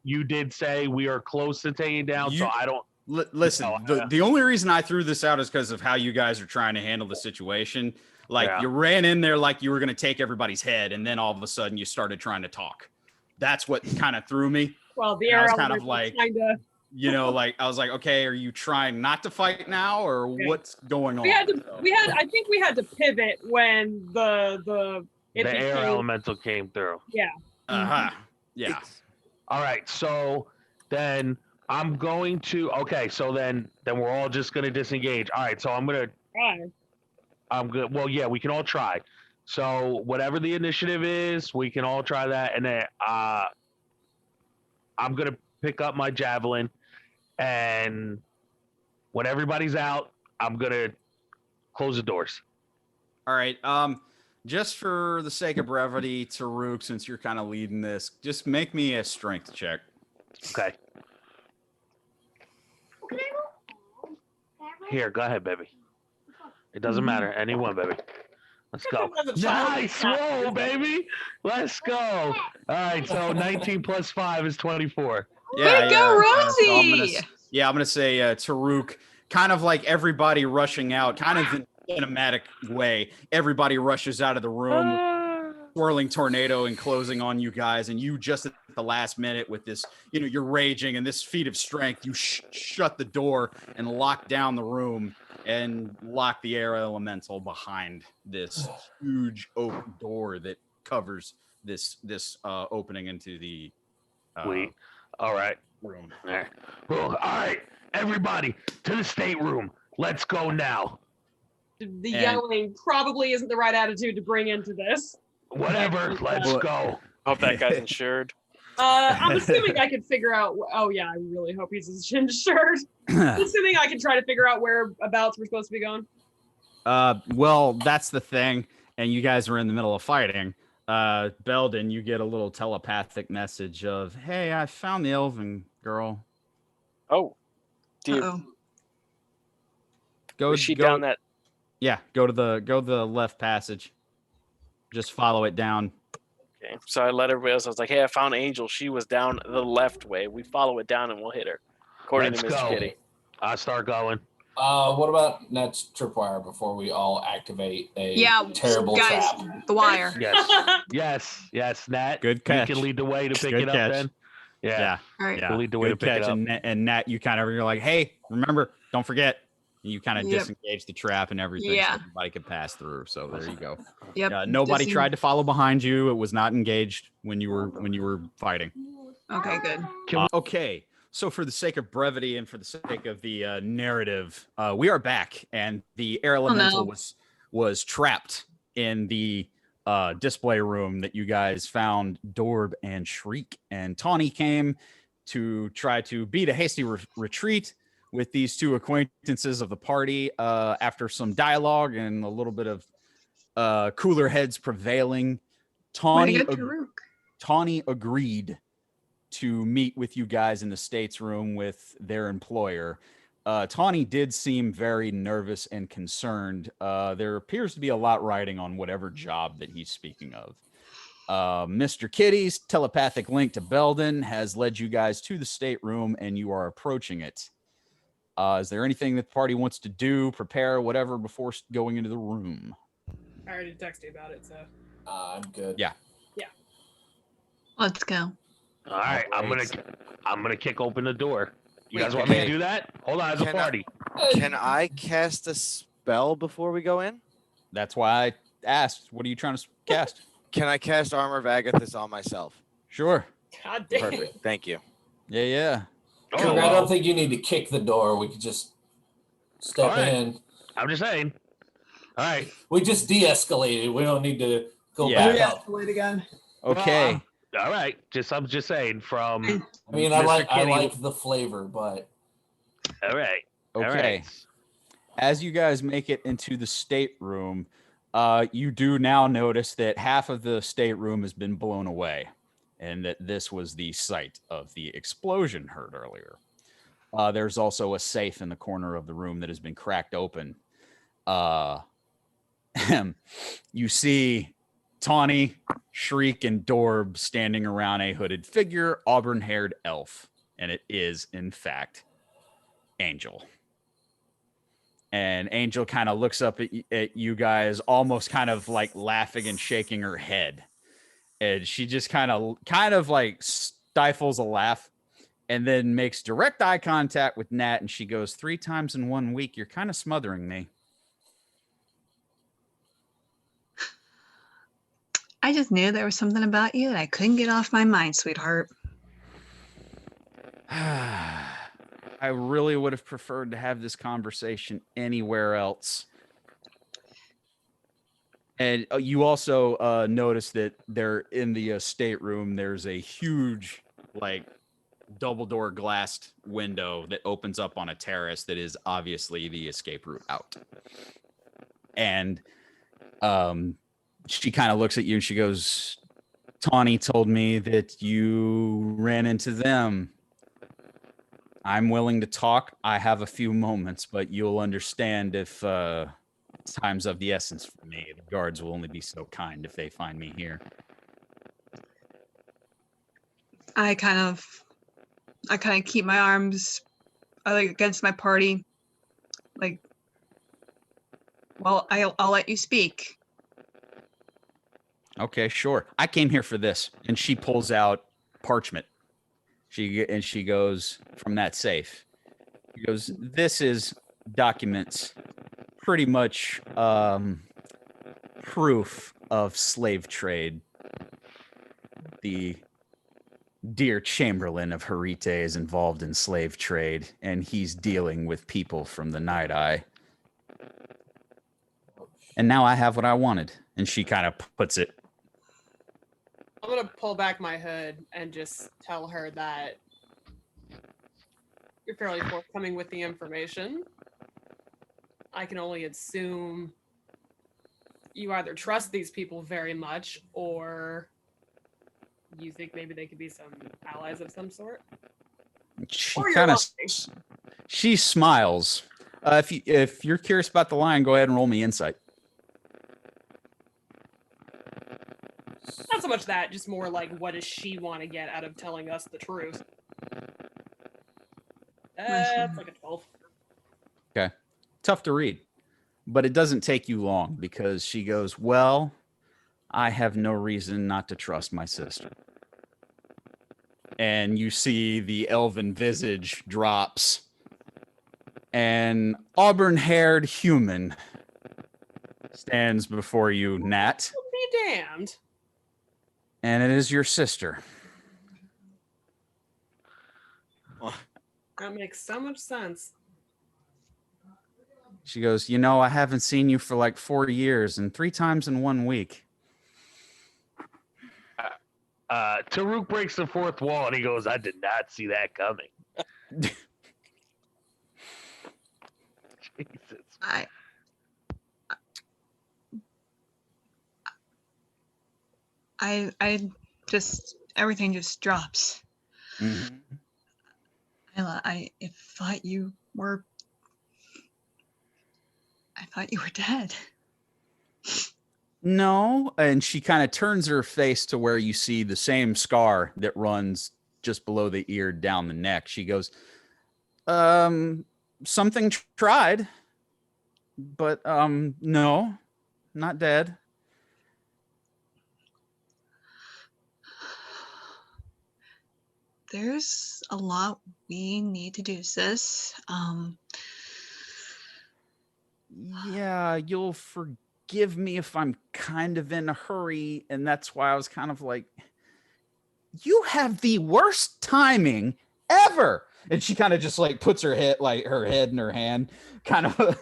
you did say we are close to taking down, so You- I don't. Listen, No, the only reason I threw this out is because of how you guys are trying to handle the situation. Like, Yeah. you ran in there like you were going to take everybody's head, and then all of a sudden you started trying to talk. That's what kind of threw me. Well, the And I air was kind of element like- kinda, You know, like, I was like, okay, are you trying not to fight now, or what's going on? I think we had to pivot when The it air became- elemental came through. Uh-huh. Yeah. All right, so then I'm going to. Okay, so then we're all just gonna disengage. All right, so I'm good. Well, yeah, we can all try. So whatever the initiative is, we can all try that, and then I'm gonna pick up my javelin, and when everybody's out, I'm gonna close the doors. All right. Just for the sake of brevity, Tarook, since you're kind of leading this, just make me a strength check. Okay. Here, go ahead, baby. It doesn't matter. Anyone, baby. Let's go. Nice. Whoa, baby. Let's go. All right, so 19 plus 5 is 24. Yeah, Way to go, Rosie! I'm gonna say Tarook, kind of like everybody rushing out, kind of in a cinematic way. Everybody rushes out of the room. swirling tornado enclosing on you guys, and you just at the last minute with this, you're raging and this feat of strength, you shut the door and lock down the room and lock the air elemental behind this huge oak door that covers this opening into the all right. room. All right. Well, all right, everybody to the stateroom. Let's go now. The yelling probably isn't the right attitude to bring into this. Whatever. Let's go. Hope that guy's insured. I'm assuming I could figure out. Oh yeah, I really hope he's insured. I'm assuming I can try to figure out whereabouts we're supposed to be going. Well, that's the thing, and you guys are in the middle of fighting. Beldan, you get a little telepathic message of, "Hey, I found the elven girl." Oh, Uh-oh. was she down that? Yeah, go to the left passage. Just follow it down. Okay, so I let everybody else. I was like, "Hey, I found Angel. She was down the left way. We follow it down and we'll hit her." According Let's to Mr. go. Kitty. I start going. What about Net's tripwire before we all activate a terrible guys, trap? the wire. Yes, Nat. Good catch. You can lead the way to pick Good it up catch. then. Yeah. All right. Yeah, We'll lead the way to good pick it catch. up. And Nat, you you're like, "Hey, remember, don't forget." And you kind of Yep. disengage the trap and everything, Yeah. so everybody could pass through. So there you go. Yep. Nobody tried to follow behind you. It was not engaged when you were fighting. Okay, good. Okay. So for the sake of brevity and for the sake of the narrative, we are back, and the air elemental was trapped in the display room that you guys found Dorb and Shriek. And Tawny came to try to beat a hasty retreat with these two acquaintances of the party after some dialogue and a little bit of cooler heads prevailing. Tawny agreed to meet with you guys in the States room with their employer. Tawny did seem very nervous and concerned. There appears to be a lot riding on whatever job that he's speaking of. Mr. Kitty's telepathic link to Beldan has led you guys to the stateroom, and you are approaching it. Is there anything that the party wants to do, prepare, whatever, before going into the room? I already texted you about it, so. I'm good. Yeah. Let's go. All right, I'm gonna kick open the door. You guys Wait, want me to do that? Hold on, it's a party. Can I cast a spell before we go in? That's why I asked. What are you trying to cast? Can I cast Armor of Agathis on myself? Sure. God damn. Perfect. Thank you. Yeah. I don't think you need to kick the door. We could just step in. I'm just saying. All right. We just de-escalated. We don't need to go Yeah. back up. Wait again. Okay. All right. I'm just saying from. I mean, Mr. I Kitty- like the flavor, but All right. All Okay. right. As you guys make it into the stateroom, you do now notice that half of the stateroom has been blown away, and that this was the site of the explosion heard earlier. There's also a safe in the corner of the room that has been cracked open. You see Tawny, Shriek, and Dorb standing around a hooded figure, auburn-haired elf, and it is, in fact, Angel. And Angel kind of looks up at you guys, almost kind of like laughing and shaking her head. And she just kind of like stifles a laugh and then makes direct eye contact with Nat. And she goes, 3 times in 1 week, you're kind of smothering me. I just knew there was something about you that I couldn't get off my mind, sweetheart. I really would have preferred to have this conversation anywhere else. And you also notice that there in the stateroom, there's a huge, like, double door glassed window that opens up on a terrace that is obviously the escape route out. And she kind of looks at you and she goes, Tawny told me that you ran into them. I'm willing to talk. I have a few moments, but you'll understand if time's of the essence for me. The guards will only be so kind if they find me here. I kind of keep my arms like against my party. Like, well, I'll let you speak. Okay, sure. I came here for this. And she pulls out parchment. She goes from that safe. She goes, this is documents, pretty much proof of slave trade. The dear Chamberlain of Harite is involved in slave trade, and he's dealing with people from the Night Eye. And now I have what I wanted. And she kind of puts it. I'm gonna pull back my hood and just tell her that you're fairly forthcoming with the information. I can only assume you either trust these people very much or you think maybe they could be some allies of some sort. She Or you're kind of lying. she smiles. If you're curious about the lion, go ahead and roll me insight. Not so much that, just more like what does she want to get out of telling us the truth? That's like a 12. Okay. Tough to read, but it doesn't take you long because she goes, well, I have no reason not to trust my sister. And you see the elven visage drops. An auburn-haired human stands before you, Nat. Be damned. And it is your sister. That makes so much sense. She goes, you know, I haven't seen you for like 4 years and 3 times in 1 week. Tarook breaks the fourth wall and he goes, I did not see that coming. Jesus. I just everything just drops. Mm-hmm. I thought you were dead. No, and she kind of turns her face to where you see the same scar that runs just below the ear down the neck. She goes, something tried, but no, not dead. There's a lot we need to do, sis. Yeah, you'll forgive me if I'm kind of in a hurry, and that's why I was kind of like, you have the worst timing ever. And she kind of just like puts her head in her hand, kind of.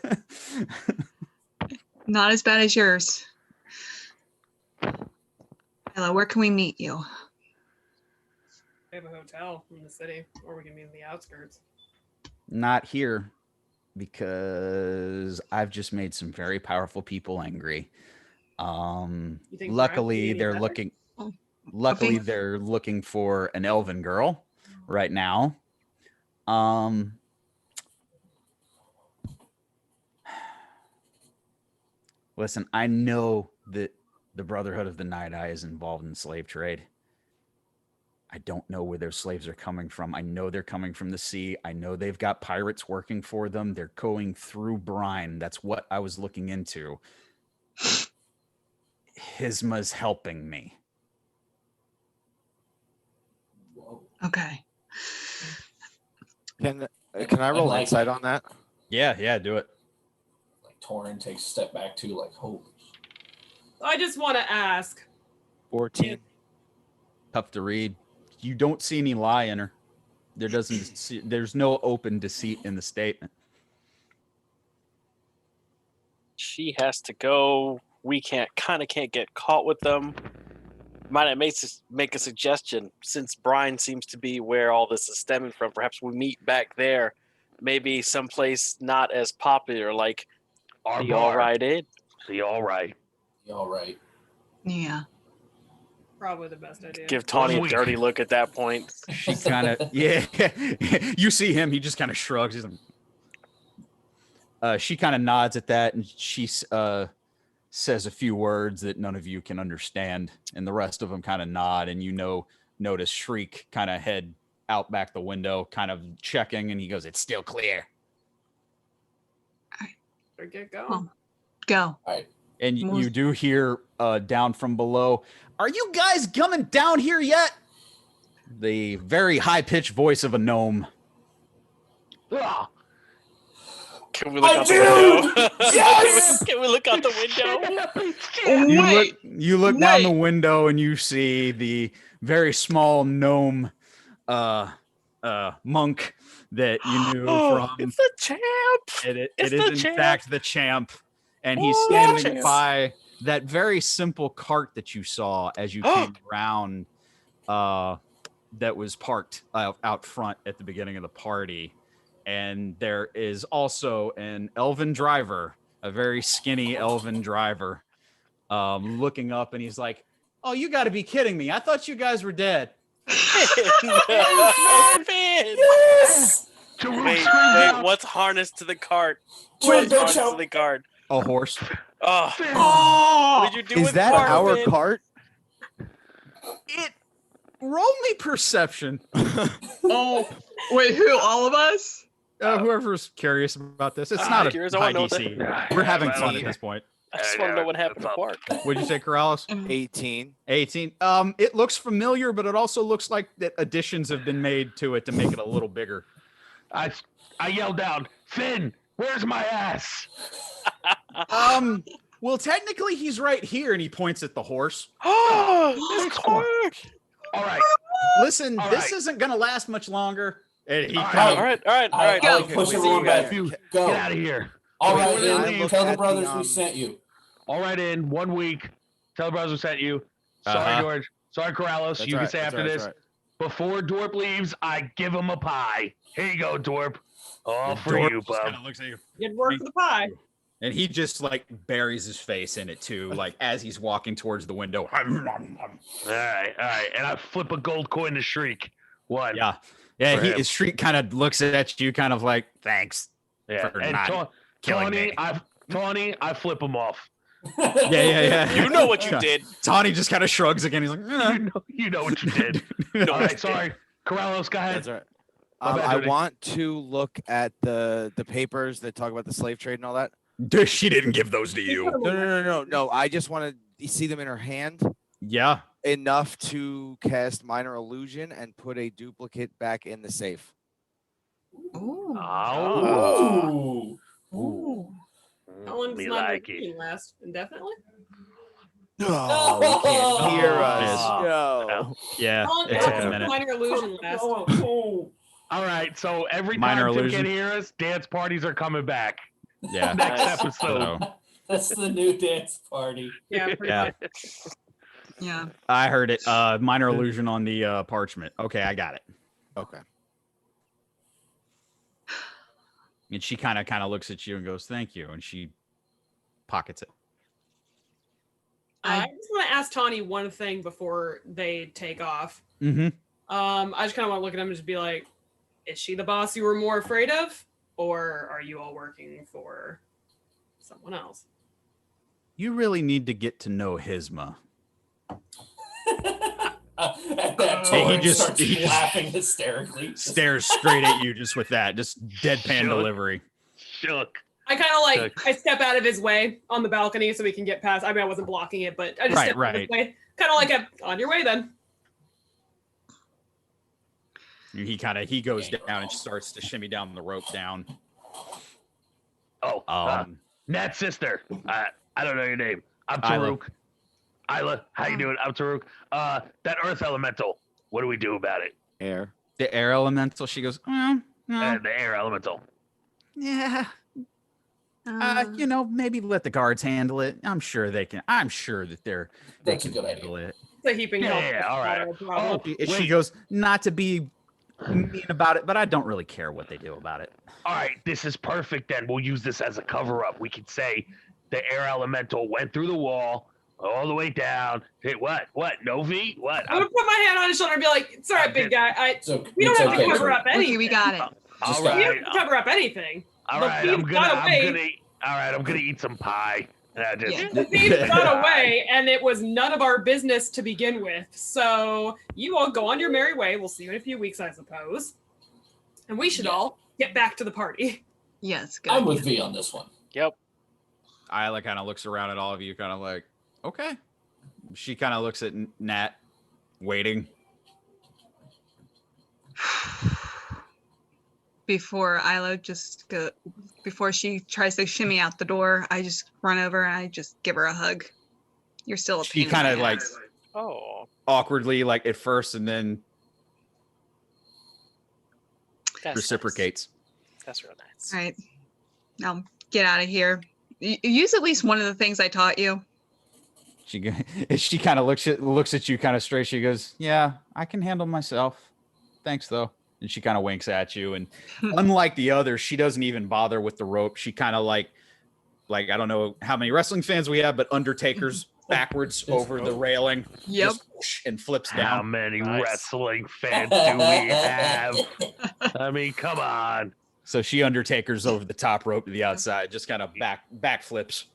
Not as bad as yours. Hello, where can we meet you? We have a hotel in the city, or we can meet in the outskirts. Not here, because I've just made some very powerful people angry. Luckily they're looking. Luckily, they're looking for an elven girl right now. Listen, I know that the Brotherhood of the Night Eye is involved in slave trade. I don't know where their slaves are coming from. I know they're coming from the sea. I know they've got pirates working for them. They're going through brine. That's what I was looking into. Hisma's helping me. Okay. Can I roll like- insight on that? Yeah, do it. Like Torrin takes a step back too, like, holy. I just want to ask. 14. Tough to read. You don't see any lie in her. There's no open deceit in the statement. She has to go. We can't get caught with them. Might I make a suggestion? Since brine seems to be where all this is stemming from, perhaps we meet back there. Maybe someplace not as popular, like Our the bar. All Right Inn. The all right. All right. Yeah. Probably the best idea. Give Tawny a Week. dirty look at that point. She kind of, yeah. You see him, he just kind of shrugs. He's like, she kind of nods at that, and she says a few words that none of you can understand, and the rest of them kind of nod, and notice Shriek kind of head out back the window, kind of checking, and he goes, "It's still clear." Or get going. Well, go. All right. And you do hear down from below, "Are you guys coming down here yet?" The very high-pitched voice of a gnome. Ah, Can we look out the window? Yes! Can we look out the window? You look down the window and you see the very small gnome monk that you knew from. It's the champ. It It's is the in champ. fact the champ, and he's Oh, standing champ. by that very simple cart that you saw as you came around. That was parked out front at the beginning of the party. And there is also an elven driver, a very skinny elven driver, looking up, and he's like, "Oh, you got to be kidding me. I thought you guys were dead." Yes! Wait, what's harnessed to the cart? Twin, What's don't harnessed to shout. the cart? A horse. Oh, Oh! what did you do Is with that cart, our Finn? cart? Roll me perception. Oh, wait, who? All of us? Whoever's curious about this. It's not a curious, I high wanna know DC. We're having fun at this point. I just want to know what happened to Quark. What'd you say, Corallos? 18. 18. It looks familiar, but it also looks like that additions have been made to it to make it a little bigger. I yelled down, "Finn, where's my ass?" Well, technically he's right here, and he points at the horse. Oh, it's Quark. All right. Listen, All this right. isn't gonna last much longer. And he All kind All of, right. I Go. like pushing See you everyone back. guys. Go. Get out of here. All Wait, right, wait, in. wait, Tell the at brothers the, we sent you. All right, in 1 week. Tell the brothers who sent you. Sorry, Uh-huh. George. Sorry, Corallos. That's You right, can say that's after right, this. that's Before Dorp leaves, I give him a pie. Here you go, Dorp. All for Dorp you, just bub. kinda looks at you. Good work for the pie. And he just like buries his face in it too, like as he's walking towards the window. All right. And I flip a gold coin to Shriek. One. Yeah. For him. His street kind of looks at you, kind of like, "Thanks." Yeah. For And not killing me. Tawny, I flip him off. Yeah. You know what you did. Tawny just kind of shrugs again. He's like, You know what you did. All right, sorry. Corallos, go ahead. That's right. My bad, I Dirty. want to look at the papers that talk about the slave trade and all that. She didn't give those to you. No. I just want to see them in her hand Yeah. enough to cast minor illusion and put a duplicate back in the safe. Ooh. Oh. Ooh. Ooh. How long does Me my like it. vacation last? Indefinitely? No, we can't hear us. Oh. No. Yeah. How long It does took a minute. minor illusion last? Oh. All right, so every Minor time Tim illusion. can hear us, dance parties are coming back. Yeah. Next Nice. episode. So, That's the new dance party. Yeah, pretty Yeah. much. Yeah. I heard it. Minor illusion on the parchment. Okay, I got it. Okay. And she kind of looks at you and goes, "Thank you," and she pockets it. I just want to ask Tawny one thing before they take off. Mm-hmm. I just kind of want to look at him and just be like, is she the boss you were more afraid of? Or are you all working for someone else? You really need to get to know Hisma. At that Hey, Torrin he just- starts he just laughing hysterically. Stares straight at you just with that, just deadpan Sure. delivery. Shook. I kind of I step out of his way on the balcony so we can get past. I mean, I wasn't blocking it, but I just Right, stepped out of his right. way. Kind of like on your way then. He goes down and starts to shimmy down the rope down. Oh, Nat's sister. I don't know your name. I'm Isla. Tarook. Isla, how you doing? I'm Tarook. That earth elemental. What do we do about it? Air. The air elemental. She goes, no. The air elemental. Yeah. Maybe let the guards handle it. I'm sure they can. I'm sure that they That's a can good handle it. It's a heaping help. Yeah, all right. Problem. Oh, She wait. goes, not to be mean about it, but I don't really care what they do about it. All right, this is perfect then. We'll use this as a cover up. We could say the air elemental went through the wall all the way down. Hey, what? Novi? What? I'm gonna put my hand on his shoulder and be like, "It's all right, big guy. We don't It's have okay, to cover Torrin. up anything. Okay, we got it. All Just We right. don't have to cover up anything. All The right, thief got away. I'm gonna eat some pie. Yeah. The thief got away, and it was none of our business to begin with. So you all go on your merry way. We'll see you in a few weeks, I suppose. And we should all get back to the party. Yes, good. I'm with V on this one. Yep. Isla kind of looks around at all of you, kind of like, okay. She kind of looks at Nat, waiting. Before before she tries to shimmy out the door, I just run over and I just give her a hug. You're still a She pain in kind my of like ass. awkwardly, like at first, and then That's reciprocates. Nice. That's real nice. All right. Now get out of here. Use at least one of the things I taught you. She kind of looks at you kind of straight. She goes, "Yeah, I can handle myself. Thanks, though." And she kind of winks at you. And unlike the others, she doesn't even bother with the rope. She kind of like I don't know how many wrestling fans we have, but Undertaker's backwards over the railing. Yep. And flips down. How many wrestling fans do we have? I mean, come on. So she Undertaker's over the top rope to the outside, just kind of back flips.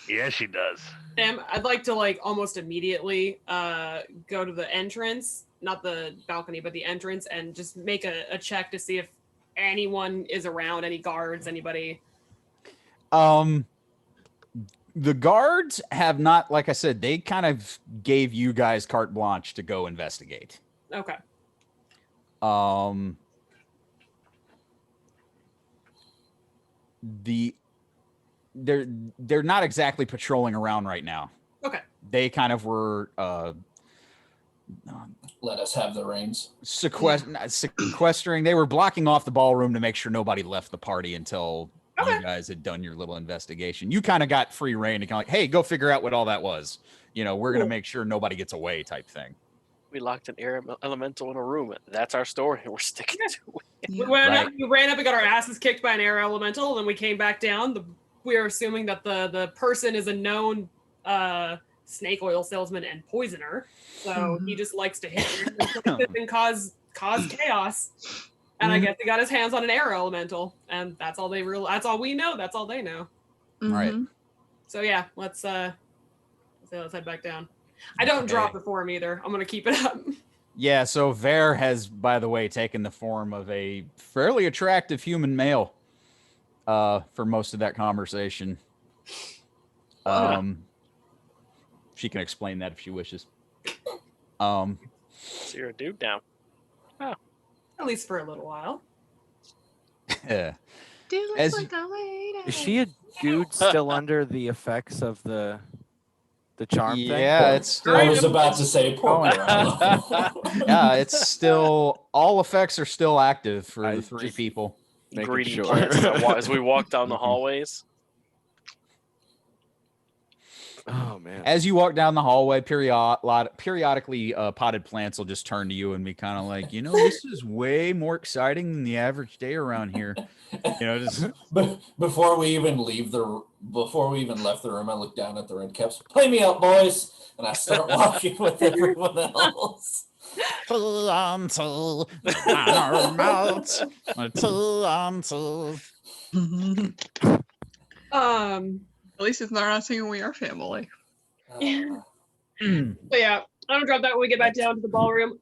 Yeah, she does. Sam, I'd like to like almost immediately go to the entrance, not the balcony, but the entrance, and just make a check to see if anyone is around, any guards, anybody. The guards have not, like I said, they kind of gave you guys carte blanche to go investigate. Okay. They're not exactly patrolling around right now. Okay. They kind of were Let us have the reins. Sequestering. They were blocking off the ballroom to make sure nobody left the party until you guys had done your little investigation. You kind of got free reign to kind of like, hey, go figure out what all that was. You know, we're going to make sure nobody gets away type thing. We locked an air elemental in a room. That's our story. We're sticking to it. We ran up and got our asses kicked by an air elemental, and we came back down. We are assuming that the person is a known snake oil salesman and poisoner, so he just likes to hit and cause chaos. And I guess he got his hands on an air elemental, and that's all they that's all we know. That's all they know. Right. So yeah, let's head back down. I don't drop the form either. I'm gonna keep it up. Yeah, so Vare has, by the way, taken the form of a fairly attractive human male for most of that conversation. She can explain that if she wishes. So you're a dude now. Oh. At least for a little while. Dude looks like a lady. Is she a dude still under the effects of the charm thing? Yeah, it's still. I was about to say poor Yeah, it's still. All effects are still active for the three people. Greedy plants as we walk down the hallways. Oh man! As you walk down the hallway, periodically, potted plants will just turn to you and be kind of like, you know, this is way more exciting than the average day around here. You know, just before we even left the room, I look down at the red caps. Play me out, boys, and I start walking with everyone else. At least it's not singing "We Are Family." But yeah, I'm gonna drop that when we get back down to the ballroom.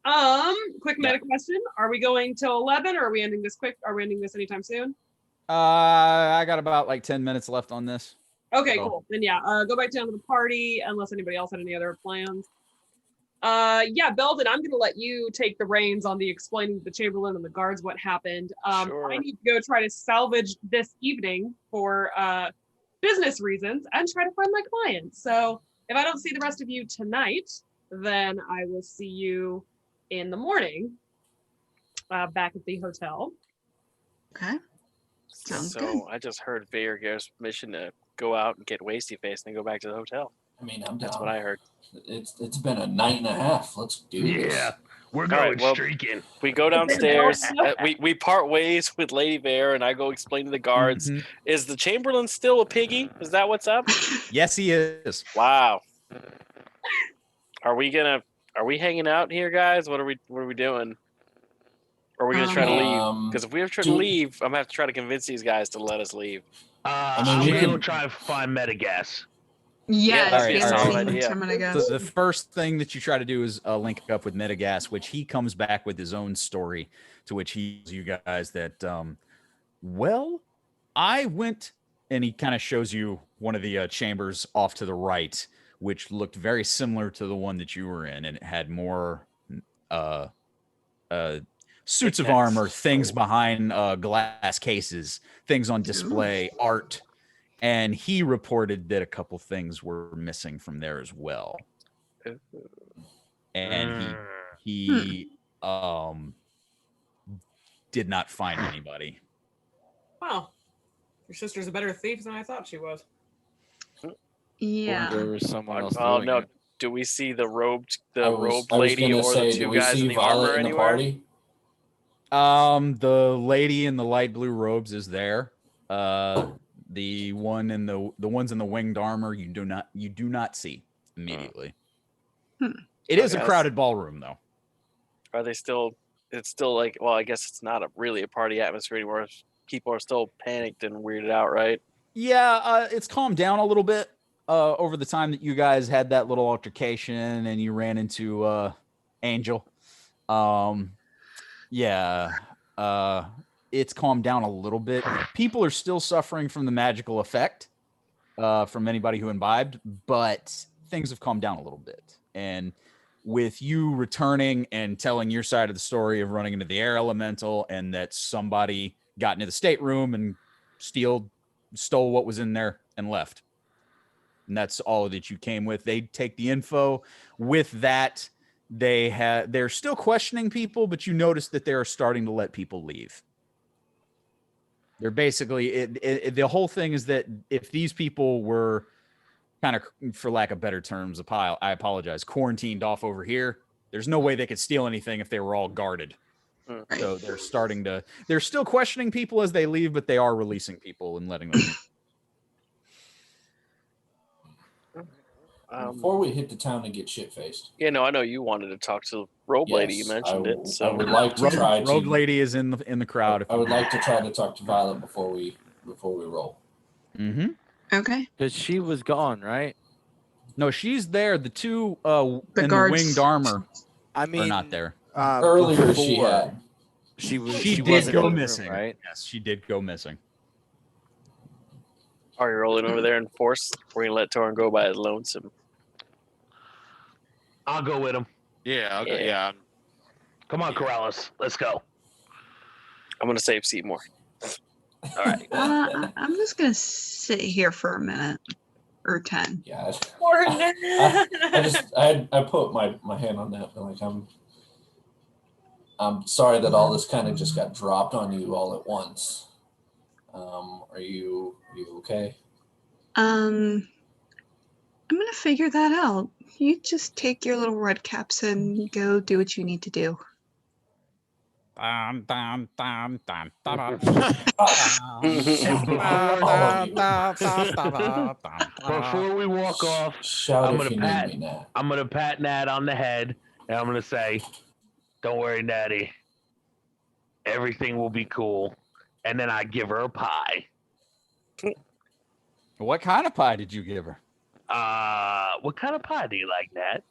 Quick meta question: are we going till 11, or are we ending this quick? Are we ending this anytime soon? I got about like 10 minutes left on this. Okay, cool. Then yeah, go back down to the party unless anybody else had any other plans. Yeah, Beldan, I'm gonna let you take the reins on the explaining to the Chamberlain and the guards what happened. Sure. I need to go try to salvage this evening for business reasons and try to find my clients. So if I don't see the rest of you tonight, then I will see you in the morning back at the hotel. Okay. Sounds so good. I just heard Vare gives permission to go out and get wasty face and then go back to the hotel. I mean, I'm down. That's what I heard. It's been a night and a half. Let's do this. Yeah, we're All going right, well, streaking. We go downstairs. We part ways with Lady Vare, and I go explain to the guards. Mhm. Is the Chamberlain still a piggy? Is that what's up? Yes, he is. Wow. Are we hanging out here, guys? What are we doing? Or are we gonna try to leave? Because if we have to leave, I'm gonna have to try to convince these guys to let us leave. I'm we gonna can- go try and find Metagas. Yes, that'd be a solid idea. I'm gonna go. So the first thing that you try to do is link up with Metagas, which he comes back with his own story, to which he tells you guys that, well, I went and he kind of shows you one of the chambers off to the right, which looked very similar to the one that you were in, and it had more suits of armor, things behind glass cases, things on display, art, and he reported that a couple things were missing from there as well. And he did not find anybody. Wow. Your sister's a better thief than I thought she was. Yeah. There was someone else Oh doing no! it. Do we see the robed I was lady gonna or say, the do two we guys see in the Violet armor in the anywhere? party? The lady in the light blue robes is there. The one in the ones in the winged armor you do not see immediately. It is a crowded ballroom though. Are they still? It's still like, well, I guess it's not really a party atmosphere anymore. People are still panicked and weirded out, right? Yeah, it's calmed down a little bit over the time that you guys had that little altercation and you ran into Angel. It's calmed down a little bit. People are still suffering from the magical effect from anybody who imbibed, but things have calmed down a little bit. And with you returning and telling your side of the story of running into the air elemental and that somebody got into the stateroom and stole what was in there and left. And that's all that you came with. They take the info. With that, they're still questioning people, but you notice that they're starting to let people leave. They're basically the whole thing is that if these people were kind of, for lack of better terms, I apologize, quarantined off over here, there's no way they could steal anything if they were all guarded. So they're still questioning people as they leave, but they are releasing people and letting them leave. Before we hit the town and get shit-faced. Yeah, no, I know you wanted to talk to the robe lady. You mentioned it. So I would like to try to. Robe lady is in the crowd. I would like to try to talk to Violet before we roll. Mm-hmm. Okay. Because she was gone, right? No, she's there. The two The in guards. the winged armor I mean, are not there. Earlier she before, had. She did wasn't go in the room, missing, right? Yes, she did go missing. are you rolling over there in force? We're gonna let Torrin go by his lonesome. I'll go with him. Yeah, I'll go. Yeah. Yeah. Come on, Corallos. Let's go. I'm gonna save Seymour. All right. I'm just gonna sit here for a minute or 10. Yeah. I I put my hand on that, but like I'm sorry that all this kind of just got dropped on you all at once. Are you okay? I'm gonna figure that out. You just take your little red caps and go do what you need to do. Before we walk off, Shout I'm if you gonna need me now. I'm gonna pat Nat on the head, and I'm gonna say, "Don't worry, Natty. Everything will be cool." And then I give her a pie. What kind of pie did you give her? What kind of pie do you like, Nat?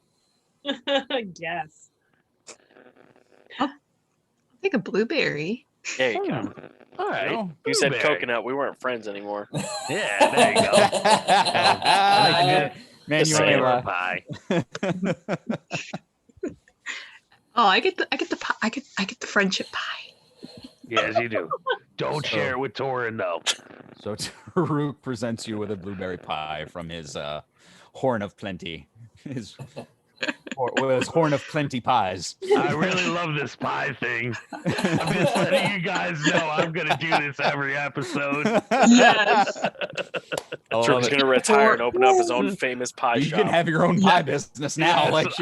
guess. Take a blueberry. There you go. All right. No. You said Blueberry. coconut. We weren't friends anymore. Yeah, there you go. Man, you ain't Savor lie. pie. Oh, I get the friendship pie. Yes, you do. Don't share it with Torrin, though. So Tarook presents you with a blueberry pie from his horn of plenty. His horn of plenty pies. I really love this pie thing. I'm just letting you guys know I'm gonna do this every episode. Yes. Torrin's gonna retire and open up his own famous pie You shop. can have your own pie business now. Yes, like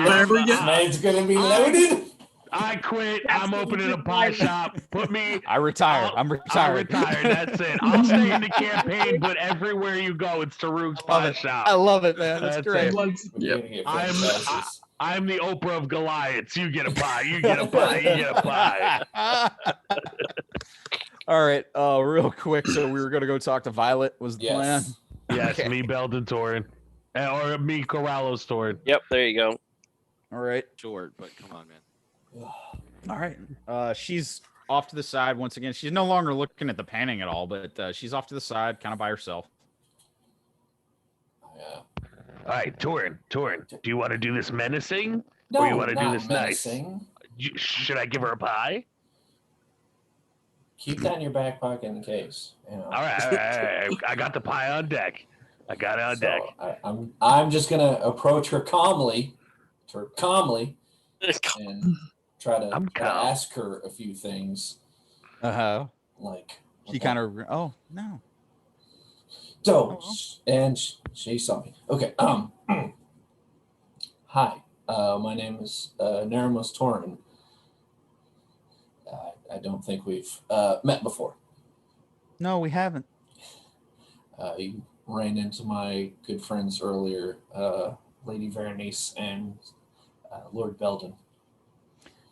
This man's gonna be loaded. I quit. I'm opening a pie shop. Put me. I retire. I'm I retired. retire. That's it. I'll stay in the campaign, but everywhere you go, it's Tarook's pie I shop. love it, man. That's That's great. it. We're gonna get franchises. I'm the Oprah of Goliaths. You get a pie. You get a pie. You get a pie. All right, real quick. So we were gonna go talk to Violet. Was the plan? Yes. Yes, Okay. me, Beldan Torrin. Or me, Corallos Torrin. Yep, there you go. All right. Short, but come on, man. All right. She's off to the side once again. She's no longer looking at the painting at all, but she's off to the side, kind of by herself. Yeah. All right, Torrin, do you want to do this menacing? No, or you want to do not this menacing. nice? Should I give her a pie? Keep that in your back pocket in case. You know. All right. I got the pie on deck. I got it on deck. I'm just gonna approach her calmly, and try to ask her a few things. Like she kind of. Oh no. So and she saw me. Okay. Hi. My name is Nerimos Torrin. I don't think we've met before. No, we haven't. You ran into my good friends earlier, Lady Vernice and Lord Beldan.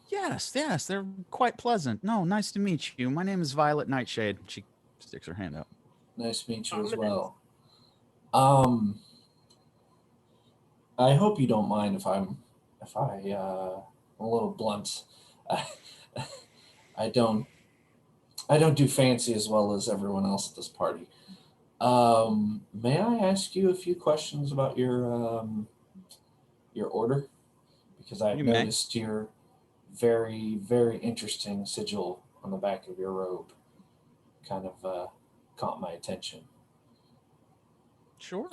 Yes, they're quite pleasant. No, nice to meet you. My name is Violet Nightshade. She sticks her hand out. Nice to meet you as well. I hope you don't mind if I'm a little blunt. I don't do fancy as well as everyone else at this party. May I ask you a few questions about your order? Because I've noticed your very, very interesting sigil on the back of your robe. Kind of caught my attention. Sure.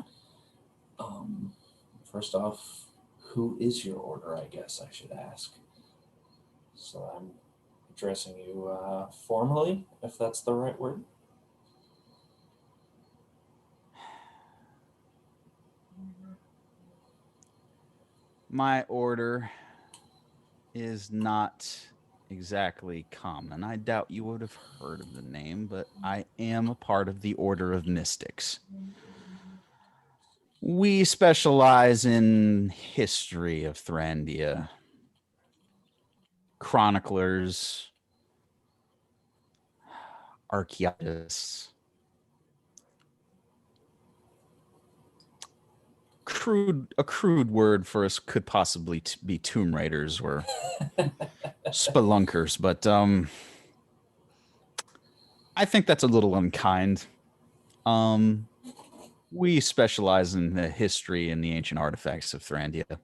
First off, who is your order, I guess I should ask. So I'm addressing you formally, if that's the right word. My order is not exactly common. I doubt you would have heard of the name, but I am a part of the Order of Mystics. We specialize in history of Thrandia, chroniclers, archaeologists, a crude word for us could possibly be tomb raiders or spelunkers, but I think that's a little unkind. We specialize in the history and the ancient artifacts of Thrandia.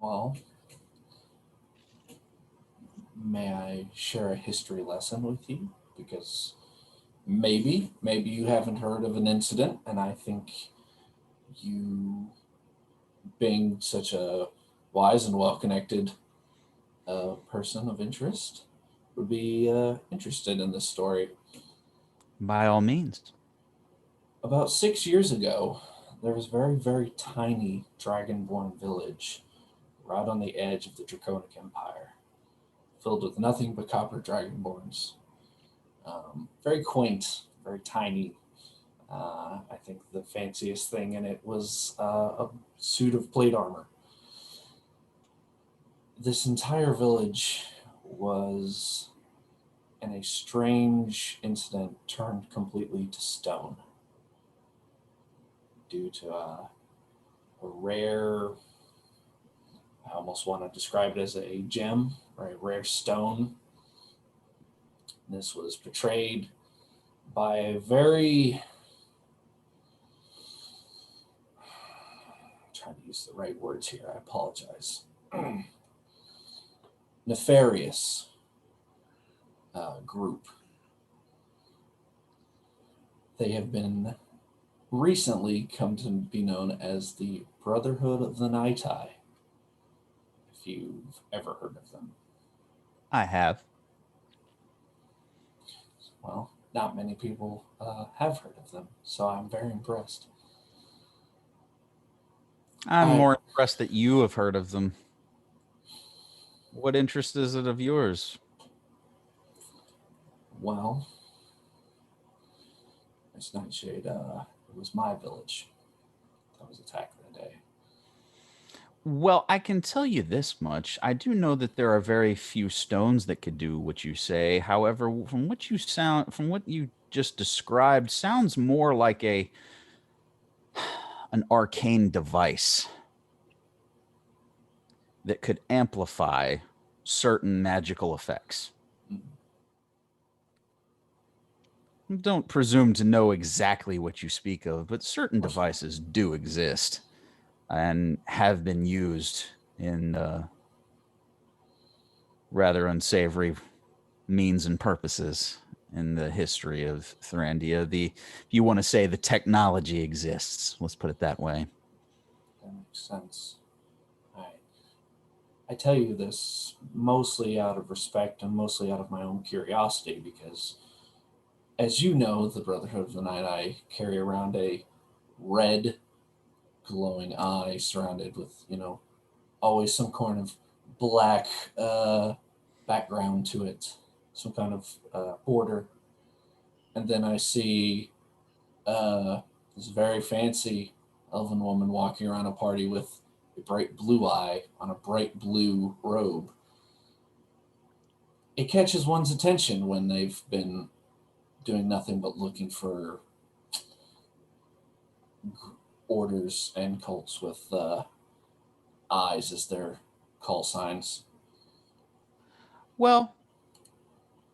Well, may I share a history lesson with you? Because maybe you haven't heard of an incident, and I think you, being such a wise and well-connected person of interest, would be interested in this story. By all means. About 6 years ago, there was a very, very tiny dragonborn village right on the edge of the Draconic Empire, filled with nothing but copper dragonborns. Very quaint, very tiny. I think the fanciest thing in it was a suit of plate armor. This entire village was in a strange incident turned completely to stone due to a rare, I almost want to describe it as a gem or a rare stone. This was portrayed by a very, I'm trying to use the right words here, I apologize, nefarious group. They have been recently come to be known as the Brotherhood of the Night Eye, if you've ever heard of them. I have. Well, not many people have heard of them, so I'm very impressed. I'm more impressed that you have heard of them. What interest is it of yours? Well, Miss Nightshade, it was my village that was attacked that day. Well, I can tell you this much. I do know that there are very few stones that could do what you say. However, from what you just described, sounds more like an arcane device that could amplify certain magical effects. don't presume to know exactly what you speak of, but certain devices do exist and have been used in rather unsavory means and purposes in the history of Thrandia. If you want to say the technology exists, let's put it that way. That makes sense. I tell you this mostly out of respect and mostly out of my own curiosity because, as you know, the Brotherhood of the Night Eye carry around a red glowing eye surrounded with, always some kind of black background to it, some kind of border. And then I see this very fancy elven woman walking around a party with a bright blue eye on a bright blue robe. It catches one's attention when they've been doing nothing but looking for orders and cults with eyes as their call signs. Well,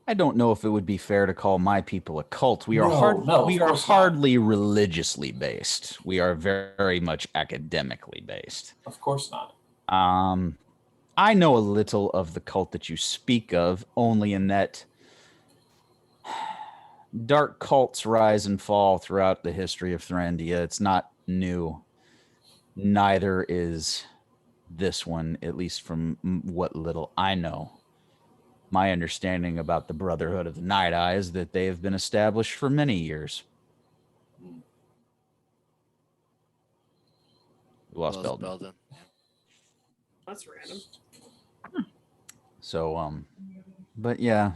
I don't know if it would be fair to call my people a cult. We are hardly religiously based. We are very much academically based. Of course not. I know a little of the cult that you speak of, only in that dark cults rise and fall throughout the history of Thrandia. It's not new. Neither is this one, at least from what little I know. My understanding about the Brotherhood of the Night Eye is that they have been established for many years. We lost Beldan. That's random. So, but yeah,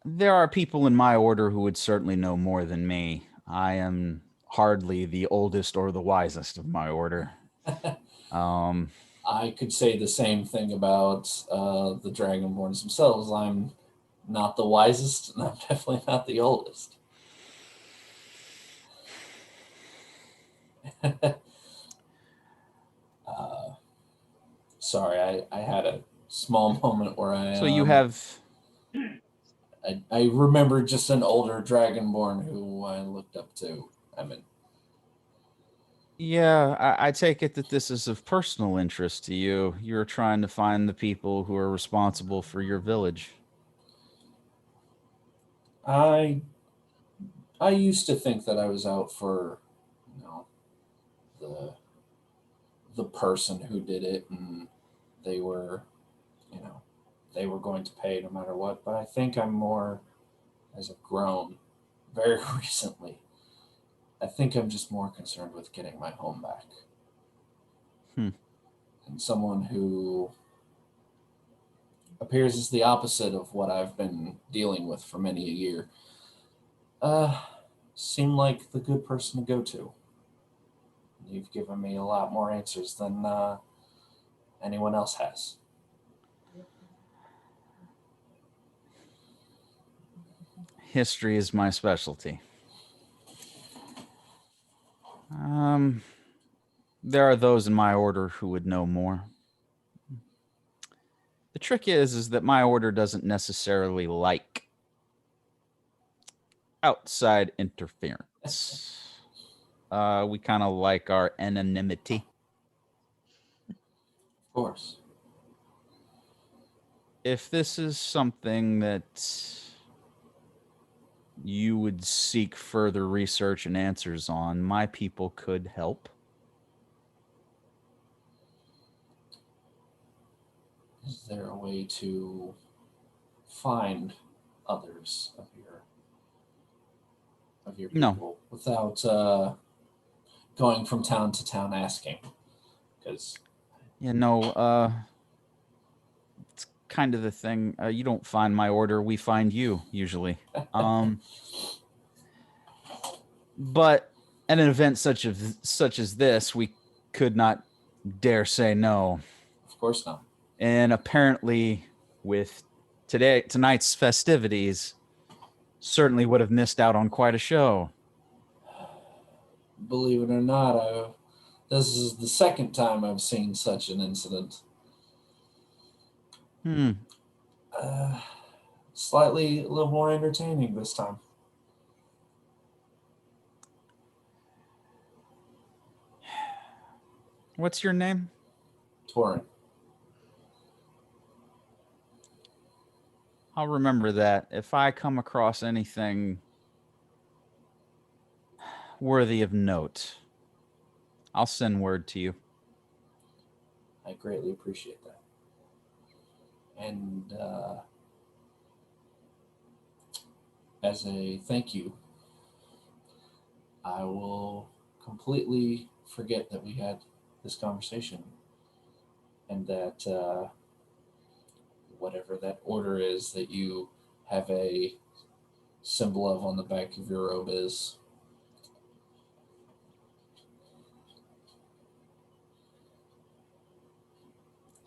there are people in my order who would certainly know more than me. I am hardly the oldest or the wisest of my order. I could say the same thing about the Dragonborns themselves. I'm not the wisest, and I'm definitely not the oldest. Sorry, I had a small moment where So you have... I remember just an older Dragonborn who I looked up to. Yeah, I take it that this is of personal interest to you. You're trying to find the people who are responsible for your village. I used to think that I was out for, the person who did it, and they were, they were going to pay no matter what. But I think I'm more, as I've grown very recently, I think I'm just more concerned with getting my home back. And someone who appears as the opposite of what I've been dealing with for many a year seemed like the good person to go to. You've given me a lot more answers than anyone else has. History is my specialty. There are those in my order who would know more. The trick is that my order doesn't necessarily like outside interference. We kind of like our anonymity. Of course. If this is something that you would seek further research and answers on, my people could help. Is there a way to find others of your people without going from town to town asking? Because it's kind of the thing. You don't find my order, we find you usually. But at an event such as this, we could not dare say no. Of course not. And apparently, with tonight's festivities, certainly would have missed out on quite a show. Believe it or not, this is the second time I've seen such an incident. slightly a little more entertaining this time. What's your name? Torrin. I'll remember that. If I come across anything worthy of note, I'll send word to you. I greatly appreciate that. And as a thank you, I will completely forget that we had this conversation and that whatever that order is that you have a symbol of on the back of your robe is.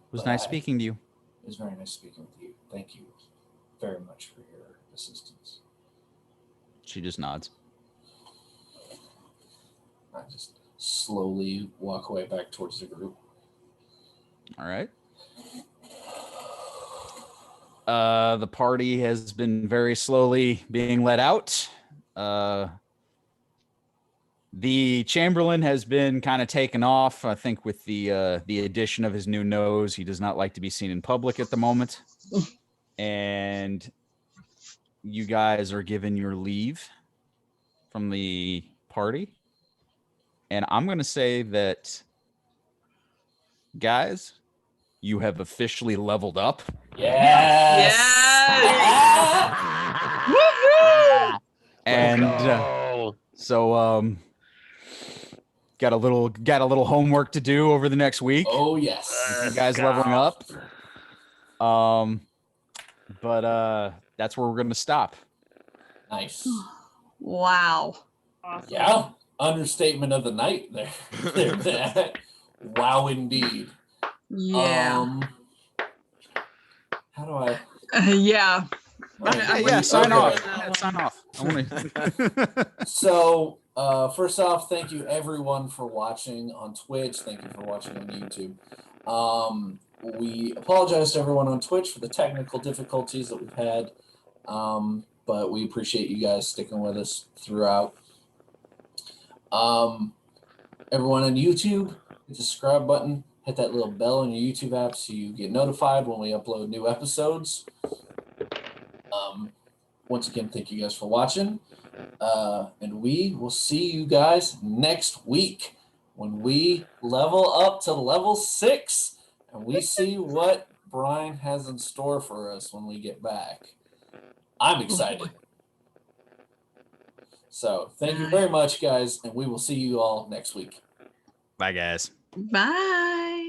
It was But nice speaking to you. It was very nice speaking with you. Thank you very much for your assistance. She just nods. I just slowly walk away back towards the group. All right. The party has been very slowly being let out. The Chamberlain has been kind of taken off. I think with the addition of his new nose, he does not like to be seen in public at the moment. And you guys are given your leave from the party. And I'm going to say that, guys, you have officially leveled up. Yes! Woohoo! And so got a little homework to do over the next week. Oh, yes. You guys leveling up. But that's where we're going to stop. Nice. Wow. Awesome. Yeah. Understatement of the night there. Wow, indeed. Yeah. How do I? Yeah. Sign Okay. off. Yeah, sign off. So, first off, thank you everyone for watching on Twitch. Thank you for watching on YouTube. We apologize to everyone on Twitch for the technical difficulties that we've had, but we appreciate you guys sticking with us throughout. Everyone on YouTube, hit the subscribe button, hit that little bell on your YouTube app so you get notified when we upload new episodes. Once again, thank you guys for watching. And we will see you guys next week when we level up to level 6 and we see what Brian has in store for us when we get back. I'm excited. So thank you very much, guys, and we will see you all next week. Bye, guys. Bye.